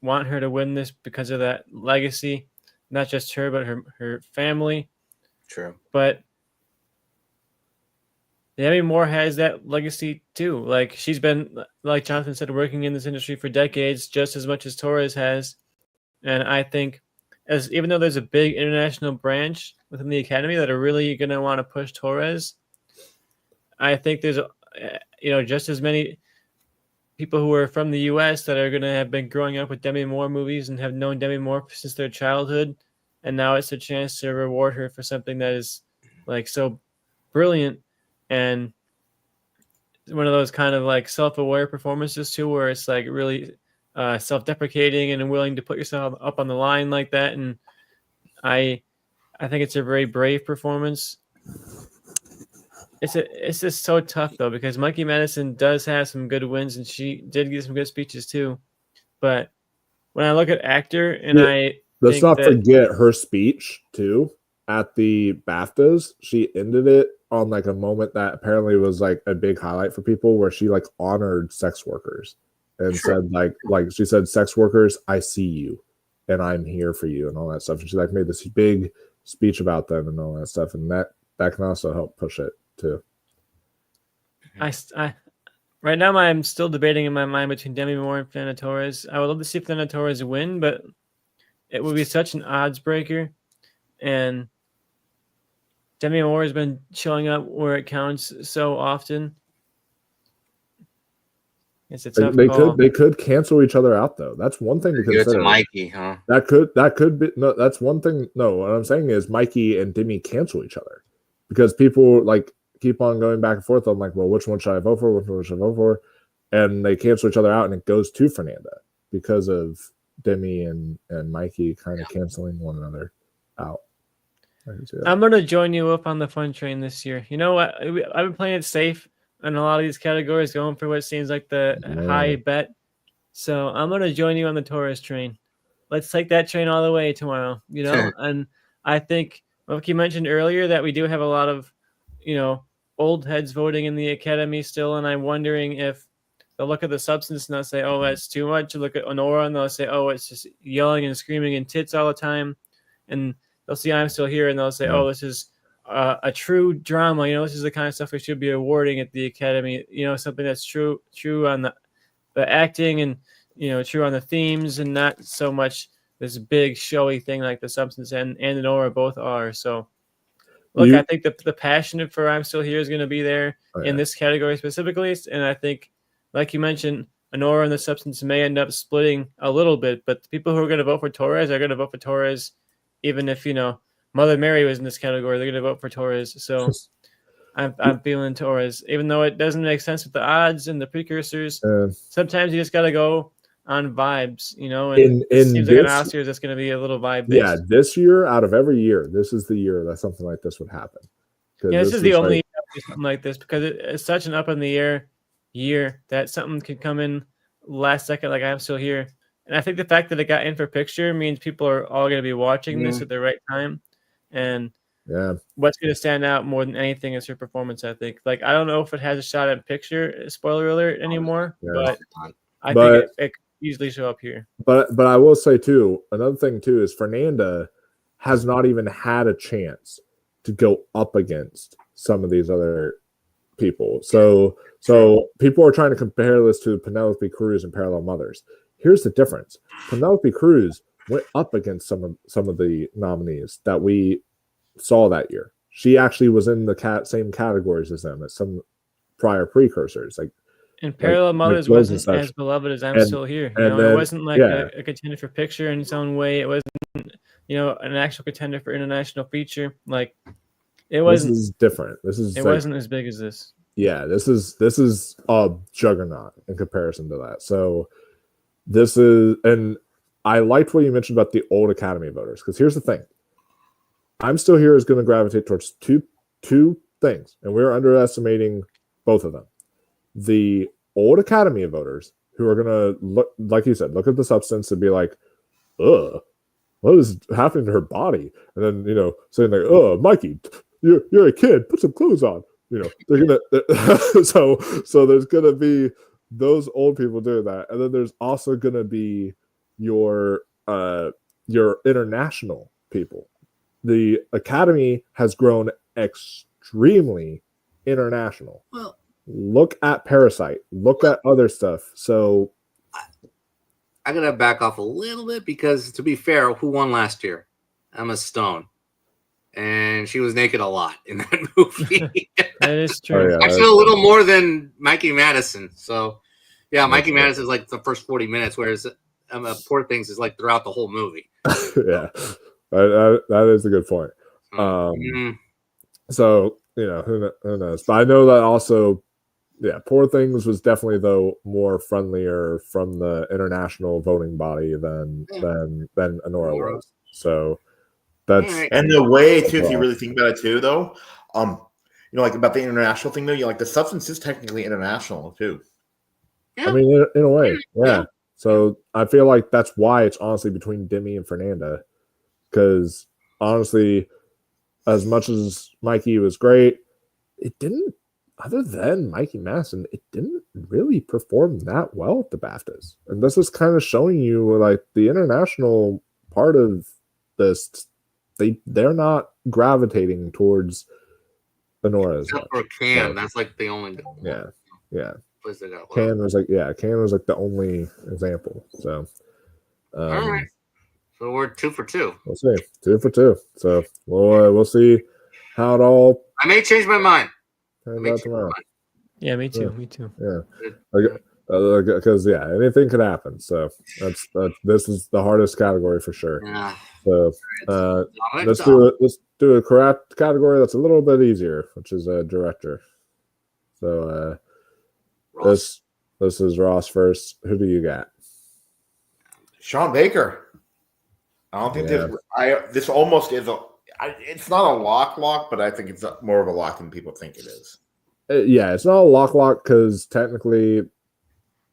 want her to win this because of that legacy. Not just her, but her family. True. But Demi Moore has that legacy too. Like, she's been, like Jonathan said, working in this industry for decades, just as much as Torres has. And I think, even though there's a big international branch within the Academy that are really going to want to push Torres, I think there's just as many people who are from the U.S. that are going to have been growing up with Demi Moore movies and have known Demi Moore since their childhood, and now it's a chance to reward her for something that is like so brilliant and one of those kind of like self-aware performances too, where it's like really self-deprecating and willing to put yourself up on the line like that. And I think it's a very brave performance. It's just so tough though, because Mikey Madison does have some good wins and she did give some good speeches too. But when I look at actor and let's not forget her speech too at the BAFTAs. She ended it on like a moment that apparently was like a big highlight for people, where she like honored sex workers and said like she said, sex workers, I see you, and I'm here for you, and all that stuff. And she like made this big speech about them and all that stuff, and that can also help push it too. I right now I'm still debating in my mind between Demi Moore and Fernanda Torres. I would love to see Fernanda Torres win, but it would be such an odds breaker, and Demi Moore has been showing up where it counts so often. It's a tough call. They could cancel each other out though. That's one thing to consider. It's Mikey, huh? That could be no. That's one thing. No, what I'm saying is Mikey and Demi cancel each other because people like keep on going back and forth. I'm like, well, which one should I vote for? Which one should I vote for? And they cancel each other out, and it goes to Fernanda because of Demi and Mikey kind of canceling one another out. I'm gonna join you up on the fun train this year. You know what? I've been playing it safe in a lot of these categories, going for what seems like the high bet. So I'm gonna join you on the Torres train. Let's take that train all the way tomorrow. You know, and I think like you mentioned earlier that we do have a lot of, you know, old heads voting in the academy still, and I'm wondering if they'll look at the substance and they'll say, "Oh, that's too much." Look at Honora and they'll say, "Oh, it's just yelling and screaming and tits all the time," and they'll see I'm Still Here and they'll say, "Oh, this is a true drama. You know, this is the kind of stuff we should be awarding at the academy. You know, something that's true on the acting and, you know, true on the themes and not so much this big showy thing like the substance and Honora both are." So, look, I think the passion for I'm Still Here is going to be there in this category specifically, and I think, like you mentioned, Honora and the substance may end up splitting a little bit, but the people who are going to vote for Torres are going to vote for Torres, even if, you know, Mother Mary was in this category, they're going to vote for Torres. So I'm feeling Torres, even though it doesn't make sense with the odds and the precursors. Sometimes you just got to go on vibes, you know, and it seems like an Oscars that's going to be a little vibe based. Yeah, this year, out of every year, this is the year that something like this would happen. Yeah, this is the only year something like this because it's such an up in the air year that something could come in last second like I'm Still Here. And I think the fact that it got in for picture means people are all going to be watching this at the right time. And what's going to stand out more than anything is her performance, I think. Like, I don't know if it has a shot at picture, spoiler alert, anymore, but I think it could easily show up here. But I will say, too, another thing, too, is Fernanda has not even had a chance to go up against some of these other people. So people are trying to compare this to Penelope Cruz and Parallel Mothers. Here's the difference. Penelope Cruz went up against some of the nominees that we saw that year. She actually was in the same categories as them, as some prior precursors. And Parallel Mothers wasn't as beloved as I'm Still Here. You know, it wasn't like a contender for picture in its own way. It wasn't, you know, an actual contender for international feature. Like, it wasn't. This is different. It wasn't as big as this. Yeah, this is a juggernaut in comparison to that. So this is, and I liked what you mentioned about the old Academy voters, because here's the thing. I'm Still Here is going to gravitate towards two things, and we're underestimating both of them. The old Academy voters who are going to look, like you said, look at the substance and be like, ugh, what is happening to her body? And then, you know, saying like, oh, Mikey, you're a kid, put some clothes on. You know, they're gonna so there's gonna be those old people doing that, and then there's also gonna be your international people. The Academy has grown extremely international. Well, look at Parasite. Look at other stuff. So I gotta back off a little bit because, to be fair, who won last year? Emma Stone. And she was naked a lot in that movie. That is true. Actually, a little more than Mikey Madison. So, yeah, Mikey Madison is like the first 40 minutes, whereas Poor Things is like throughout the whole movie. Yeah, that is a good point. So, you know, who knows? But I know that also, yeah, Poor Things was definitely, though, more friendlier from the international voting body than Honora was. So. And the way too, if you really think about it too, though, you know, like about the international thing, though, you know, like the substance is technically international too. Yeah. I mean, in a way, yeah. So I feel like that's why it's honestly between Demi and Fernanda, because honestly, as much as Mikey was great, it didn't. other than Mikey Madison, it didn't really perform that well at the BAFTAs. And this is kind of showing you like the international part of this. They're not gravitating towards Honora as much. Except for Can, So, that's like the only yeah. place they got. Can was like the only example. So All right. So we're 2 for 2. We'll see. 2 for 2. So we'll see how it all I may change my mind. turns out tomorrow. Yeah, me too. Yeah. Me too. Yeah. Because anything could happen. So this is the hardest category for sure. Yeah. So let's do a correct category that's a little bit easier, which is a director. So Ross. this is Ross first. Who do you got? Sean Baker. I don't think this almost is it's not a lock, but I think it's more of a lock than people think it is. Yeah, it's not a lock because technically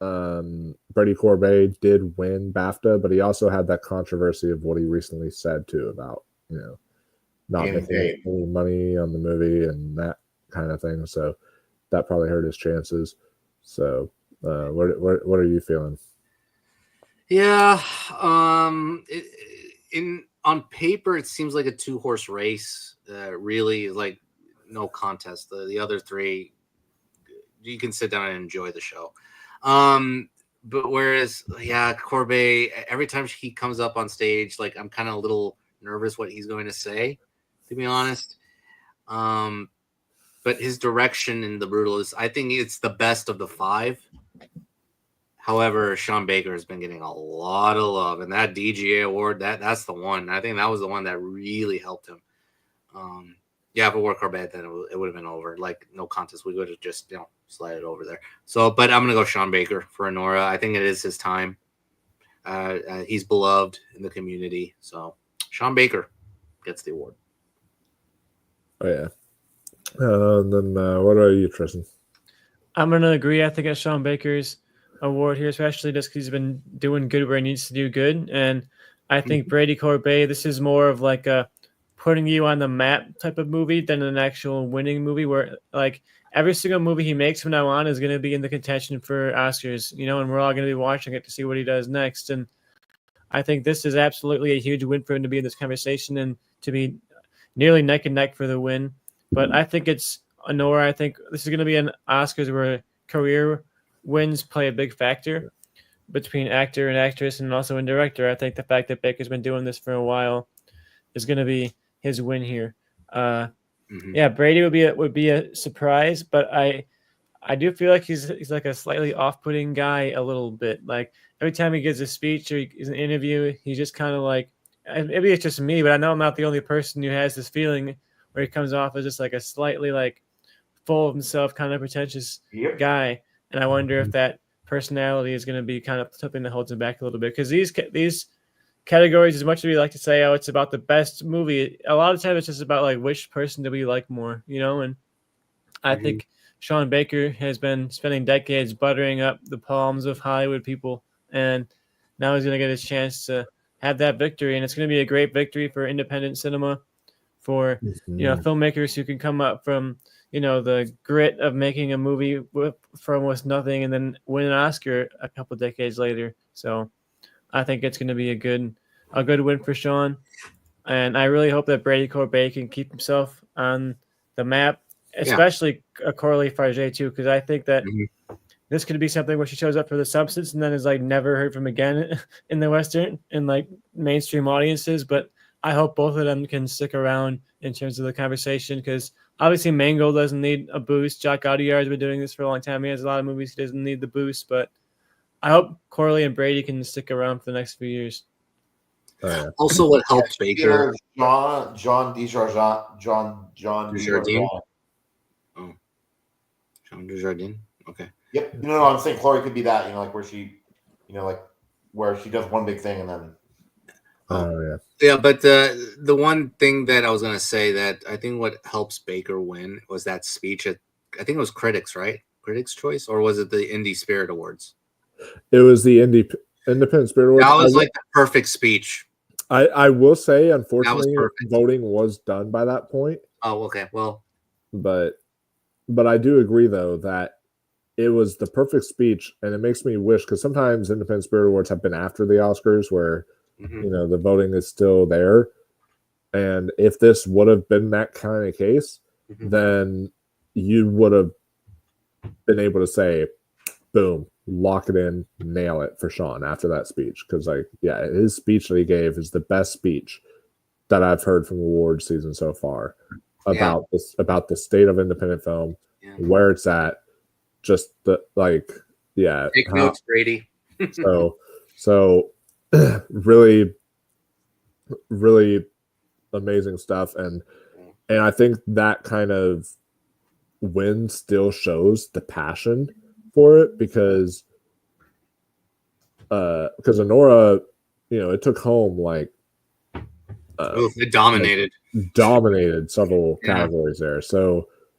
Brady Corbet did win BAFTA, but he also had that controversy of what he recently said too about not making any money on the movie and that kind of thing. So that probably hurt his chances. So what are you feeling? Yeah, on paper it seems like a 2-horse race. Really, like no contest. The other 3, you can sit down and enjoy the show. But whereas, Corbet, every time he comes up on stage, like I'm kind of a little nervous what he's going to say, to be honest. But his direction in The Brutalist, I think it's the best of the 5. However, Sean Baker has been getting a lot of love, and that DGA award, that's the one. I think that was the one that really helped him. If it were Corbett, then it would have been over. Like, no contest. We would have just, slide it over there. So, but I'm going to go Sean Baker for Honora. I think it is his time. He's beloved in the community. So, Sean Baker gets the award. Oh, yeah. Then what about you, Tristan? I'm going to agree. I think it's Sean Baker's award here, especially just because he's been doing good where he needs to do good. And I think Brady Corbet, this is more of like a putting you on the map type of movie than an actual winning movie where like every single movie he makes from now on is going to be in the contention for Oscars, and we're all going to be watching it to see what he does next. And I think this is absolutely a huge win for him to be in this conversation and to be nearly neck and neck for the win. But I think it's Honora. I think this is going to be an Oscars where career wins play a big factor between actor and actress and also in director. I think the fact that Baker's been doing this for a while is going to be his win here. Yeah, Brady would be a surprise, but I do feel like he's like a slightly off-putting guy a little bit. Like every time he gives a speech or he's an interview, he's just kind of like, maybe it's just me, but I know I'm not the only person who has this feeling where he comes off as just like a slightly like full of himself kind of pretentious guy. And I wonder if that personality is going to be kind of something that holds him back a little bit, because these categories, as much as we like to say, oh, it's about the best movie, a lot of times it's just about like which person do we like more, and I think Sean Baker has been spending decades buttering up the palms of Hollywood people, and now he's going to get his chance to have that victory, and it's going to be a great victory for independent cinema, for filmmakers who can come up from the grit of making a movie for almost nothing and then win an Oscar a couple decades later. So I think it's going to be a good win for Sean. And I really hope that Brady Corbet can keep himself on the map, especially Coralie Farge too, because I think that this could be something where she shows up for The Substance and then is like never heard from again in the Western and like mainstream audiences. But I hope both of them can stick around in terms of the conversation, because obviously Mangold doesn't need a boost. Jacques Audiard has been doing this for a long time. He has a lot of movies he doesn't need the boost, but I hope Coralie and Brady can stick around for the next few years. Also, what helps Baker? John Desjardins. Oh, Jean Desjardins. Okay. Yep. No, I'm saying Chloe could be that. Like where she, like where she does one big thing and then. Yeah, but the one thing that I was gonna say that I think what helps Baker win was that speech at, I think it was Critics, right? Critics' Choice, or was it the Indie Spirit Awards? It was the Independent Spirit Awards. That was like the perfect speech. I will say, unfortunately, voting was done by that point. Oh, okay. Well, but but I do agree though that it was the perfect speech, and it makes me wish, because sometimes Independent Spirit Awards have been after the Oscars, where the voting is still there, and if this would have been that kind of case, then you would have been able to say, boom, lock it in, nail it for Sean after that speech, because his speech that he gave is the best speech that I've heard from award season so far about the state of independent film, where it's at. Just Take notes, Brady. so really, really amazing stuff, and I think that kind of win still shows the passion for it, because Anora, it took home It dominated several categories there.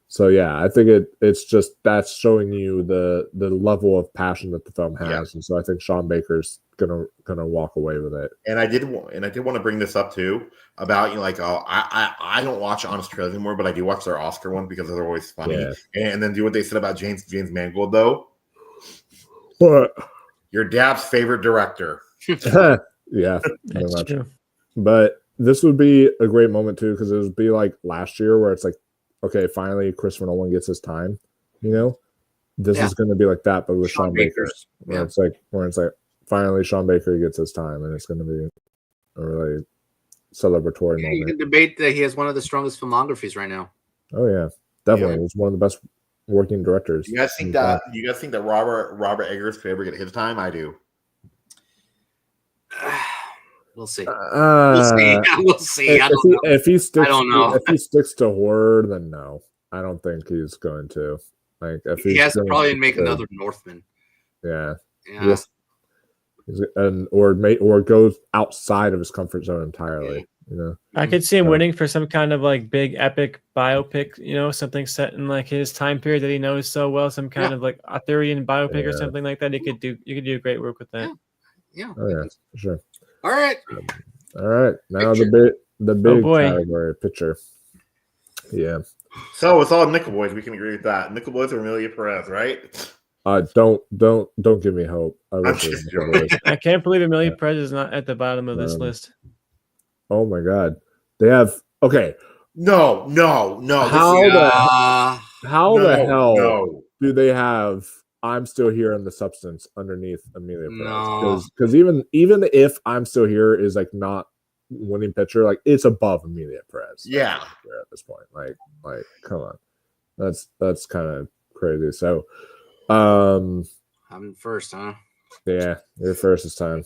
So yeah, I think it's just that's showing you the level of passion that the film has, and so I think Sean Baker's gonna walk away with it. And I did want to bring this up too about I don't watch Honest Trailers anymore, but I do watch their Oscar ones because they're always funny. Yeah. And then do what they said about James Mangold though. What? Your dad's favorite director. Yeah, that's true. But this would be a great moment too, because it would be like last year where it's like, okay, finally Christopher Nolan gets his time. This is going to be like that, but with Sean Baker, where it's like finally Sean Baker gets his time, and it's going to be a really celebratory moment. You can debate that he has one of the strongest filmographies right now. Oh yeah, definitely. He's one of the best working directors. You guys think that Robert Eggers could ever get his time? I do. We'll see. We'll see. If he sticks to horror, then no, I don't think he's going to. Like, if he has to probably make another Northman. Yeah. Or goes outside of his comfort zone entirely. I could see him winning for some kind of like big epic biopic. Something set in like his time period that he knows so well. Some kind of like Arthurian biopic or something like that. You could do great work with that. Yeah. Oh yeah, for sure. All right. Now the big category picture. Yeah. So it's all Nickel Boys. We can agree with that. Nickel Boys or Amelia Perez, right? Don't give me hope. I can't believe Amelia Perez is not at the bottom of this list. Oh my God, they have No. How the hell do they have I'm Still Here in the substance underneath Amelia Perez? Because even if I'm Still Here is like not winning picture, like it's above Amelia Perez. Yeah, at this point, like come on, that's kind of crazy. So, I'm first, huh? Yeah, you're first this time.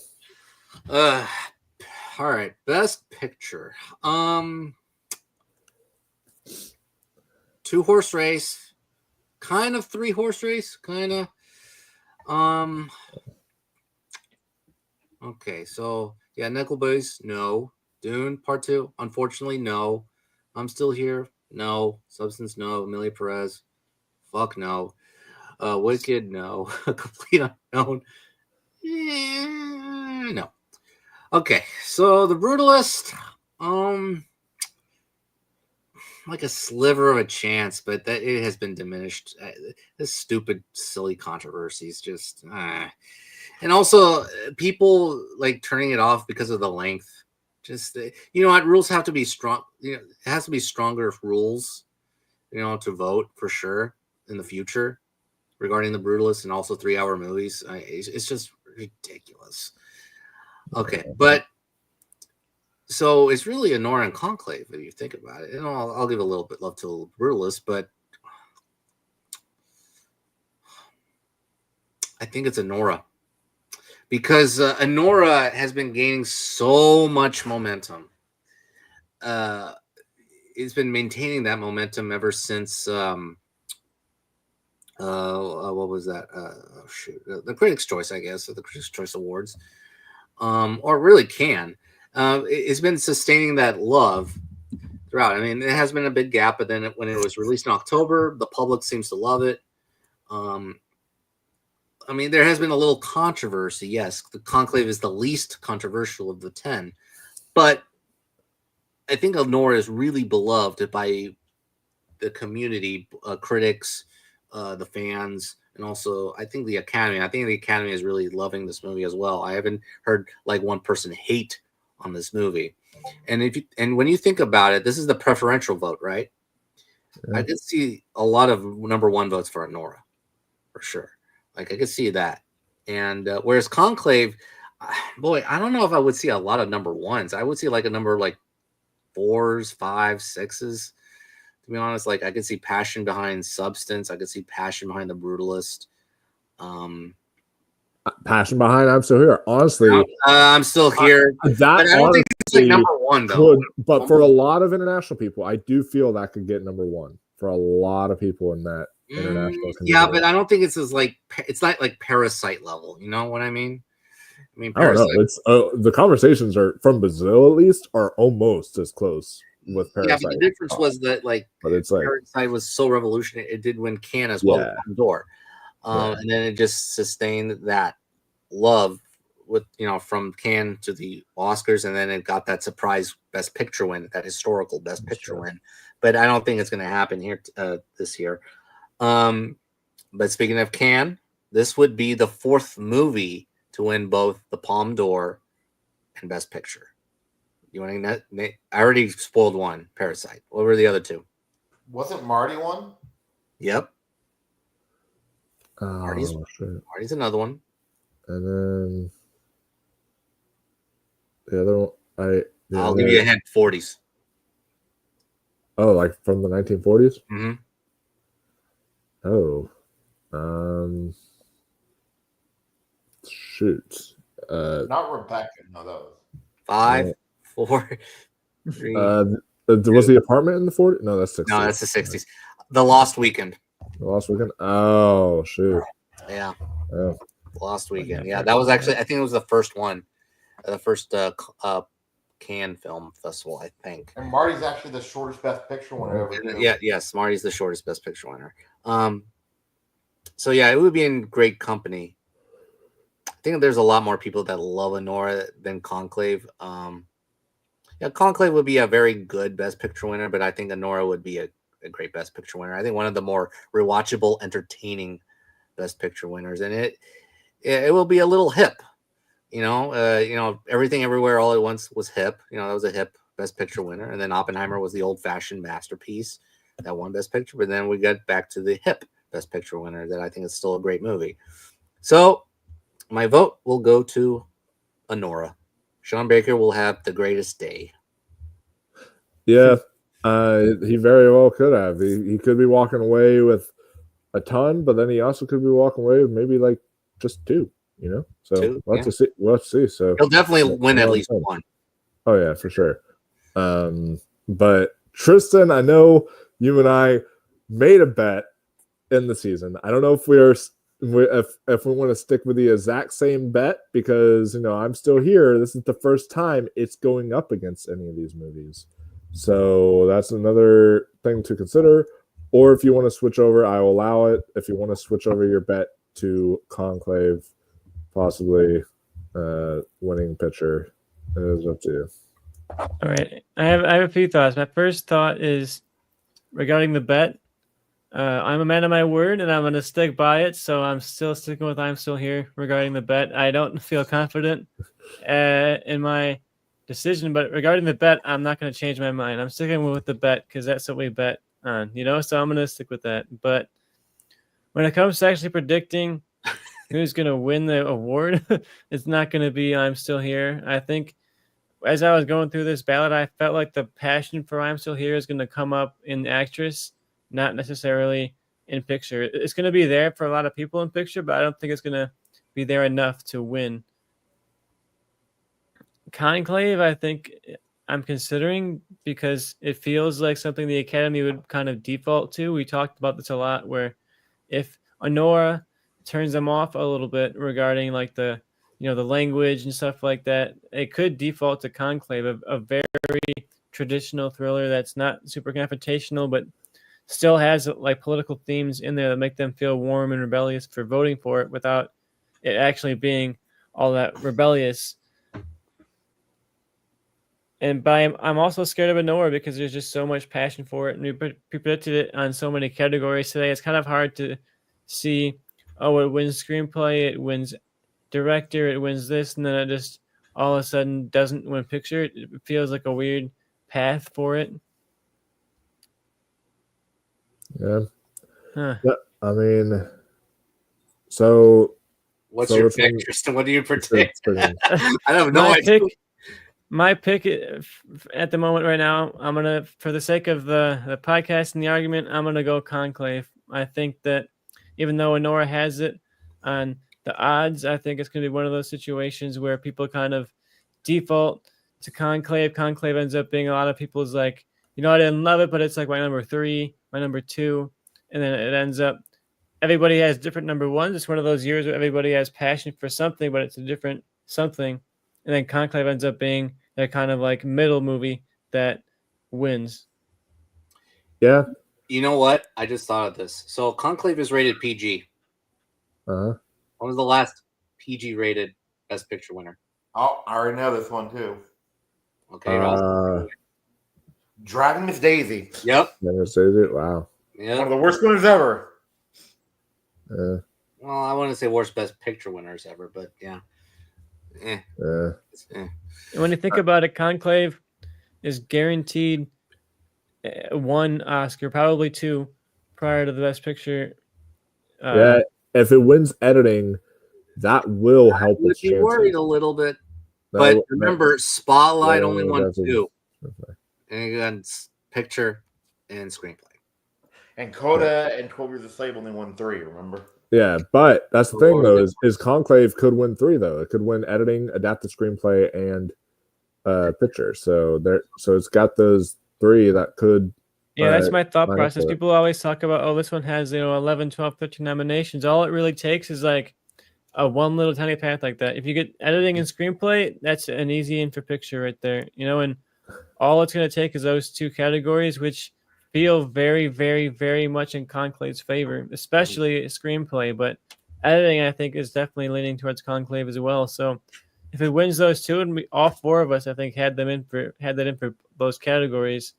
All right, best picture. 2-horse race, kind of 3-horse race, kind of. Okay, so yeah, Nickel Boys, no. Dune Part 2, unfortunately, no. I'm Still Here, no. Substance, no. Amelia Perez, fuck no. Wicked, no. Complete Unknown, no. Okay, so The Brutalist, like a sliver of a chance, but that it has been diminished. This stupid, silly controversies, just, and also people like turning it off because of the length. Just what, rules have to be strong. It has to be stronger rules, to vote for sure in the future regarding The Brutalist and also 3-hour movies. It's just ridiculous. Okay, but so it's really Anora and Conclave if you think about it. And I'll give a little bit love to Brutalist, but I think it's Anora because Anora has been gaining so much momentum. It's been maintaining that momentum ever since what was that? The Critics' Choice, I guess, or the Critics' Choice Awards, or really can. It's been sustaining that love throughout. I mean, it has been a big gap, but then when it was released in October, the public seems to love it. I mean, there has been a little controversy. Yes, the Conclave is the least controversial of the 10, but I think Anora is really beloved by the community, critics, the fans, and also I think the Academy. I think the Academy is really loving this movie as well. I haven't heard like one person hate on this movie. And when you think about it, this is the preferential vote, right? Yeah. I could see a lot of number one votes for Anora, for sure. Like I could see that. And whereas Conclave, boy, I don't know if I would see a lot of number ones. I would see like a number like 4s, 5s, 6s. To be honest, like I could see passion behind Substance. I could see passion behind The Brutalist. Passion behind I'm Still Here. Honestly, I'm still here. That But I don't think it's like number one though. But for a lot of international people, I do feel that could get number one for a lot of people in that international community. Yeah, but I don't think it's as like it's not like Parasite level. You know what I mean? I mean, I don't know. It's the conversations are from Brazil at least are almost as close with Parasite. Yeah, but the difference was that like, but it's like Parasite was so revolutionary. It did win Cannes as well, Yeah. Door, and then it just sustained that love with from Cannes to the Oscars, and then it got that surprise Best Picture win, that historical Best Picture win. But I don't think it's going to happen here this year. But speaking of Cannes, this would be the 4th movie to win both the Palme d'Or and Best Picture. You want to? I already spoiled one, Parasite. What were the other 2? Wasn't Marty one? Yep. Marty's another one. And then the other one, I'll give you a hint. 40s. Oh, like from the 1940s? Mm-hmm. Oh, shoot. Not Rebecca. No, that was 5, 4, 3. Was the apartment in the 40s? No, that's 60s. No, that's the 60s. The Lost Weekend. The Lost Weekend. Oh, shoot. Yeah. Oh. Lost Weekend. Yeah, that was actually, I think it was the first one, the first Cannes Film Festival, I think. And Marty's actually the shortest Best Picture winner ever. Yes, Marty's the shortest Best Picture winner. So yeah, it would be in great company. I think there's a lot more people that love Anora than Conclave. Yeah, Conclave would be a very good Best Picture winner, but I think Anora would be a great Best Picture winner. I think one of the more rewatchable, entertaining Best Picture winners, and it will be a little hip. Everything Everywhere All at Once was hip. That was a hip Best Picture winner, and then Oppenheimer was the old-fashioned masterpiece that won Best Picture. But then we got back to the hip Best Picture winner that I think is still a great movie. So my vote will go to Anora. Sean Baker will have the greatest day. Yeah, he very well could have. He could be walking away with a ton, but then he also could be walking away with maybe like just 2. So let's see. So he'll definitely win at least 1. Oh yeah, for sure. But Tristan, I know you and I made a bet in the season. I don't know if if we want to stick with the exact same bet because I'm Still Here. This is the first time it's going up against any of these movies, so that's another thing to consider. Or if you want to switch over, I will allow it. If you want to switch over your bet to Conclave, possibly winning pitcher, it is up to you. All right, I have a few thoughts. My first thought is regarding the bet. I'm a man of my word, and I'm going to stick by it. So I'm still sticking with I'm Still Here regarding the bet. I don't feel confident in my decision, but regarding the bet, I'm not going to change my mind. I'm sticking with the bet because that's what we bet on, so I'm going to stick with that. But when it comes to actually predicting who's going to win the award, it's not going to be I'm Still Here. I think as I was going through this ballot, I felt like the passion for I'm Still Here is going to come up in actress, not necessarily in picture. It's going to be there for a lot of people in picture, but I don't think it's going to be there enough to win. Conclave, I think I'm considering because it feels like something the Academy would kind of default to. We talked about this a lot, where if Anora turns them off a little bit regarding like the language and stuff like that, it could default to Conclave, a very traditional thriller that's not super confrontational, but still has like political themes in there that make them feel warm and rebellious for voting for it without it actually being all that rebellious. But I'm also scared of Honora because there's just so much passion for it, and we predicted it on so many categories today. It's kind of hard to see. Oh, it wins screenplay, it wins director, it wins this, and then it just all of a sudden doesn't win picture. It feels like a weird path for it. Yeah. Huh. Yeah. I mean, so What's So your which pick, one- Tristan? What do you what's your predict? prediction? I have no my idea. pick at the moment right now, I'm gonna, for the sake of the podcast and the argument, I'm gonna go Conclave. I think that even though Honora has it on the odds, I think it's gonna be one of those situations where people kind of default to Conclave. Conclave ends up being a lot of people's like, I didn't love it, but it's like my number 3, my number 2, and then it ends up everybody has different number ones. It's one of those years where everybody has passion for something, but it's a different something. And then Conclave ends up being that kind of like middle movie that wins. Yeah. You know what? I just thought of this. So Conclave is rated PG. Uh-huh. When was the last PG rated Best Picture winner? Oh, I already know this one too. Okay, Ross. Driving Miss Daisy. Yep. Never said it. Wow. One Yep. of the worst winners ever. Yeah. Well, I wouldn't say worst Best Picture winners ever, but yeah. Yeah. Eh. And when you think about it, Conclave is guaranteed 1 Oscar, probably 2, prior to the Best Picture. Yeah. If it wins editing, that will help I would its be chances. worried a little bit. That But will- remember, Spotlight Yeah, only won that's a- 2. okay. And again, picture and screenplay. And Coda and 12 Years a Slave only won 3, remember? Yeah, but that's the thing though, is Conclave could win 3 though. It could win editing, adapted screenplay, and picture. So it's got those 3 that could. Yeah, that's my thought line up process. for it. People always talk about, oh, this one has 11, 12, 13 nominations. All it really takes is like a one little tiny path like that. If you get editing and screenplay, that's an easy in for picture right there. And all it's going to take is those 2 categories, which feel very, very, very much in Conclave's favor, especially screenplay. But editing, I think, is definitely leaning towards Conclave as well. So if it wins those 2, and all 4 of us, I think, had that in for those categories,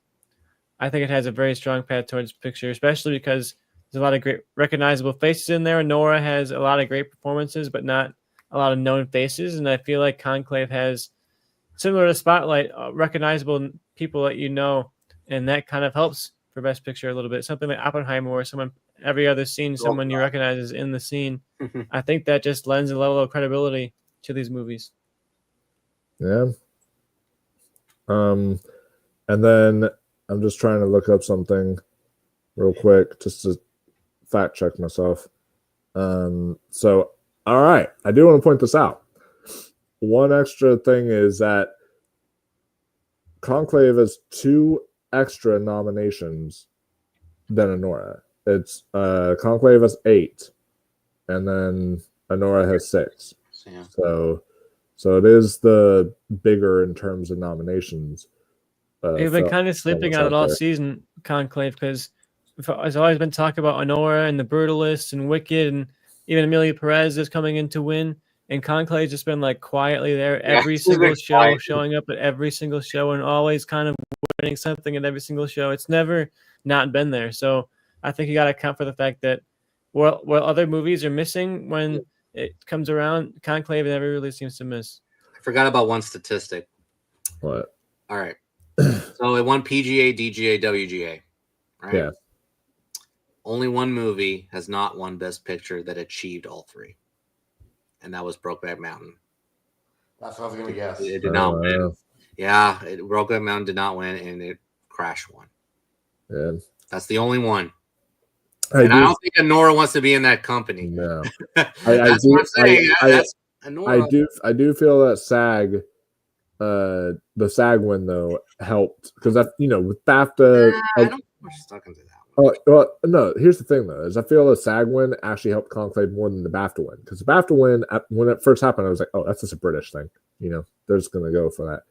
I think it has a very strong path towards picture, especially because there's a lot of great recognizable faces in there. Nora has a lot of great performances, but not a lot of known faces. And I feel like Conclave has, similar to Spotlight, recognizable people that and that kind of helps for Best Picture a little bit. Something like Oppenheimer, where every other scene, someone you recognize is in the scene. I think that just lends a level of credibility to these movies. Yeah. And then I'm just trying to look up something real quick just to fact check myself. So, all right, I do want to point this out. One extra thing is that Conclave has 2 extra nominations than Honora. It's Conclave has 8, and then Honora has 6. Yeah. So it is the bigger in terms of nominations. They've been kind of sleeping on it all season, Conclave, because there's always been talk about Honora and The Brutalist and Wicked, and even Amelia Perez is coming in to win. And Conclave's just been like quietly there every single show, quiet. showing up at every single show, and always kind of winning something at every single show. It's never not been there. So I think you got to account for the fact that while other movies are missing when it comes around, Conclave never really seems to miss. I forgot about one statistic. What? All right. So it won PGA, DGA, WGA. Right? Yeah. Only one movie has not won Best Picture that achieved all 3. And that was Brokeback Mountain. That's what I was going to guess. It did not win. Yeah, Brokeback Mountain did not win, and it Crash won. Yeah. That's the only one. I don't think Honora wants to be in that company. No. That's what I'm saying. That's Honora. I do feel that SAG, the SAG win though helped because with BAFTA. I don't think we're stuck into that one. Well, no. Here's the thing though: is I feel the SAG win actually helped Conclave more than the BAFTA win because the BAFTA win when it first happened, I was like, oh, that's just a British thing. They're just gonna go for that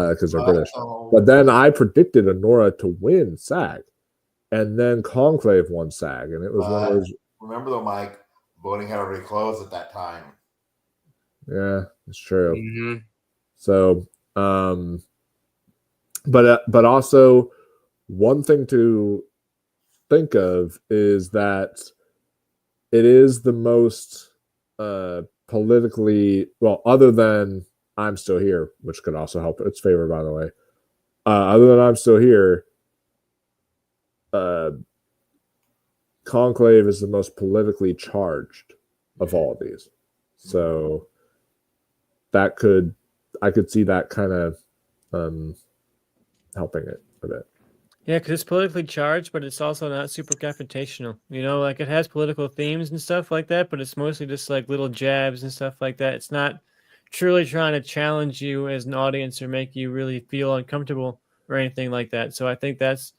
because they're British. But then I predicted Honora to win SAG, and then Conclave won SAG, and it was one of those. Remember though, Mike, voting had already closed at that time. Yeah, it's true. Mm-hmm. So, but also one thing to think of is that it is the most politically, well, other than I'm Still Here, which could also help its favor, by the way. Other than I'm Still Here, Conclave is the most politically charged of all of these. So I could see that kind of helping it a bit. Yeah, because it's politically charged, but it's also not super confrontational. You know, like it has political themes and stuff like that, but it's mostly just like little jabs and stuff like that. It's not truly trying to challenge you as an audience or make you really feel uncomfortable or anything like that. So I think that's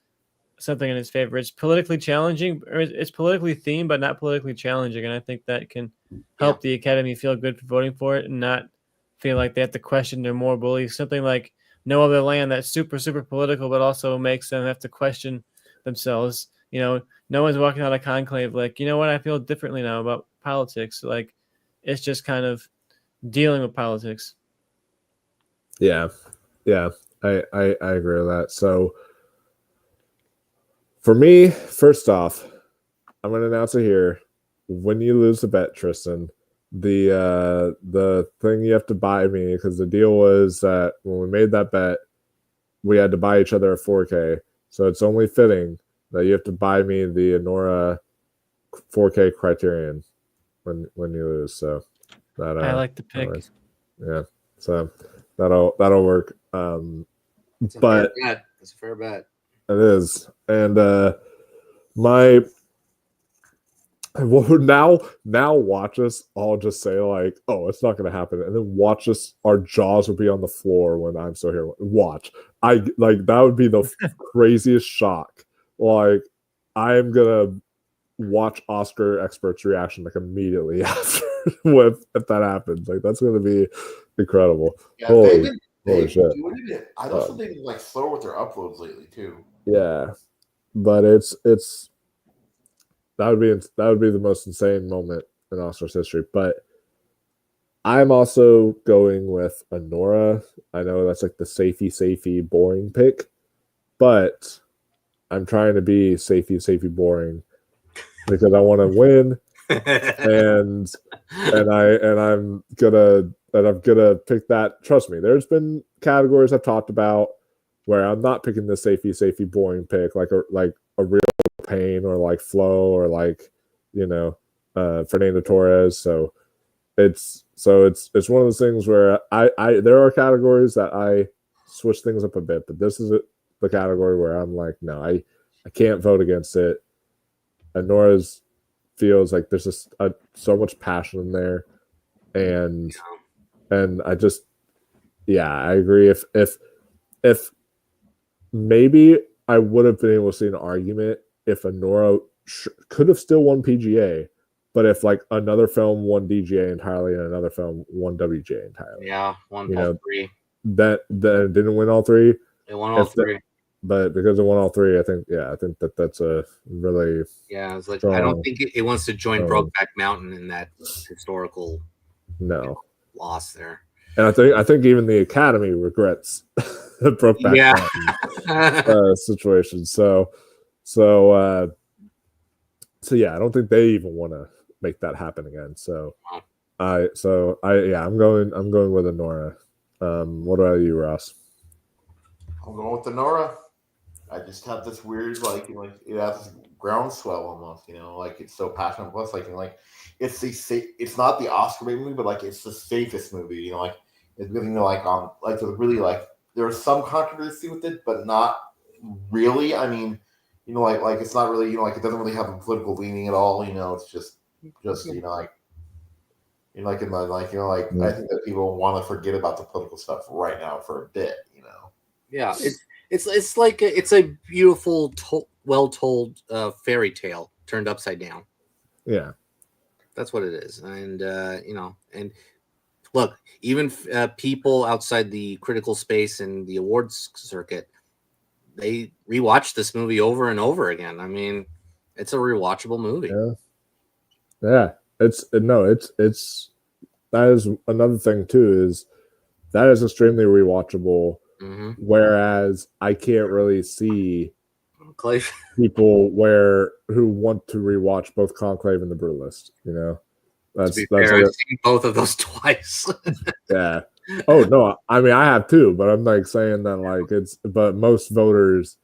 something in its favor. It's politically challenging, or it's politically themed, but not politically challenging. And I think that can help the Academy feel good for voting for it and not feel like they have to question their moral beliefs. Something like No Other Land that's super, super political, but also makes them have to question themselves. You know, no one's walking out of Conclave like, you know what, I feel differently now about politics. Like, it's just kind of dealing with politics. Yeah, I agree with that. So for me, first off, I'm going to announce it here. When you lose the bet, Tristan, the thing you have to buy me, because the deal was that when we made that bet, we had to buy each other a 4K. So it's only fitting that you have to buy me the Anora 4K Criterion when you lose. So that I like the pick. Yeah, so that'll work. It's a but fair bet. It's a fair bet. It is, and now watch us all just say like, oh, it's not going to happen, and then watch us, our jaws will be on the floor when I'm Still Here. Watch, I like that would be the craziest shock. Like, I am gonna watch Oscar experts' reaction like immediately after if that happens. Like, that's gonna be incredible. Yeah, Holy they've shit! I also think like slower with their uploads lately too. Yeah, but it's that would be the most insane moment in Oscars history. But I'm also going with Anora. I know that's like the safety, boring pick, but I'm trying to be safety, boring because I want to win, and I'm gonna pick that. Trust me, there's been categories I've talked about where I'm not picking the safety, boring pick like a real Pain or like Flo or like, you know, Fernando Torres. So it's one of those things where I there are categories that I switch things up a bit, but this is the category where I'm like, no, I can't vote against it. And Nora's feels like there's just so much passion in there, and I just, yeah, I agree. If maybe I would have been able to see an argument if Anora could have still won PGA, but if like another film won DGA entirely and another film won WGA entirely, won all three. That didn't win all three. It won all three. But because it won all three, I think that's a really it's like strong, I don't think it wants to join Brokeback Mountain in that historical loss there. And I think even the Academy regrets the Brokeback Mountain situation. So yeah, I don't think they even want to make that happen again. So I'm going with Anora. What about you, Ross? I'm going with Anora. I just have this weird it has this groundswell almost, like it's so passionate. Plus, it's not the Oscar bait movie, but like it's the safest movie. It's really there was some controversy with it, but not really. I mean, it's not really, it doesn't really have a political leaning at all. It's just I think that people want to forget about the political stuff right now for a bit. Yeah, it's like it's a beautiful, well told fairy tale turned upside down. Yeah, that's what it is, and and look, even people outside the critical space and the awards circuit, they rewatch this movie over and over again. I mean, it's a rewatchable movie. Yeah. It's that is another thing too, is that is extremely rewatchable. Mhm. Whereas I can't really see Conclave. people who want to rewatch both Conclave and The Brutalist. You know, To that's be fair, like I've seen both of those twice. yeah. Oh no, I mean I have too, but I'm like saying that like but most voters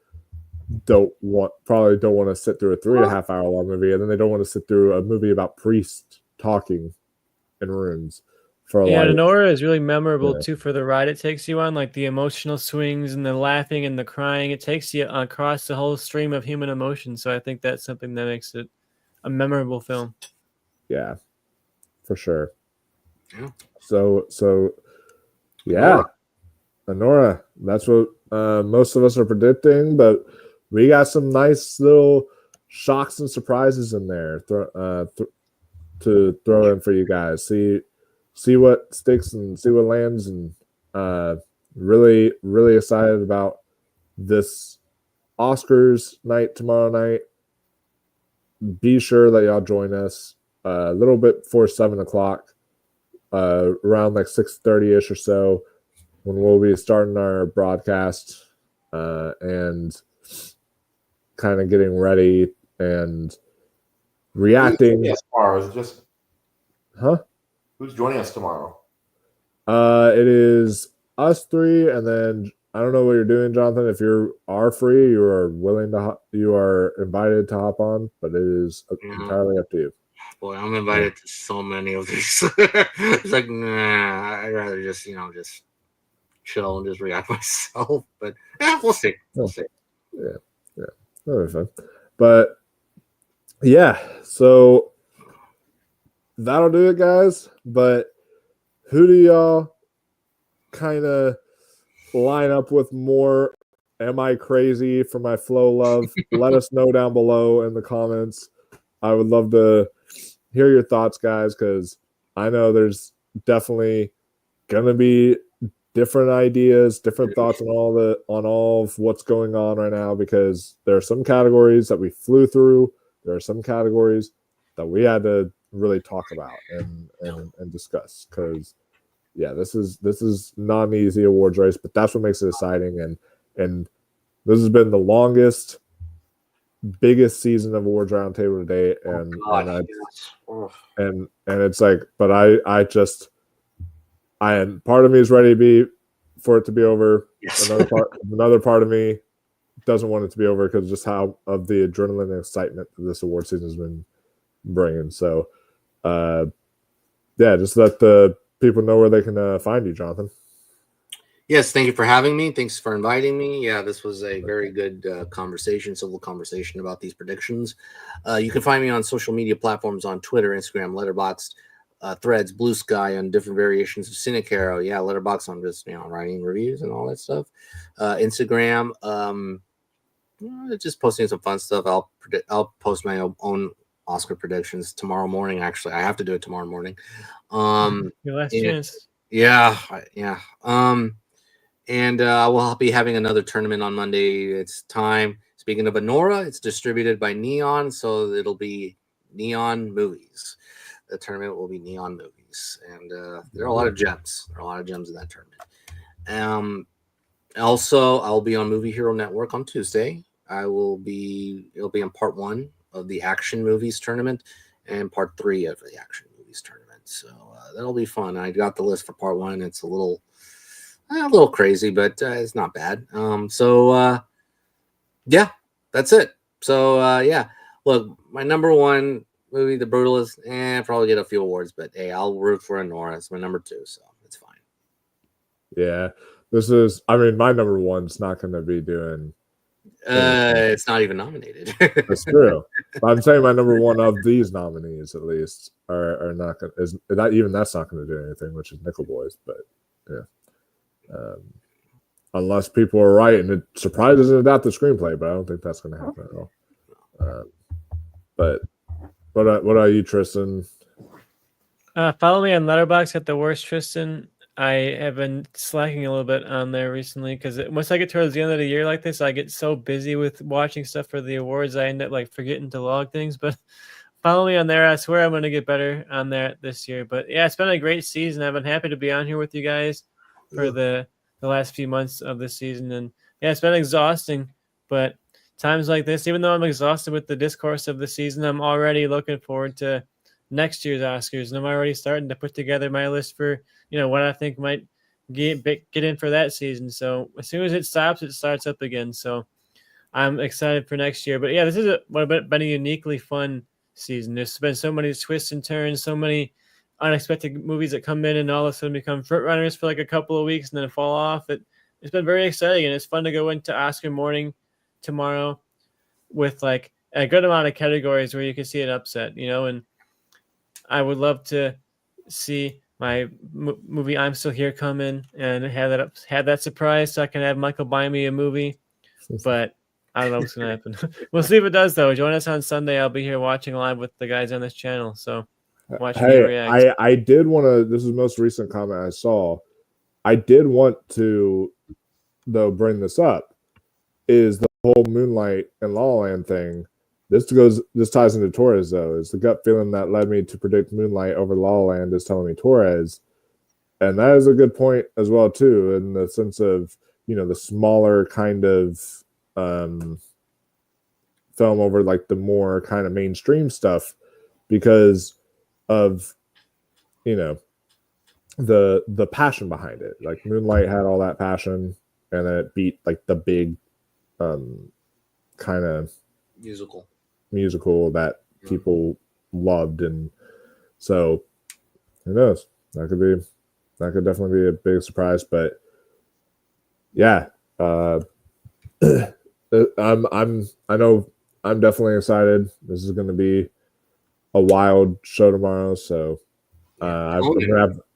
probably don't want to sit through a 3.5 hour long movie, and then they don't want to sit through a movie about priests talking in rooms for Yeah, like Nora is really memorable Yeah. too for the ride it takes you on, like the emotional swings and the laughing and the crying. It takes you across the whole stream of human emotion. So I think that's something that makes it a memorable film. yeah, for sure. Yeah. So yeah, Nora, that's what most of us are predicting, but we got some nice little shocks and surprises in there to throw in for you guys. See what sticks and see what lands, and really excited about this Oscars night tomorrow night. Be sure that y'all join us a little bit before 7:00, around like 6:30 ish or so, when we'll be starting our broadcast and kind of getting ready and reacting. Yes, tomorrow is just Huh? who's joining us tomorrow? It is us three, and then I don't know what you're doing, Jonathan. If you are free, you are you are invited to hop on, but it is entirely up to you. Boy, I'm invited to so many of these. It's like, nah, I'd rather just chill and just react myself. But yeah, we'll see. We'll see. Yeah, that'll be fun. But yeah, so that'll do it, guys. But who do y'all kind of line up with more? Am I crazy for my Flow love? Let us know down below in the comments. I would love to hear your thoughts, guys, because I know there's definitely gonna be different ideas, different thoughts on all of what's going on right now, because there are some categories that we flew through. There are some categories that we had to really talk about and discuss, because yeah, this is not an easy awards race, but that's what makes it exciting. And this has been the longest, biggest season of awards roundtable to date, and it's like, but I part of me is ready for it to be over. Yes. Another part of me doesn't want it to be over because just how of the adrenaline and excitement that this award season has been bringing. So, yeah, just let the people know where they can find you, Jonathan. Yes, thank you for having me. Thanks for inviting me. Yeah, this was a very good civil conversation about these predictions. You can find me on social media platforms on Twitter, Instagram, Letterboxd, Threads, Blue Sky, and different variations of Cinecaro. Yeah, Letterboxd, I'm just writing reviews and all that stuff. Instagram, just posting some fun stuff. I'll post my own Oscar predictions tomorrow morning. Actually, I have to do it tomorrow morning. Your last chance. Yeah. And we'll be having another tournament on Monday. It's time. Speaking of Anora, it's distributed by Neon, so it'll be Neon Movies. The tournament will be Neon Movies, and there are a lot of gems. There are a lot of gems in that tournament. Also, I'll be on Movie Hero Network on Tuesday. It'll be in part 1 of the Action Movies tournament and part 3 of the Action Movies tournament. So that'll be fun. I got the list for part 1. It's a little crazy, but it's not bad. Yeah, that's it. So yeah, look, my number 1 movie, The Brutalist, probably get a few awards, but hey, I'll root for Anora. It's my number 2, so it's fine. Yeah, my number 1's not going to be doing. It's not even nominated. That's true. But I'm saying my number 1 of these nominees, at least, are not going. Is that even that's not going to do anything, which is Nickel Boys, but yeah. Unless people are right and it surprises and adapt the screenplay, but I don't think that's going to happen at all. But what about you, Tristan? Follow me on Letterboxd at the worst Tristan. I have been slacking a little bit on there recently because once I get towards the end of the year like this, I get so busy with watching stuff for the awards, I end up like forgetting to log things. But follow me on there. I swear I'm going to get better on there this year. But yeah, it's been a great season. I've been happy to be on here with you guys for the the last few months of the season. And yeah, it's been exhausting, but times like this, even though I'm exhausted with the discourse of the season, I'm already looking forward to next year's Oscars, and I'm already starting to put together my list for what I think might get in for that season. So as soon as it stops, it starts up again. So I'm excited for next year. But yeah, this is been a uniquely fun season. There's been so many twists and turns, so many unexpected movies that come in and all of a sudden become front runners for like a couple of weeks and then fall off. It's been very exciting, and it's fun to go into Oscar morning tomorrow with like a good amount of categories where you can see an upset, and I would love to see my movie I'm Still Here come in and had that surprise so I can have Michael buy me a movie. But I don't know what's going to happen. We'll see if it does, though. Join us on Sunday. I'll be here watching live with the guys on this channel. So watch me react. I did want to, this is the most recent comment I saw. I did want to, though, bring this up, is the whole Moonlight and La La Land thing. This ties into Torres, though. It's the gut feeling that led me to predict Moonlight over La La Land is telling me Torres. And that is a good point as well, too, in the sense of, the smaller kind of film over like the more kind of mainstream stuff because of, the passion behind it. Like Moonlight had all that passion and then it beat like the big kind of musical that people loved, and so who knows, that could definitely be a big surprise. But yeah, I know I'm definitely excited. This is going to be a wild show tomorrow, so I'm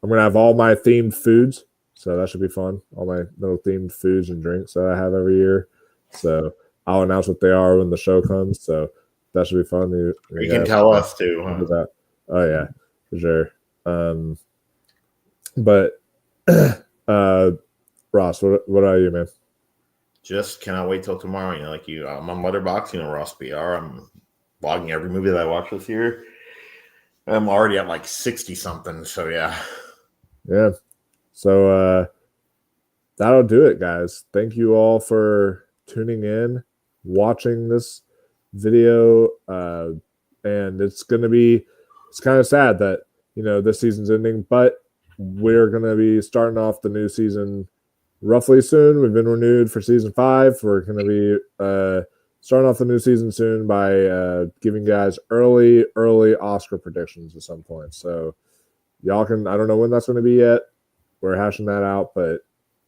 gonna have all my themed foods, so that should be fun. All my little themed foods and drinks that I have every year, so I'll announce what they are when the show comes. So that should be fun. You can tell us too. Huh? Oh yeah, for sure. But Ross, what are you, man? Just cannot wait till tomorrow. Like you, I'm on Letterboxd. Ross BR. I'm logging every movie that I watched this year. I'm already at like 60 something. So yeah. So that'll do it, guys. Thank you all for tuning in, watching this video, and it's kind of sad that this season's ending, but we're gonna be starting off the new season roughly soon. We've been renewed for season 5. We're gonna be starting off the new season soon by giving guys early Oscar predictions at some point. So y'all can, I don't know when that's going to be yet. We're hashing that out, but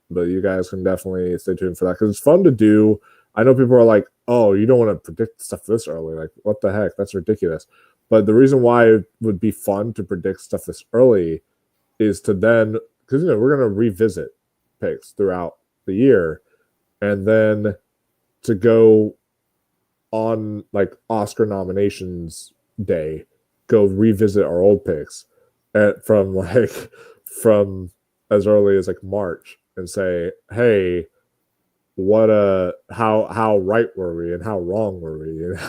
you guys can definitely stay tuned for that because it's fun to do. I know people are like, oh, you don't want to predict stuff this early. Like, what the heck? That's ridiculous. But the reason why it would be fun to predict stuff this early is to then, because we're going to revisit picks throughout the year, and then to go on like Oscar nominations day, go revisit our old picks from as early as like March and say, hey, what how right were we and how wrong were we, and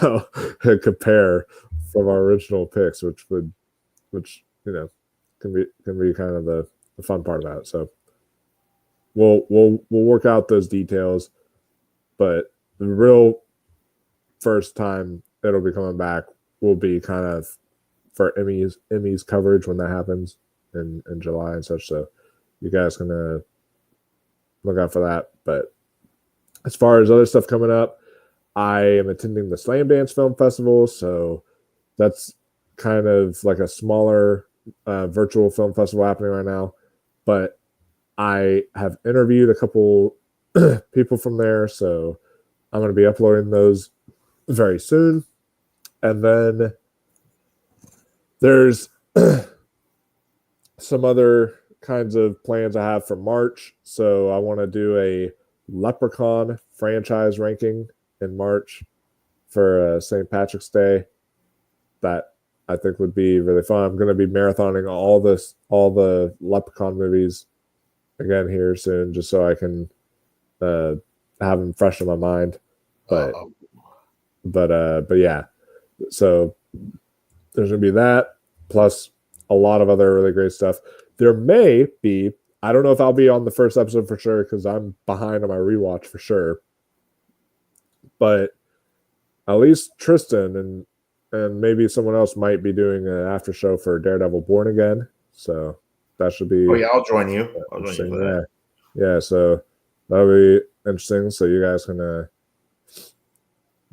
compare from our original picks, which can be kind of the fun part about it. So we'll work out those details, but the real first time it'll be coming back will be kind of for Emmys coverage when that happens in July and such. So you guys can look out for that. But as far as other stuff coming up, I am attending the Slam Dance Film Festival, so that's kind of like a smaller virtual film festival happening right now. But I have interviewed a couple people from there, so I'm going to be uploading those very soon. And then there's some other kinds of plans I have for March. So I want to do a Leprechaun franchise ranking in March for St. Patrick's Day. That I think would be really fun. I'm going to be marathoning all the Leprechaun movies again here soon, just so I can have them fresh in my mind. But yeah, so there's gonna be that plus a lot of other really great stuff. There may be I don't know if I'll be on the first episode for sure because I'm behind on my rewatch for sure. But at least Tristan and maybe someone else might be doing an after show for Daredevil Born Again. So that should be. Oh yeah, I'll join you. I'll join you interesting. for that. Yeah. So that'll be interesting. So you guys can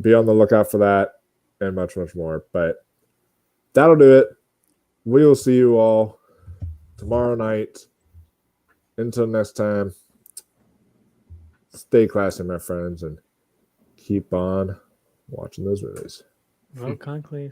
be on the lookout for that and much, much more. But that'll do it. We will see you all tomorrow night. Until next time, stay classy, my friends, and keep on watching those movies. Vote Conclave.